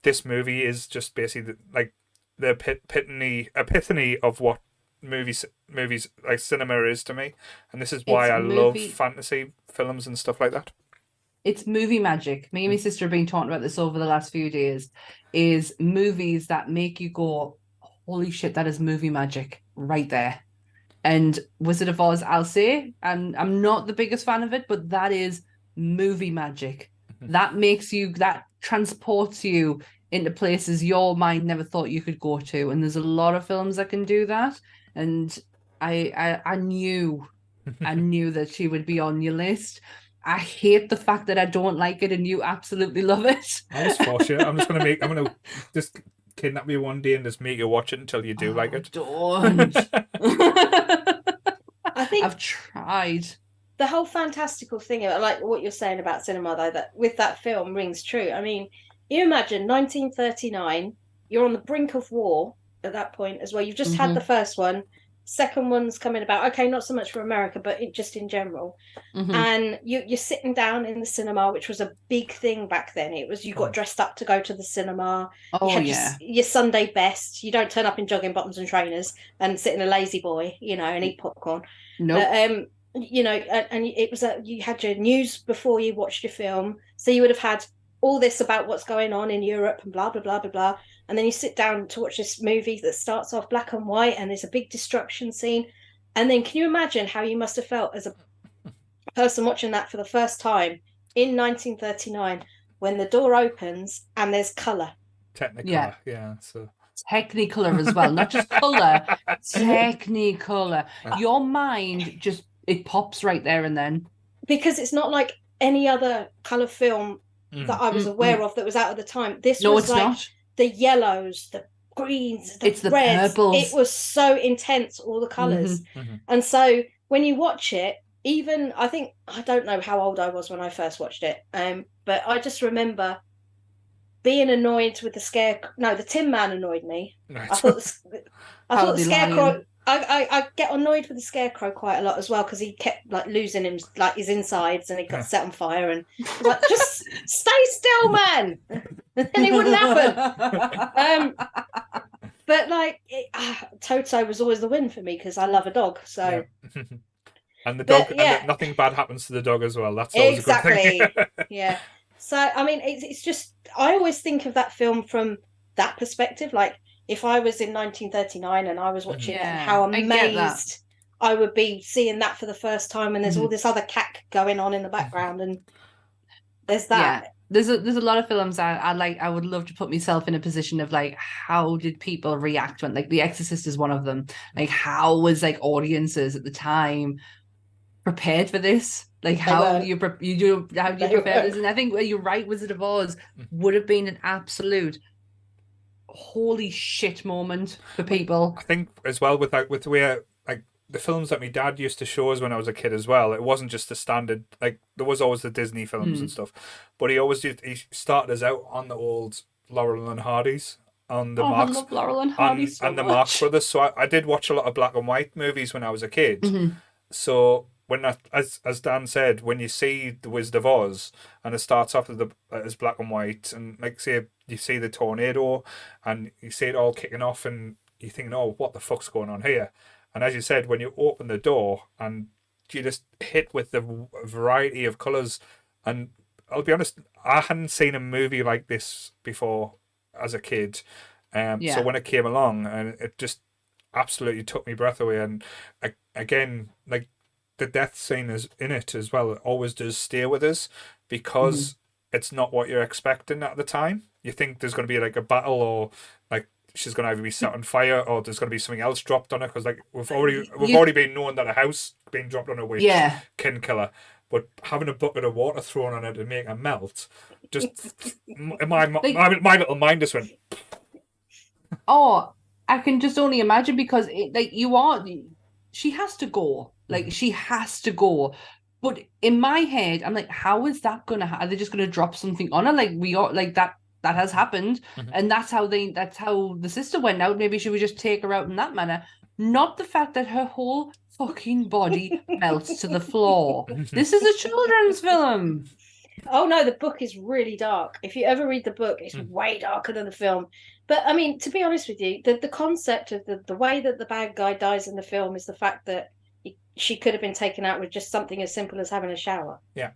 this movie is just basically the epiphany of what movies like cinema is to me, and this is why I love fantasy films and stuff like that. It's movie magic. Me and my sister have been talking about this over the last few days. Is movies that make you go, holy shit, that is movie magic right there. And Wizard of Oz, I'll say, I'm not the biggest fan of it, but that is movie magic. That transports you into places your mind never thought you could go to. And there's a lot of films that can do that. And I knew that she would be on your list. I hate the fact that I don't like it and you absolutely love it. I'll just force you. I'm gonna just kidnap you one day and just make you watch it until you do like it. Don't. I think I've tried. The whole fantastical thing, like what you're saying about cinema, though, that with that film rings true. I mean, you imagine 1939, you're on the brink of war at that point as well. You've just had the first one. Second one's coming about. Okay, not so much for America, but just in general. And you're sitting down in the cinema, which was a big thing back then. It was, you got dressed up to go to the cinema. You had your Sunday best. You don't turn up in jogging bottoms and trainers and sit in a lazy boy, and eat popcorn. No. And it was you had your news before you watched your film, so you would have had all this about what's going on in Europe and blah blah blah blah blah. And then you sit down to watch this movie that starts off black and white, and there's a big destruction scene. And then can you imagine how you must have felt as a person watching that for the first time in 1939 when the door opens and there's colour? Technicolor, yeah. So Technicolor as well, not just colour. Technicolor. Your mind just, it pops right there and then. Because it's not like any other colour film that I was aware of that was out at the time. This was not. The yellows, the greens, the reds. Purples. It was so intense, all the colours. And so when you watch it, even, I don't know how old I was when I first watched it, but I just remember being annoyed with the Tin Man annoyed me. Right. I thought the Scarecrow... I get annoyed with the Scarecrow quite a lot as well, because he kept losing his insides, and he got set on fire, and just stay still, man, and it wouldn't happen. But Toto was always the win for me because I love a dog. So, and the dog, and nothing bad happens to the dog as well. That's always a good thing. Yeah. So I mean, it's just, I always think of that film from that perspective, like if I was in 1939 and I was watching it, and how amazed I would be seeing that for the first time, and there's all this other cack going on in the background, and there's that. Yeah. There's a lot of films I would love to put myself in a position of like, how did people react when, like, The Exorcist is one of them. Like, how was like audiences at the time prepared for this? Like, how do you prepare this? And I think you're right, Wizard of Oz would have been an absolute holy shit moment for people. I think as well with the way like the films that my dad used to show us when I was a kid as well, it wasn't just the standard, like there was always the Disney films and stuff, but he started us out on the old Laurel and Hardy's, on the Marx, I love Laurel and Hardy so and the much. Marx Brothers. So I did watch a lot of black and white movies when I was a kid. So when as Dan said, when you see The Wizard of Oz and it starts off as black and white, and like say you see the tornado and you see it all kicking off, and you're thinking, oh, what the fuck's going on here? And as you said, when you open the door and you just hit with the variety of colours, and I'll be honest, I hadn't seen a movie like this before as a kid. So when it came along, and it just absolutely took me breath away. And again, like the death scene is in it as well. It always does stay with us because it's not what you're expecting at the time. You think there's going to be like a battle, or like she's going to either be set on fire, or there's going to be something else dropped on her, because like we've already been known that a house being dropped on a witch can kill her. But having a bucket of water thrown on her to make her melt, just my little mind just went. Oh, I can just only imagine, because she has to go. Like, she has to go. But in my head, I'm like, how is that gonna happen? Are they just gonna drop something on her? Like, we are like that has happened, and that's how the sister went out. Maybe she would just take her out in that manner. Not the fact that her whole fucking body melts to the floor. This is a children's film. Oh no, the book is really dark. If you ever read the book, it's way darker than the film. But I mean, to be honest with you, the concept of the way that the bad guy dies in the film is the fact that she could have been taken out with just something as simple as having a shower. Yeah.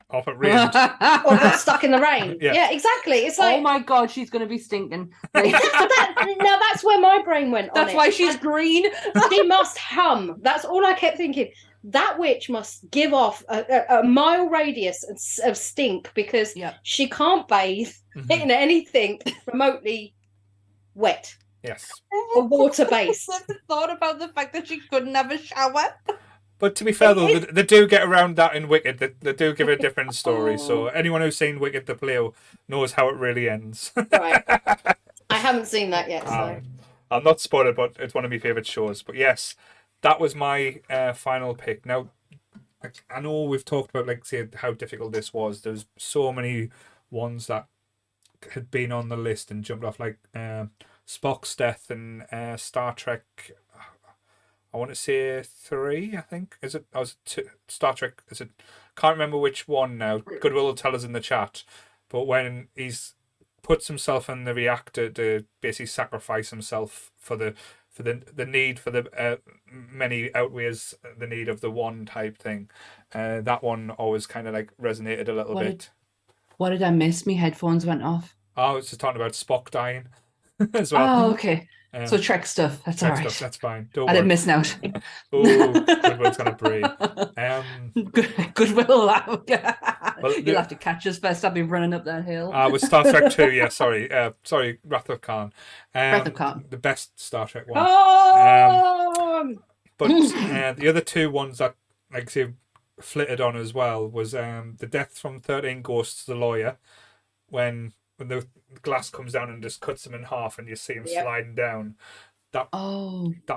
Off it rained. Or got stuck in the rain. Yeah, exactly. It's like, oh my god, she's going to be stinking. Now that's where my brain went. That's why she's green. She must hum. That's all I kept thinking. That witch must give off a mile radius of stink, because she can't bathe in anything remotely wet. Yes. Or water based. I never thought about the fact that she couldn't have a shower. But to be fair, though, they do get around that in Wicked. They do give a different story. So anyone who's seen Wicked the play knows how it really ends. Right. I haven't seen that yet, so. I'm not spoiled, but it's one of my favourite shows. But yes, that was my final pick. Now, I know we've talked about, like, say, how difficult this was. There's so many ones that had been on the list and jumped off, like Spock's death and Star Trek. I want to say 3, I think. Is it? I was Star Trek. Is it? Can't remember which one now. Goodwill will tell us in the chat. But when he's puts himself in the reactor to basically sacrifice himself for the need for the many outweighs the need of the one type thing. That one always kind of like resonated a little bit. What did I miss? My headphones went off. Oh, I was just talking about Spock dying as well. Oh, okay. So Trek stuff. That's all right. Stuff, that's fine. I didn't miss out. Oh, Goodwill's gonna breathe. Goodwill. Well, you'll have to catch us first. I've been running up that hill. With Star Trek 2, yeah. Sorry, Wrath of Khan. Wrath of Khan, the best Star Trek one. But the other two ones that, like, say, flitted on as well was the death from 13 Ghosts, the lawyer, when the glass comes down and just cuts him in half and you see him sliding down. That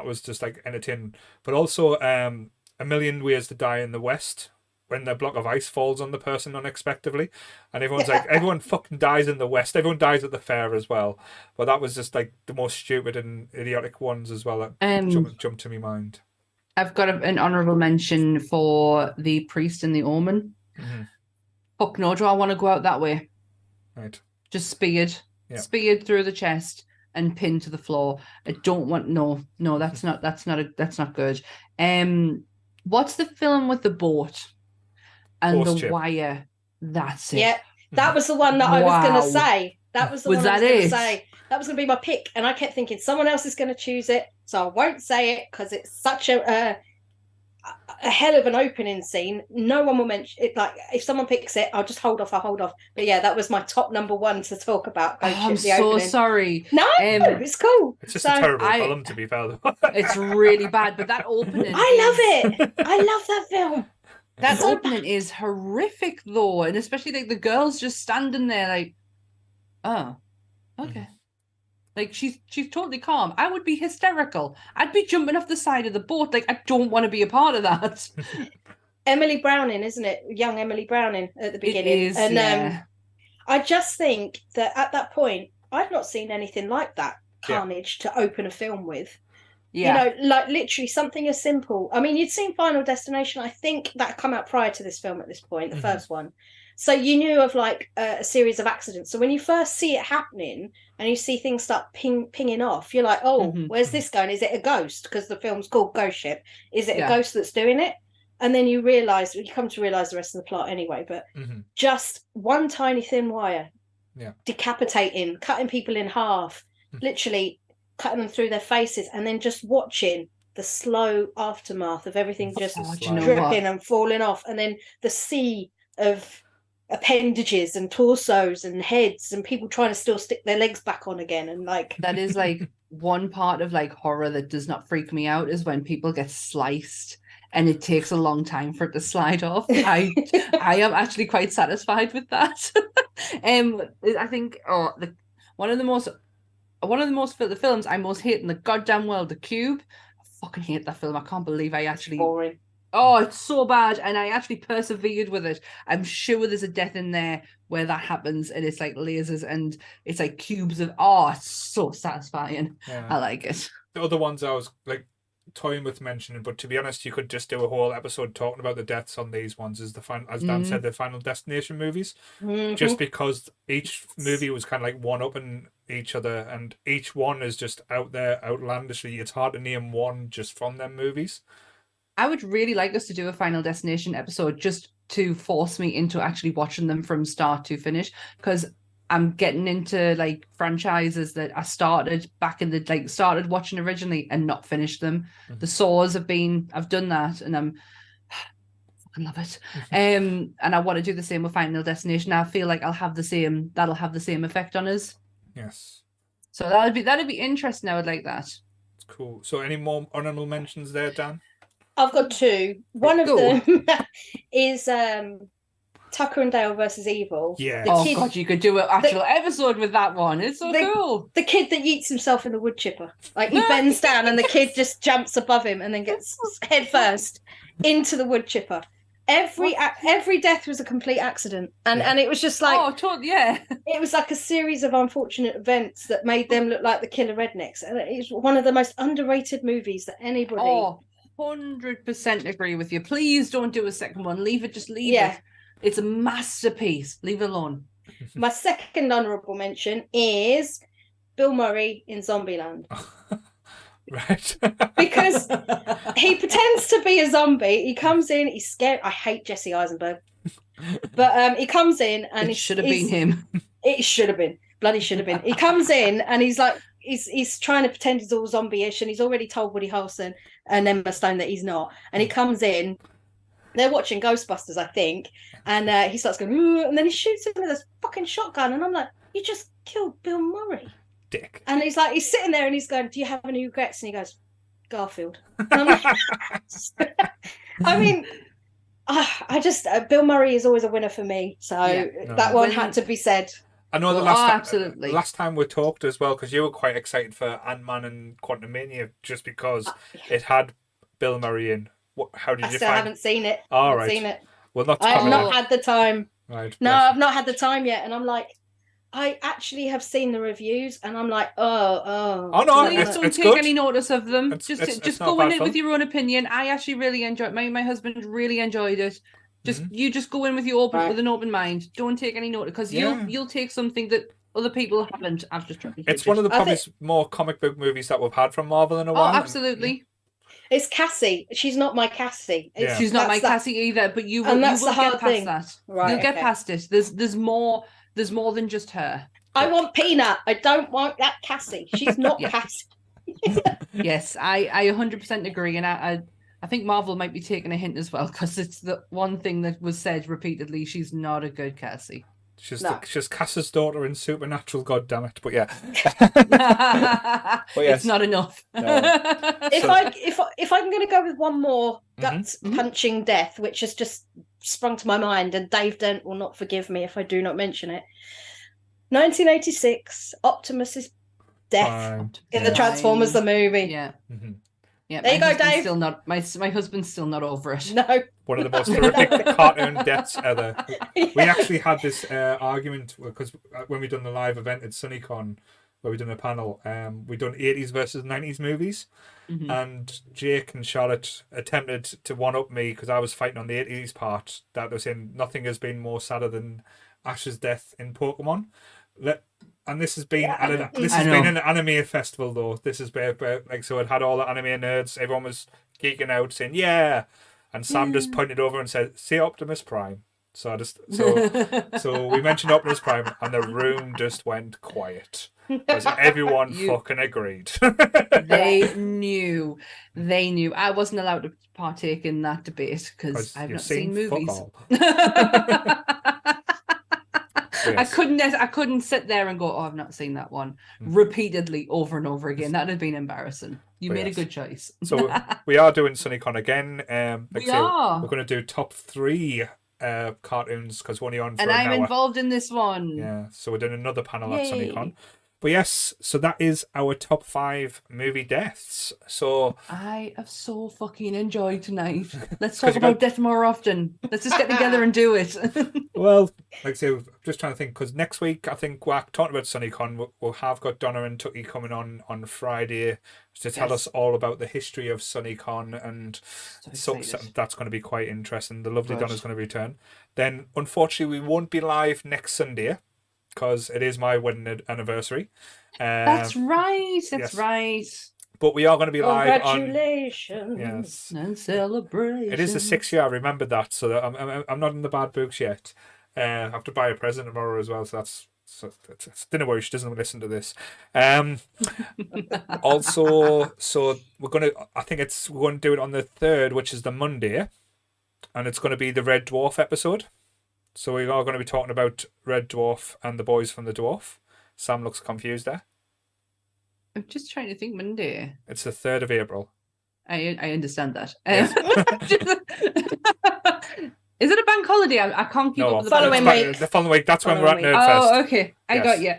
was just like entertaining. But also A Million Ways to Die in the West, when the block of ice falls on the person unexpectedly, and everyone's like, everyone fucking dies in the West. Everyone dies at the fair as well. But that was just like the most stupid and idiotic ones as well that jumped to my mind. I've got an honourable mention for the priest and the omen. Fuck no, do I want to go out that way? Right. Just speared through the chest and pinned to the floor. I don't want no, that's not good. What's the film with the boat and the wire? That's it. Yeah, that was the one that I was going to say. That was the Was one I was that going to it? say. That was going to be my pick, and I kept thinking someone else is going to choose it, so I won't say it because it's such a hell of an opening scene. No one will mention it. Like, if someone picks it, I'll just hold off. But yeah, that was my top number one to talk about. I'm so sorry. No, it's cool. It's just a terrible film, to be fair. It's really bad, but that opening, I love it. I love that film. That opening is horrific, though, and especially like the girls just standing there, like, oh, okay. Like, she's totally calm. I would be hysterical. I'd be jumping off the side of the boat. Like, I don't want to be a part of that. Emily Browning, isn't it? Young Emily Browning at the beginning. It is, and yeah. I just think that at that point, I've not seen anything like that carnage to open a film with. Yeah. You know, like literally something as simple. I mean, you'd seen Final Destination. I think that had come out prior to this film at this point, the first one. So you knew of like a series of accidents. So when you first see it happening and you see things start pinging off, you're like, oh, where's this going? Is it a ghost? Because the film's called Ghost Ship. Is it a ghost that's doing it? And then you come to realise the rest of the plot anyway. But just one tiny thin wire, decapitating, cutting people in half, literally cutting them through their faces, and then just watching the slow aftermath of everything just dripping and falling off. And then the sea of appendages and torsos and heads and people trying to still stick their legs back on again. And like, that is like one part of like horror that does not freak me out is when people get sliced and it takes a long time for it to slide off. I am actually quite satisfied with that. I think one of the films I most hate in the goddamn world, The Cube. I fucking hate that film. I can't believe I actually boring. Oh, it's so bad, and I actually persevered with it. I'm sure there's a death in there where that happens, and it's like lasers, and it's like cubes of. Oh, it's so satisfying. Yeah. I like it. The other ones I was like toying with mentioning, but to be honest, you could just do a whole episode talking about the deaths on these ones, as Dan said, the Final Destination movies, just because each movie was kind of like one-upping each other, and each one is just out there outlandishly. It's hard to name one just from them movies. I would really like us to do a Final Destination episode just to force me into actually watching them from start to finish, because I'm getting into like franchises that I started started watching originally and not finished them. The Saws I've done that, and I love it. And I want to do the same with Final Destination. I feel like that'll have the same effect on us. Yes. So that'd be interesting. I would like that. It's cool. So any more honorable mentions there, Dan? I've got two. One of them is Tucker and Dale versus Evil. Yeah. God, you could do an actual episode with that one. It's so cool. The kid that yeets himself in the wood chipper. Like, he bends down and the kid just jumps above him and then gets head first into the wood chipper. Every death was a complete accident. And it was just like... It was like a series of unfortunate events that made them look like the killer rednecks. And it's one of the most underrated movies that anybody... 100% agree with you. Please don't do a second one. Leave it. It's a masterpiece. Leave it alone. My second honourable mention is Bill Murray in Zombieland. Right. Because he pretends to be a zombie. He comes in, he's scared. I hate Jesse Eisenberg. But he comes in and it should have been him. It should have been. Bloody should have been. He comes in and he's like, he's trying to pretend he's all zombie-ish, and he's already told Woody Harrelson and Emma Stone that he's not. And he comes in, they're watching Ghostbusters, I think, and he starts going, ooh, and then he shoots him with a fucking shotgun, and I'm like, you just killed Bill Murray. Dick. And he's sitting there and he's going, do you have any regrets? And he goes, Garfield. And I'm like, I mean, Bill Murray is always a winner for me, so that one had to be said. I know absolutely. Last time we talked as well, because you were quite excited for Ant-Man and Quantumania just because it had Bill Murray in. How did you find it? I haven't seen it. All right. Seen it. Well, I have not had the time. Right. No, I've not had the time yet, and I'm like, I actually have seen the reviews, and I'm like, oh no, please don't take any notice of them. Just go in it with your own opinion. I actually really enjoyed. My husband really enjoyed it. You just go in with with an open mind. Don't take any notice, because you'll take something that other people haven't. I've just tried. It's one of the probably more comic book movies that we've had from Marvel in a while. Oh, absolutely. It's Cassie. She's not my Cassie. She's not my Cassie either. But you will get past that. Right, you'll get past it. There's more than just her. I want Peanut. I don't want that Cassie. She's not Yeah. Cassie. Yes, I 100% agree, and I think Marvel might be taking a hint as well, because it's the one thing that was said repeatedly. She's not a good Cassie. She's Cass's daughter in Supernatural, goddammit. But yeah. But yes. It's not enough. No. If I'm going to go with one more gut punching death, which has just sprung to my mind, and Dave Dent will not forgive me if I do not mention it. 1986, Optimus's death in the Transformers the movie. Yeah. Yeah, there you go, Dave. Still not my husband's still not over it. No, one of the most horrific cartoon deaths ever. We actually had this argument because when we done the live event at SunnyCon, where we done a panel, we done 80s versus 90s movies, and Jake and Charlotte attempted to one up me because I was fighting on the 80s part. That they were saying nothing has been more sadder than Ash's death in Pokemon. And this has been been an anime festival though. This is where so it had all the anime nerds. Everyone was geeking out, saying yeah, and Sam just pointed over and said, "Say Optimus Prime." So so we mentioned Optimus Prime, and the room just went quiet because everyone fucking agreed. They knew. I wasn't allowed to partake in that debate because I've not seen movies. Yes. I couldn't sit there and go, I've not seen that one repeatedly over and over again. That'd have been embarrassing. You made a good choice. So we are doing SunnyCon again. We are. We're going to do top 3 cartoons because we're only on for and an I'm hour. involved in this one. Yeah, so we're doing another panel at SunnyCon. But yes, so that is our top 5 movie deaths. So I have so fucking enjoyed tonight. Let's talk about death more often. Let's just get together and do it. Well, like I say, I'm just trying to think, because next week I think we're talking about SunnyCon. We'll have got Donna and Tucky coming on Friday to tell us all about the history of SunnyCon, and so that's going to be quite interesting. The lovely Donna's going to return. Then, unfortunately, we won't be live next Sunday, because it is my wedding anniversary. That's right. That's right. But we are going to be live on... Congratulations. Yes. And celebration. It is the 6th year. I remembered that. So that I'm not in the bad books yet. I have to buy a present tomorrow as well. So that's... don't worry, she doesn't listen to this. Also, so we're going to... we're going to do it on the 3rd, which is the Monday. And it's going to be the Red Dwarf episode. So we are going to be talking about Red Dwarf and the boys from the Dwarf. Sam looks confused there. I'm just trying to think. Monday. It's the 3rd of April. I understand that. Is it a bank holiday? I can't keep up with the following week. The following week. That's when we're at Nerdfest. Oh, okay. I got you.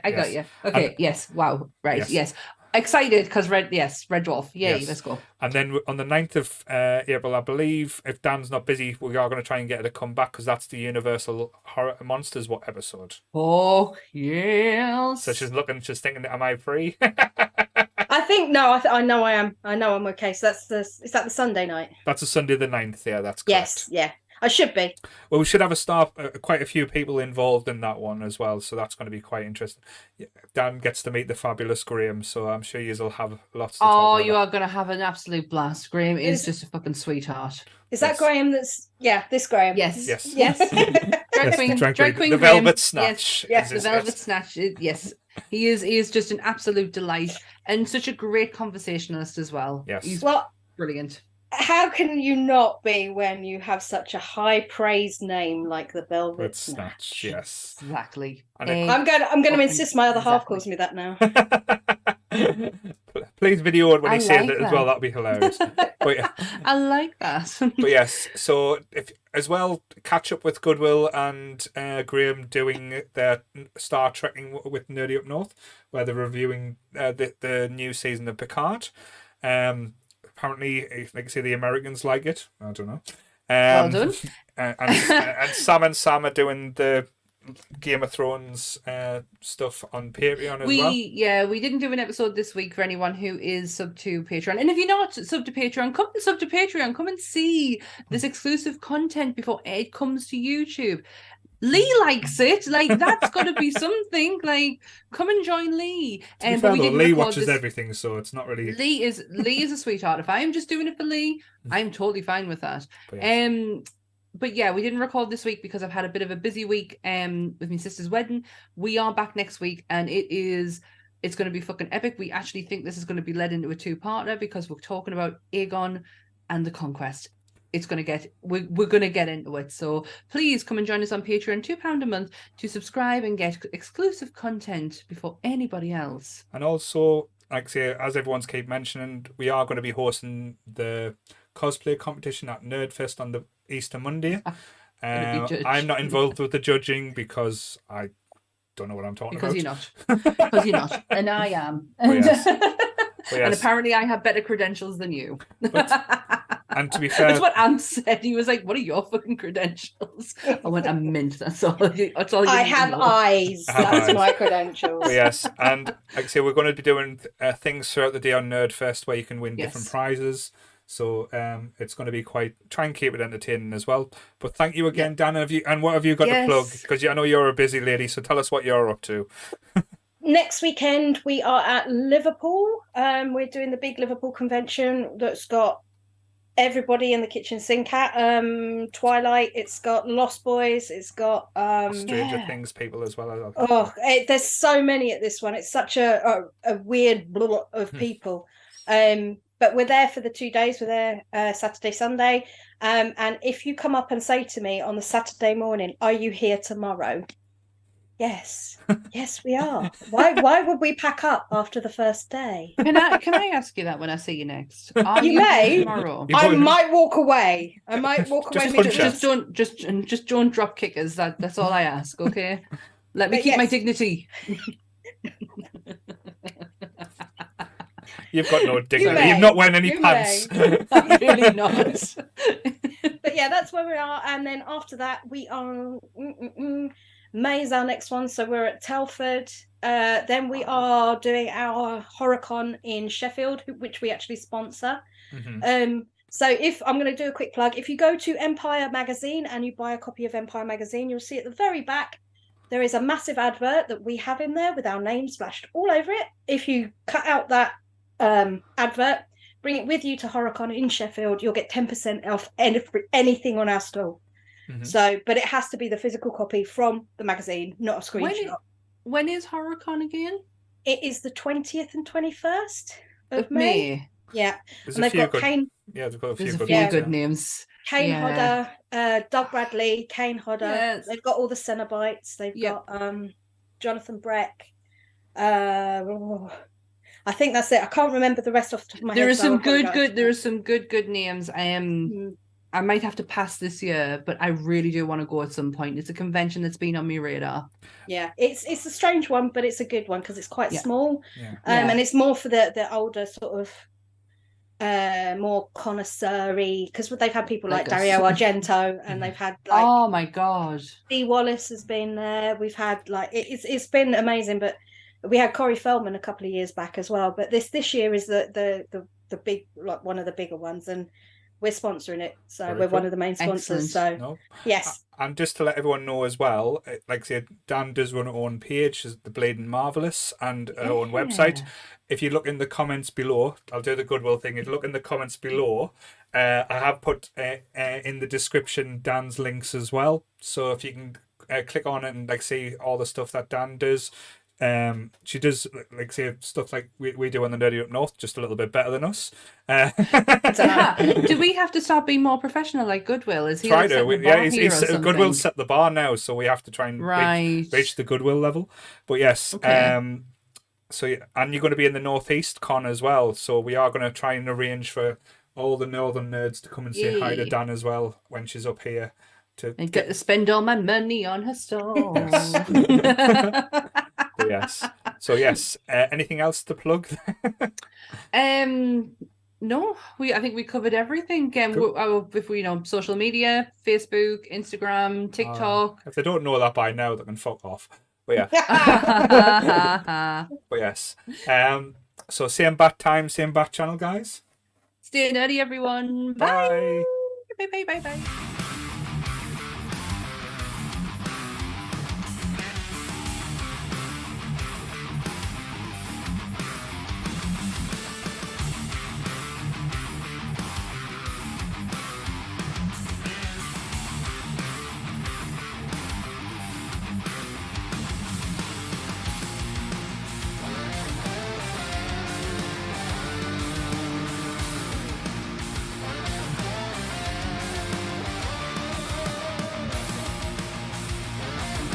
Okay. Yes. Wow. Right. Yes. Excited because Red Dwarf. Yay, let's go. And then on the 9th of April, I believe, if Dan's not busy, we are going to try and get her to come back because that's the Universal Horror Monsters episode. Oh, yes. So she's thinking, am I free? I think, no, I know I am. I know I'm okay. So is that the Sunday night? That's a Sunday the 9th, yeah, that's correct. Yes, yeah. I should be. Well, we should have quite a few people involved in that one as well, so that's going to be quite interesting. Dan gets to meet the fabulous Graham, so I'm sure you'll have lots to talk about. Oh, you are going to have an absolute blast. Graham is just a fucking sweetheart. Is that Graham this Graham? Yes. Drag Queen the Velvet Snatch. Yes, the Velvet Snatch. Yes. He is just an absolute delight and such a great conversationalist as well. Yes. He's brilliant. How can you not be when you have such a high praised name like the Velvet Snatch? Yes, exactly. I'm going to insist my other half calls me that now. Please video it when he says it as well. That'll be hilarious. But, yeah. I like that. But yes, so if as well catch up with Goodwill and Graham doing their Star Trekking with Nerdy Up North, where they're reviewing the new season of Picard. Apparently, like I say, the Americans like it. I don't know. Well done. And Sam are doing the Game of Thrones stuff on Patreon as well. Yeah, we didn't do an episode this week for anyone who is sub to Patreon. And if you're not sub to Patreon, come and sub to Patreon. Come and see this exclusive content before it comes to YouTube. Lee likes it. Like, that's got to be something. Like, come and join Lee. To be fair, though, Lee watches everything, so it's not really... Lee is a sweetheart. If I am just doing it for Lee, I'm totally fine with that. Yes. but yeah, we didn't record this week because I've had a bit of a busy week with my sister's wedding. We are back next week, and it's going to be fucking epic. We actually think this is going to be led into a two-parter because we're talking about Aegon and the Conquest. It's going to get, we're going to get into it. So please come and join us on Patreon, £2 a month, to subscribe and get exclusive content before anybody else. And also, like I say, as everyone's keep mentioning, we are going to be hosting the cosplay competition at Nerdfest on the Easter Monday. I'm not involved with the judging because I don't know what I'm talking about. Because you're not. And I am. Yes. And apparently I have better credentials than you. And to be fair, that's what Ant said. He was like, "What are your fucking credentials?" I went, "I'm mint." That's all. I have eyes. That's my credentials. Yes, and like I say, we're going to be doing things throughout the day on Nerdfest where you can win different prizes. So it's going to be try and keep it entertaining as well. But thank you again, Dan. What have you got to plug? Because I know you're a busy lady, so tell us what you're up to. Next weekend we are at Liverpool. We're doing the big Liverpool convention that's got everybody in the kitchen sink at Twilight. It's got Lost Boys. It's got Stranger Things people as well. There's so many at this one. It's such a weird block of people. But we're there for the 2 days. We're there Saturday, Sunday. And if you come up and say to me on the Saturday morning, "Are you here tomorrow?" Yes, we are. Why would we pack up after the first day? Can I ask you that when I see you next? You may. Tomorrow? I might walk away. Just don't drop kickers. That's all I ask. Okay, let me keep my dignity. You've got no dignity. You've not wearing any pants. I'm really not. But yeah, that's where we are. And then after that, we are. May is our next one, so we're at Telford. Then we are doing our HorrorCon in Sheffield, which we actually sponsor. Mm-hmm. So if I'm going to do a quick plug, if you go to Empire Magazine and you buy a copy of Empire Magazine, you'll see at the very back there is a massive advert that we have in there with our name splashed all over it. If you cut out that advert, bring it with you to HorrorCon in Sheffield, you'll get 10% off anything on our stall. Mm-hmm. So, but it has to be the physical copy from the magazine, not a screenshot. When is HorrorCon again? It is the 20th and 21st of May. Yeah, there's and they've got Kane. Yeah, they've got a few good names. Kane Hodder, Doug Bradley, Kane Hodder. Yes. They've got all the Cenobites. They've got Jonathan Breck. I think that's it. I can't remember the rest off the top of my head. There are some good names. I might have to pass this year, but I really do want to go at some point. It's a convention that's been on my radar. Yeah, it's a strange one, but it's a good one because it's quite small, and it's more for the older sort of more connoisseur-y, because they've had people like Dario Argento, and they've had like, oh my god, Dee Wallace has been there. We've had like it's been amazing, but we had Corey Feldman a couple of years back as well. But this year is the big, like, one of the bigger ones, and we're sponsoring it, so we're one of the main sponsors. Excellent. So yes. And just to let everyone know as well, like I said, Dan does run her own page, the Bleading Marvelous, and her own website. If you look in the comments below, I'll do the goodwill thing. If you look in the comments below, I have put in the description Dan's links as well. So if you can click on it and like see all the stuff that Dan does. She does, like, say, stuff like we do on the Nerdy Up North, just a little bit better than us. Do we have to start being more professional like Goodwill? Is he try to? Goodwill set the bar now, so we have to try and reach the Goodwill level. But yes, and you're going to be in the Northeast Con as well, so we are going to try and arrange for all the Northern nerds to come and say hi to Dan as well when she's up here. And get to spend all my money on her stall. Yes. So yes. Anything else to plug? No. I think we covered everything. If we social media, Facebook, Instagram, TikTok. If they don't know that by now, they can fuck off. But yeah. But yes. So same bat time, same bat channel, guys. Stay nerdy, everyone. Bye. Bye. Bye. Bye. Bye.